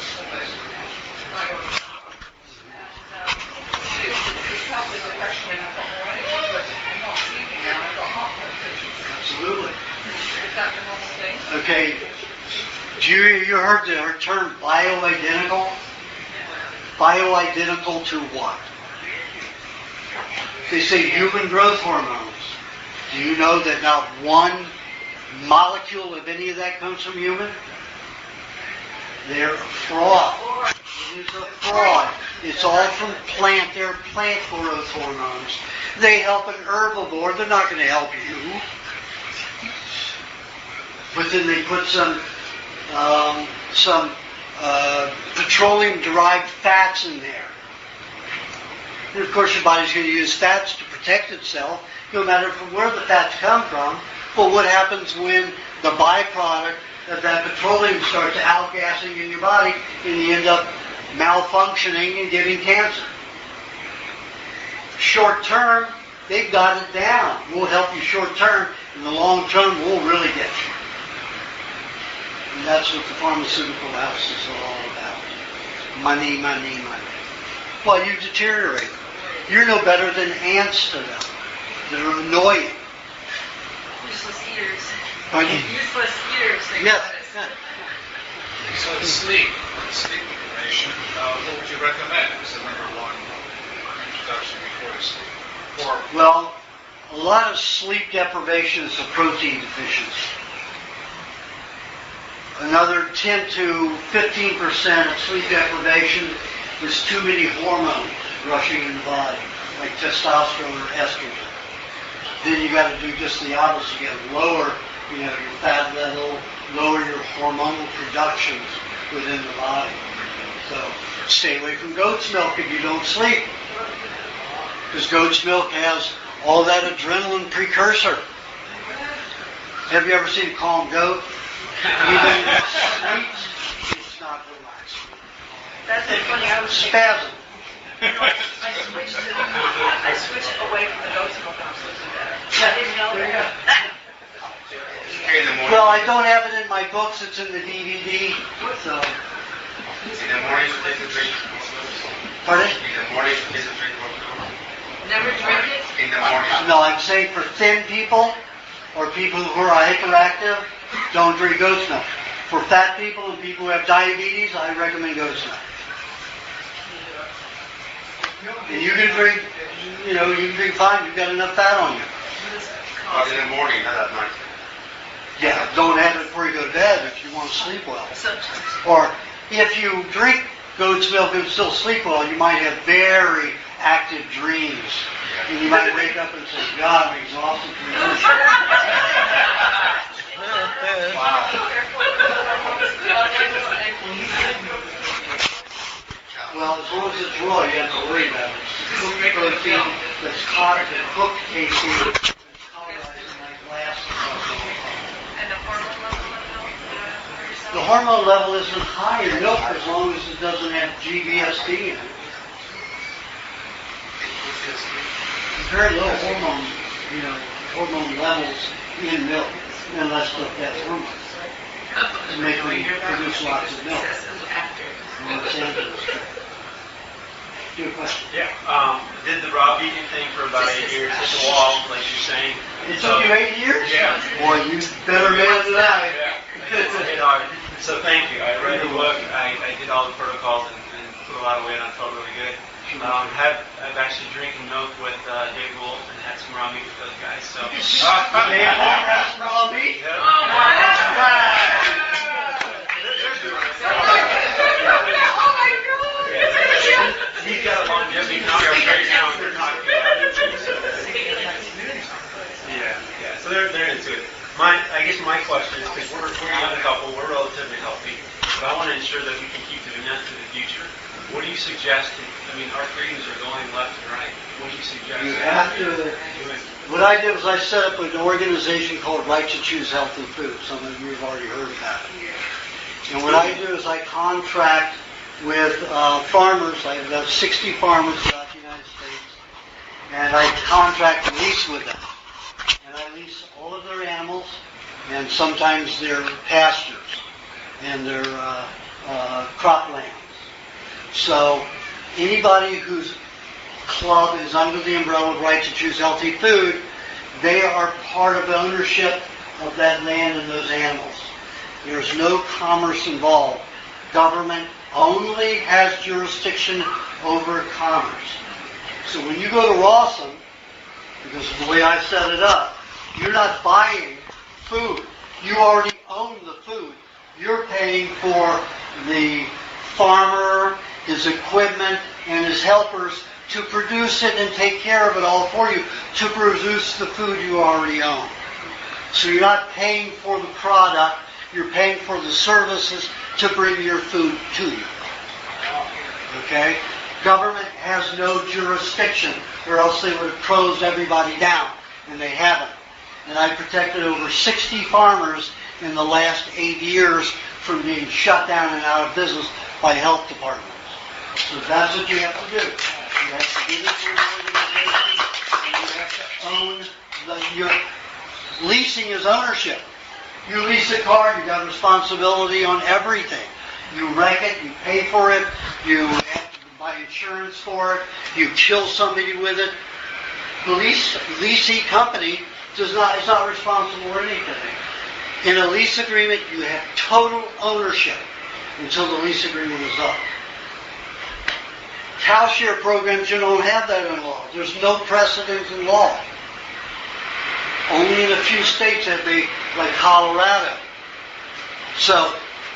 It's helped with depression and I've got more energy, but I'm not sleeping now. I've got heart palpitations. Absolutely. Is that the normal thing? Okay. You heard the term bioidentical? Bioidentical to what? They say human growth hormones. Do you know that not one molecule of any of that comes from human? They're a fraud. It is a fraud. It's all from plant. They're plant growth hormones. They help an herbivore. They're not going to help you. But then they put some petroleum-derived fats in there. And of course your body's going to use fats to protect itself, no matter from where the fats come from. But what happens when the byproduct of that petroleum starts outgassing in your body and you end up malfunctioning and getting cancer? Short term, they've got it down. We'll help you short term. In the long term, we'll really get you. And that's what the pharmaceutical house is all about. Money, money, money. Well, you deteriorate. You're no better than ants to them. They're annoying. Useless ears. Pardon? Useless ears. Yes. So sleep deprivation, what would you recommend as the number one introduction before you sleep? Or Well, a lot of sleep deprivation is a protein deficiency. Another 10 to 15% of sleep deprivation is too many hormones rushing in the body, like testosterone or estrogen. Then you got to do just the opposite. You got to lower, your fat level, lower your hormonal productions within the body. So stay away from goat's milk if you don't sleep, because goat's milk has all that adrenaline precursor. Have you ever seen a calm goat? Even in sleep, it's not relaxed. That's so funny. I was Spasm. I switched away from the goat's milk. I was losing better. I didn't know that. Well, I don't have it in my books. It's in the DVD. So. In the morning, you take a drink. Pardon? In the morning, you take a drink. Never drink it? In the morning. No, I'm saying for thin people or people who are hyperactive, don't drink goat's milk. For fat people and people who have diabetes, I recommend goat's milk. And you can drink, you can drink fine. You've got enough fat on you. But in the morning, not at night. Yeah, don't have it before you go to bed if you want to sleep well. Or if you drink goat's milk and still sleep well, you might have very active dreams. And you might wake up and say, God, I'm exhausted from this. Wow. Well, as long as it's raw, you have to worry about it. Cooked protein that's caught in cooked casing, that's colorizing like glass. And the hormone level? The hormone level isn't high in milk as long as it doesn't have GVSD in it. Very low hormone levels in milk, and let's look at hormones to make them produce lots of milk. Los Angeles. Your question. Yeah. Did the raw vegan thing for about 8 years, hit the wall, like you're saying. It took you 8 years? Yeah. Boy, you better man than I. Yeah. So thank you. I read the book. I did all the protocols and put a lot of weight on. Felt really good. I've actually drinking milk with Dave Wolf and had some raw meat with those guys. So. Dave Wolf has some raw meat? Yeah. Oh my God! He's got a longevity contract right now, and they're talking about it. Yeah. So they're into it. I guess my question is, because we're a young couple, we're relatively healthy, but I want to ensure that we can keep doing that for the future. What do you suggest? I mean, our cravings are going left and right. What do you suggest? You have to. What I did was I set up an organization called Right to Choose Healthy Food. Some of you have already heard about it. And what I do is I contract with farmers. I have about 60 farmers throughout the United States, and I contract and lease with them. And I lease all of their animals, and sometimes their pastures and their croplands. So anybody whose club is under the umbrella of Right to Choose Healthy Food, they are part of ownership of that land and those animals. There's no commerce involved. Government only has jurisdiction over commerce. So when you go to Rawson, because of the way I set it up, you're not buying food. You already own the food. You're paying for the farmer, his equipment, and his helpers to produce it and take care of it all for you, to produce the food you already own. So you're not paying for the product, you're paying for the services to bring your food to you. Okay? Government has no jurisdiction, or else they would have closed everybody down, and they haven't. And I protected over 60 farmers in the last 8 years from being shut down and out of business by health departments. So that's what you have to do. You have to do this for an organization, and you have to own leasing is ownership. You lease a car, you got responsibility on everything. You wreck it, you pay for it, you have to buy insurance for it, you kill somebody with it. The leasing company is not responsible for anything. In a lease agreement, you have total ownership until the lease agreement is up. Cow share programs, you don't have that in law. There's no precedent in law. Only in a few states have they, like Colorado. So,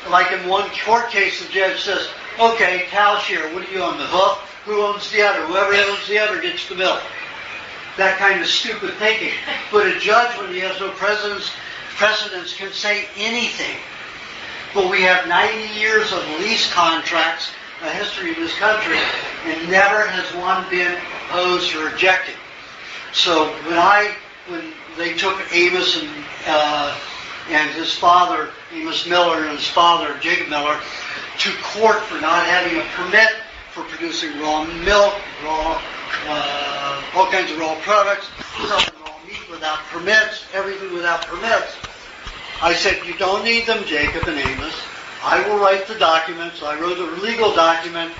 like in one court case, the judge says, okay, cow share, what do you own, the hoof? Who owns the other? Whoever owns the other gets the milk. That kind of stupid thinking. But a judge, when he has no precedence, can say anything. But we have 90 years of lease contracts, a history of this country, and never has one been opposed or rejected. So when they took Amos and his father, Amos Miller, and his father, Jacob Miller, to court for not having a permit for producing raw milk, all kinds of raw products, selling raw meat without permits, everything without permits. I said, you don't need them, Jacob and Amos. I will write the documents. I wrote a legal document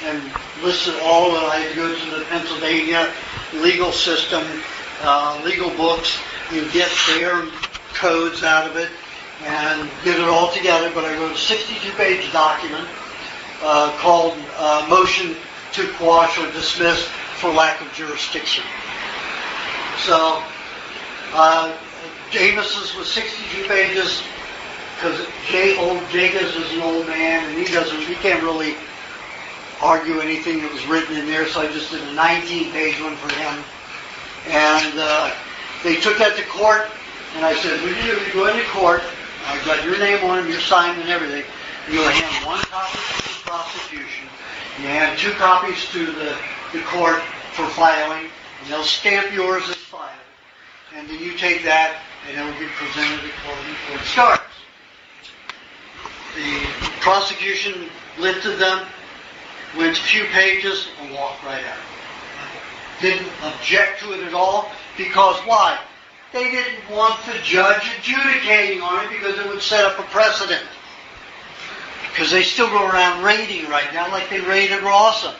and listed all that I had to go to the Pennsylvania legal system, legal books, and get their codes out of it and get it all together. But I wrote a 62-page document called Motion to Quash or Dismiss for Lack of Jurisdiction. So, Amos's was 62 pages because old Jacobs is an old man and he can't really argue anything that was written in there, so I just did a 19-page one for him. And they took that to court, and I said, when you go into court, I've got your name on it, your sign and everything. You'll hand one copy to the prosecution, you hand 2 copies to the court for filing, and they'll stamp yours as filed. And then you take that, and it will be presented at court when court starts. The prosecution lifted them, went a few pages, and walked right out. Didn't object to it at all, because why? they didn't want the judge adjudicating on it because it would set up a precedent. Because they still go around raiding right now like they raided Rawson.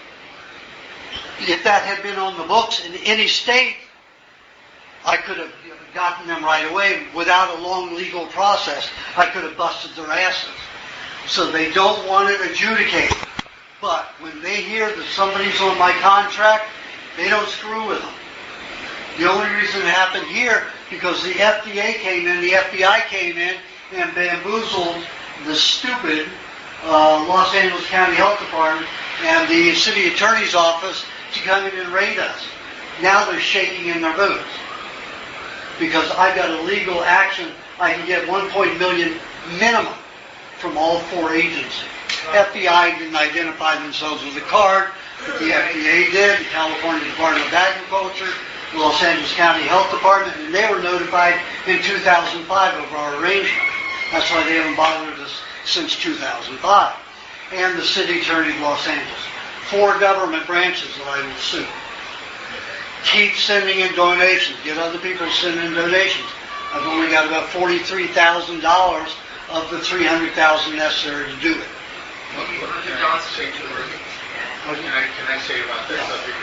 If that had been on the books in any state, I could have gotten them right away without a long legal process. I could have busted their asses. So they don't want it adjudicated. But when they hear that somebody's on my contract, they don't screw with them. The only reason it happened here, because the FDA came in, the FBI came in and bamboozled the stupid Los Angeles County Health Department and the city attorney's office to come in and raid us. Now they're shaking in their boots. Because I got a legal action, I can get $1 million minimum from all 4 agencies. FBI didn't identify themselves with a card, but the FDA did, the California Department of Agriculture, Los Angeles County Health Department, and they were notified in 2005 of our arrangement. That's why they haven't bothered us since 2005. And the City Attorney of Los Angeles. 4 government branches that I will sue. Keep sending in donations. Get other people to send in donations. I've only got about $43,000 of the $300,000 necessary to do it. What can I say about this subject?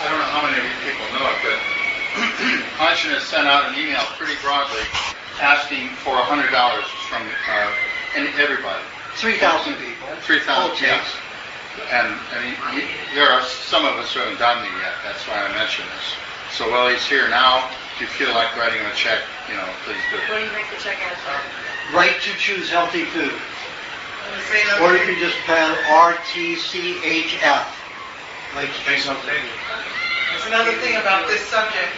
I don't know how many of you people know it, but Aajonus sent out an email pretty broadly asking for $100 from everybody. 3,000 people. 3,000 people. Yes. And there are some of us who haven't done it yet. That's why I mention this. So while he's here now, if you feel like writing a check, please do. What do you make the check out of? Right to choose healthy food. Or you can just pad RTCHF. Like to say something? There's another thing about this subject.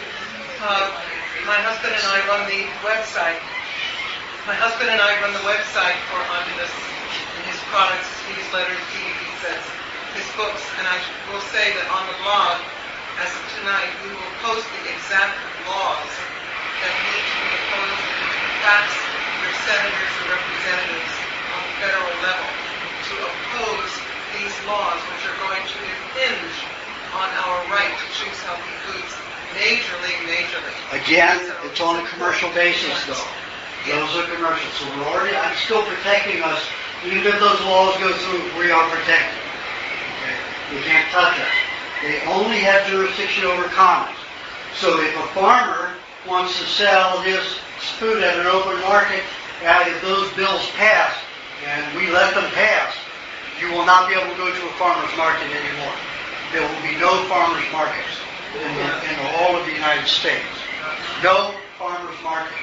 My husband and I run the website. My husband and I run the website for Aajonus and his products, his newsletters, DVD sets, his books, and I will say that on the blog, as of tonight, we will post the exact laws that need to be opposed and tax your senators and representatives on the federal level to oppose these laws, which are going to impinge on our right to choose healthy foods majorly. Again, it's on a commercial basis, though. Those are commercial. So I'm still protecting us. Even if those laws go through, we are protected. Okay? We can't touch us. They only have jurisdiction over commerce. So if a farmer wants to sell his food at an open market, if those bills pass, and we let them pass, you will not be able to go to a farmer's market anymore. There will be no farmer's markets in all of the United States. No farmer's markets.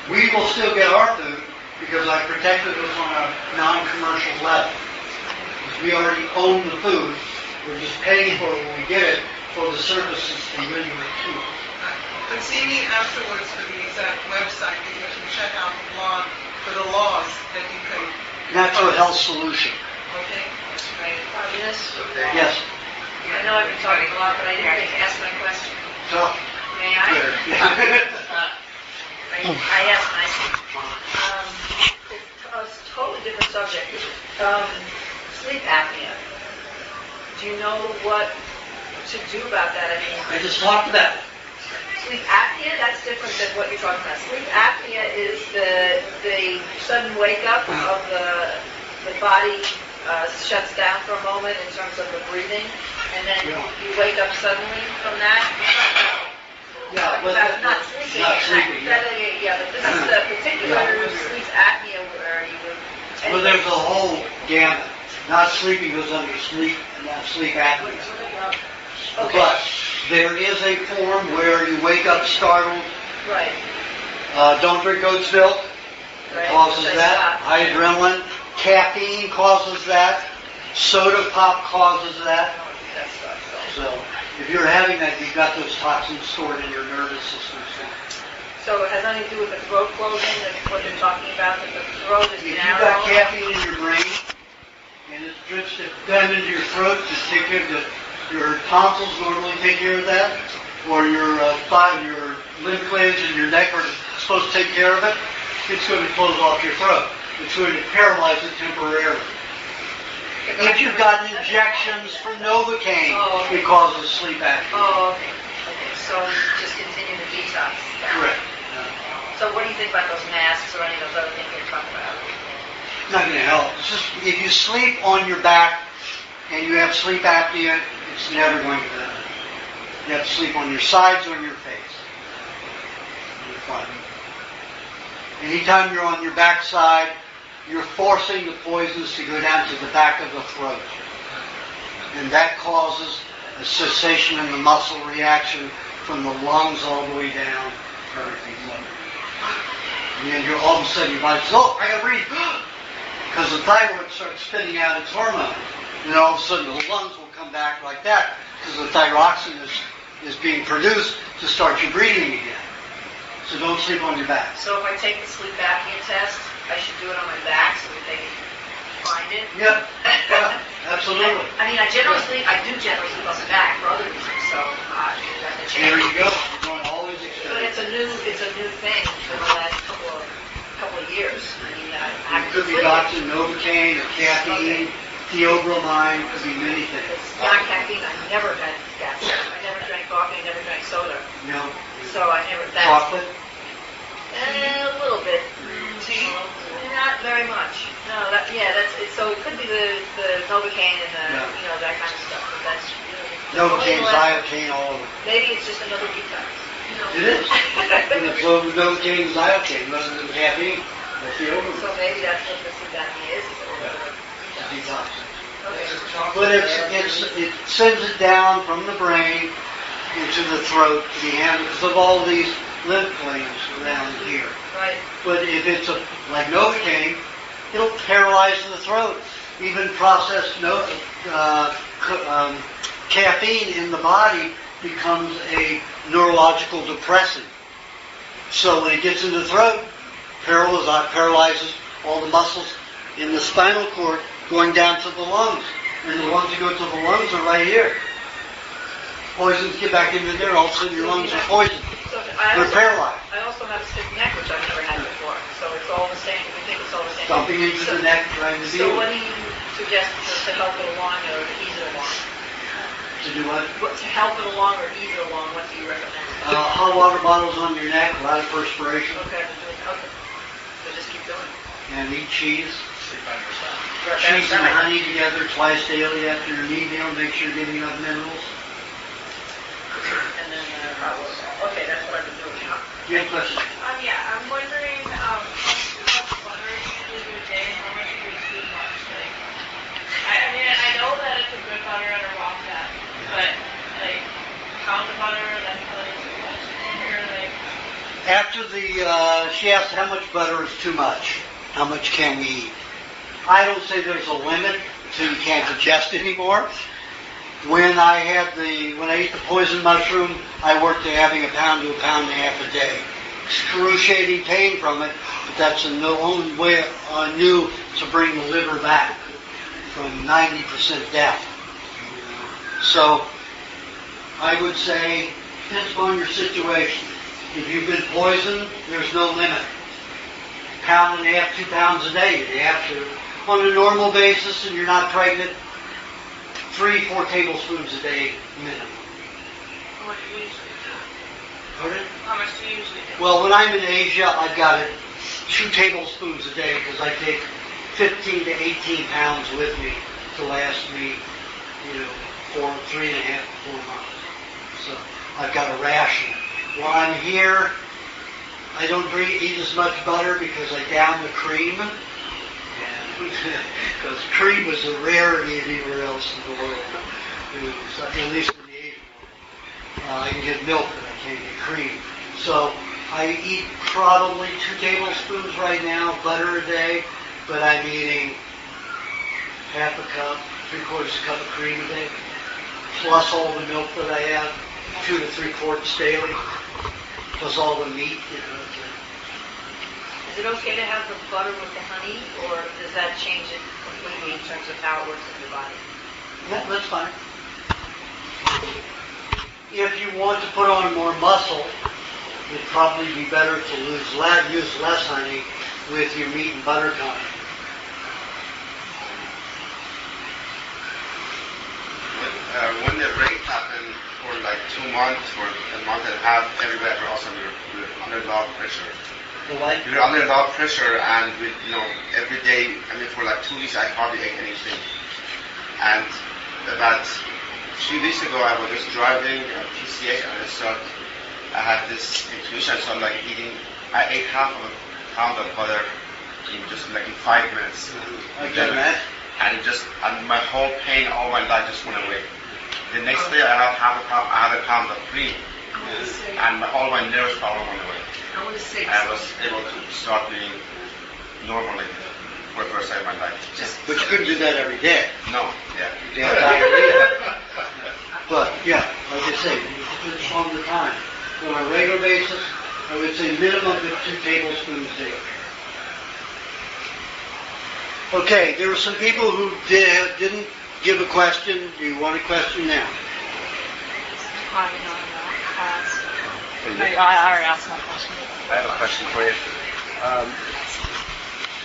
We will still get our food because I protected us on a non-commercial level. Because we already own the food. We're just paying for it when we get it for the services to render it to us. But see me afterwards for the exact website that you can check out the blog for the laws that you can... Natural Health Solution. Okay. Right. Yes. I know I've been talking a lot, but I didn't get to ask my question. So, may I? I asked nicely. It's a totally different subject. Sleep apnea. Do you know what to do about that? I just talked about it. Sleep apnea, that's different than what you're talking about. Sleep apnea is the sudden wake up of the body shuts down for a moment in terms of the breathing, and then you wake up suddenly from that. Yeah, but not sleeping. Not sleeping. But this is the particular sleep apnea where you would. Well, there's a whole gamut. Not sleeping goes under sleep, and not sleep apnea. Okay. But there is a form where you wake up startled. Right. Don't drink goat's milk. It causes that. High adrenaline. Caffeine causes that. Soda pop causes that. So if you're having that, you've got those toxins stored in your nervous system. So it has nothing to do with the throat closing, that's what they're talking about, that the throat is If narrow. you've got caffeine in your brain, and it drifts down into your throat, just take care of your tonsils normally take care of that, or your lymph glands in your neck are supposed to take care of it. It's going to close off your throat. It's going to paralyze it temporarily. If you've got injections for Novocaine, it causes sleep apnea. Oh, okay. So just continue the detox. Correct. So what do you think about those masks or any of those other things you're talking about? Not going to help. It's just, if you sleep on your back and you have sleep apnea, it's never going to benefit. You have to sleep on your sides or your face. In the front. Anytime you're on your back side, you're forcing the poisons to go down to the back of the throat. And that causes a cessation in the muscle reaction from the lungs all the way down to everything's under. And then you're all of a sudden your body says, oh, I gotta breathe. Because the thyroid starts spitting out its hormone. And then all of a sudden the lungs will come back like that because the thyroxine is being produced to start your breathing again. So don't sleep on your back. So if I take the sleep apnea test, I should do it on my back so that they can find it? Yeah, absolutely. I mean, I do generally sleep on the back for other reasons, so that's a change. There you go. You're going to always extend. But it's a new thing for the last couple of years. I mean, It could be Dr. Novocaine or caffeine, theobromine, could be many things. It's not caffeine. I never had caffeine. I never drank coffee. I never drank soda. No. So I never. Chocolate? A little bit. Tea? Not very much. No, that's it. So it could be the Novocaine and that kind of stuff. But that's Novocaine, Ziocaine, all of it. Maybe it's just another detox. It is. So Novocaine, Ziocaine, rather than caffeine. That's the overload. So maybe that's what the sleep apnea is. Detox. Okay. But it sends it down from the brain into the throat to be handled because of all these lymph glands around here. Right. But if it's like Novocaine, it'll paralyze the throat. Even processed caffeine in the body becomes a neurological depressant. So when it gets in the throat, paralyzes all the muscles in the spinal cord going down to the lungs. And the ones that go to the lungs are right here. Poisons get back into there, all of a sudden your lungs are poisoned. They're paralyzed. I also have a stiff neck, which I've never had before. So it's all the same. We think it's all the same. Dumping into the neck, trying to deal So what with do it. you suggest to help it along or to ease it along? To do what? To help it along or ease it along, what do you recommend? Hot water bottles on your neck, a lot of perspiration. Okay. So just keep doing it. And eat cheese. Cheese and honey together twice daily after your meat meal. Make sure you're getting enough minerals. And then okay, that's what I've been doing. You have questions? Yeah, I'm wondering how much butter you use a day, how much you use much. I mean, I know that it's a good butter and a raw fat, but like pound of butter, that's probably too much. Or like. After she asked how much butter is too much. How much can we eat? I don't say there's a limit until you can't digest anymore. When I ate the poison mushroom, I worked to having 1 pound to 1.5 pounds a day. Excruciating pain from it, but that's the only way I knew to bring the liver back from 90% death. So, I would say, depends on your situation. If you've been poisoned, there's no limit. 1.5 pounds, 2 pounds a day, you have to. On a normal basis, and you're not pregnant, 3-4 tablespoons a day minimum. How much do you usually do? Pardon? How much do you usually do? Well, when I'm in Asia, I've got it 2 tablespoons a day because I take 15 to 18 pounds with me to last me, for 3.5 to 4 months. So I've got a ration. While I'm here, I don't eat as much butter because I down the cream. Because cream was a rarity anywhere else in the world. At least in the Asian world. I can get milk, but I can't get cream. So I eat probably 2 tablespoons right now, butter a day, but I'm eating half a cup, 3/4 cup of cream a day, plus all the milk that I have, 2 to 3 quarts daily, plus all the meat. Is it okay to have the butter with the honey, or does that change it completely in terms of how it works in your body? Yeah, that's fine. If you want to put on more muscle, it'd probably be better to use less honey with your meat and butter kind. When the rain happened for like 2 months or a month and a half, everybody was also under blood pressure. The what? You're under a lot of pressure, and with, every day, for like 2 weeks, I hardly ate anything. And about 3 weeks ago, I was just driving PCH, and I had this intuition, so I'm like eating. I ate half of a pound of butter in just like in 5 minutes. And and my whole pain all my life just went away. The next day, I had a pound of cream, and all my nervous problem went away. I was able to start doing normally for the first time in my life. But you couldn't do that every day. No, Yeah, diarrhea. But yeah, like I say, you do this all the time. So on a regular basis, I would say minimum of 2 tablespoons daily. Okay, there were some people who didn't give a question. Do you want a question now? I already asked my question. I have a question for you.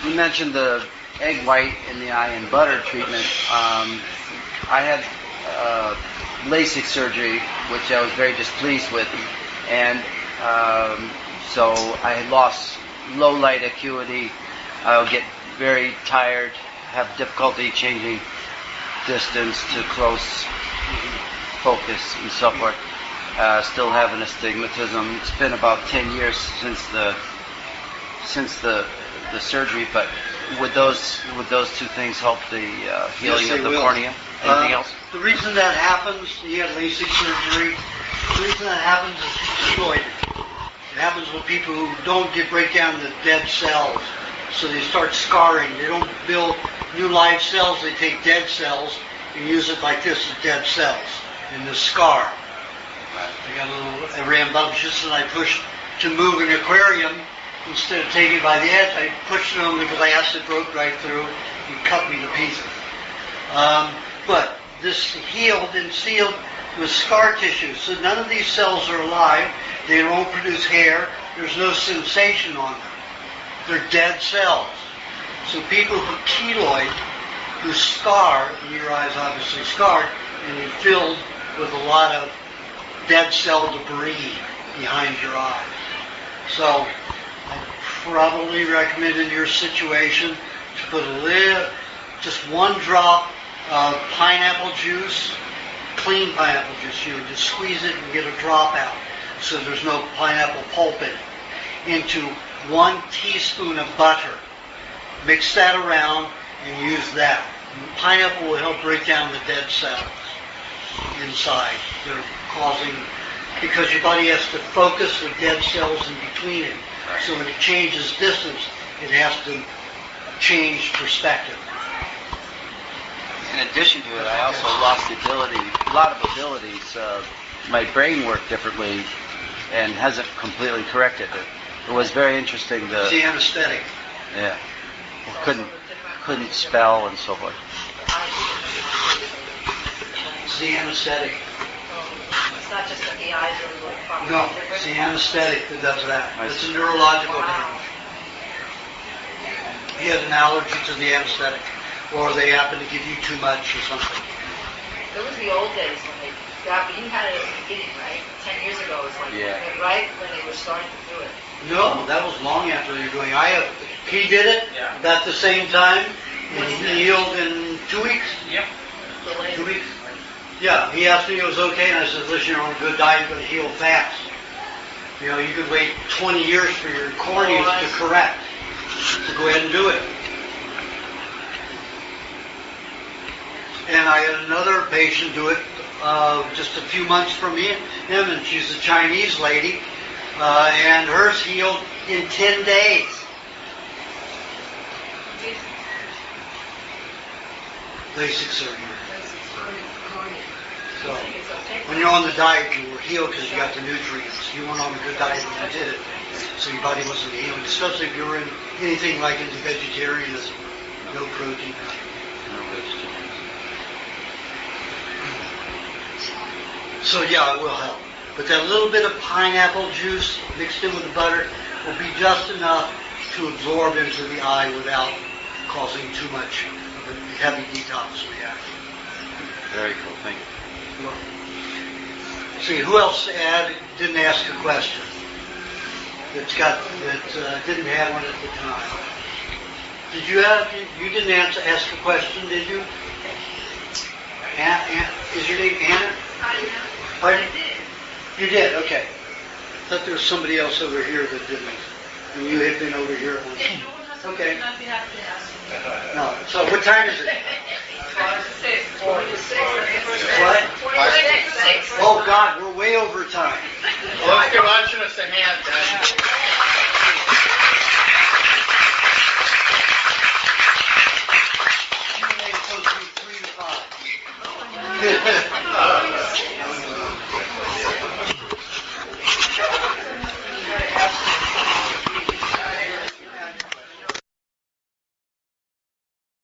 You mentioned the egg white in the eye and butter treatment. I had LASIK surgery, which I was very displeased with, and so I had lost low light acuity. I would get very tired, have difficulty changing distance to close focus and so forth. Still having astigmatism. It's been about 10 years since the surgery, but would those 2 things help the healing of the cornea? Anything else? The reason that happens, you had LASIK surgery. The reason that happens is keloid. It happens with people who don't break down the dead cells, so they start scarring. They don't build new live cells. They take dead cells and use it like this as dead cells in the scar. I got a little rambunctious, and I pushed to move an aquarium. Instead of taking it by the edge, I pushed it on the glass. It broke right through and cut me to pieces. But this healed and sealed with scar tissue. So none of these cells are alive. They don't produce hair. There's no sensation on them. They're dead cells. So people who keloid, who scar, and your eye's obviously scarred, and you're filled with a lot of dead cell debris behind your eye. So I probably recommend in your situation to put just 1 drop of pineapple juice, clean pineapple juice. You would just squeeze it and get a drop out, so there's no pineapple pulp in it, into 1 teaspoon of butter. Mix that around and use that. And pineapple will help break down the dead cells inside. They're causing, because your body has to focus with dead cells in between it. So when it changes distance, it has to change perspective. In addition to it, I also lost a lot of abilities. My brain worked differently and hasn't completely corrected it. It was very interesting. It's the anesthetic. Yeah. Couldn't spell and so forth. It's the anesthetic. It's not just that the eyes are really functioning. No, it's the anesthetic that does that. It's a neurological damage. He had an allergy to the anesthetic, or they happen to give you too much or something. It was the old days when they got, you had it at the beginning, right? 10 years ago, it was like, Yeah. right when they were starting to do it. No, that was long after they were doing it. He did it about the same time, and he healed in 2 weeks. Yeah. 2 weeks. Yeah, he asked me if it was okay, and I said, listen, you're on a good diet, you're going to heal fast. You know, you could wait 20 years for your corneas to correct. So go ahead and do it. And I had another patient do it just a few months from him, and she's a Chinese lady, and hers healed in 10 days. LASIK surgery. So, when you're on the diet, you were healed because you got the nutrients. You weren't on a good diet when you did it, so your body wasn't healed. Especially if you were in anything like into vegetarianism, no protein. No vegetarian. So yeah, it will help. But that little bit of pineapple juice mixed in with the butter will be just enough to absorb into the eye without causing too much of a heavy detox reaction. Very cool. Thank you. See, who else didn't ask a question? that didn't have one at the time. You didn't ask a question, did you? Is your name Anna? Pardon? You did, okay. I thought there was somebody else over here that didn't. And you had been over here at one time. Okay. No. So what time is it? 46. What? 46. Oh God, we're way over time. Well, let's give Aajonus a hand, guys.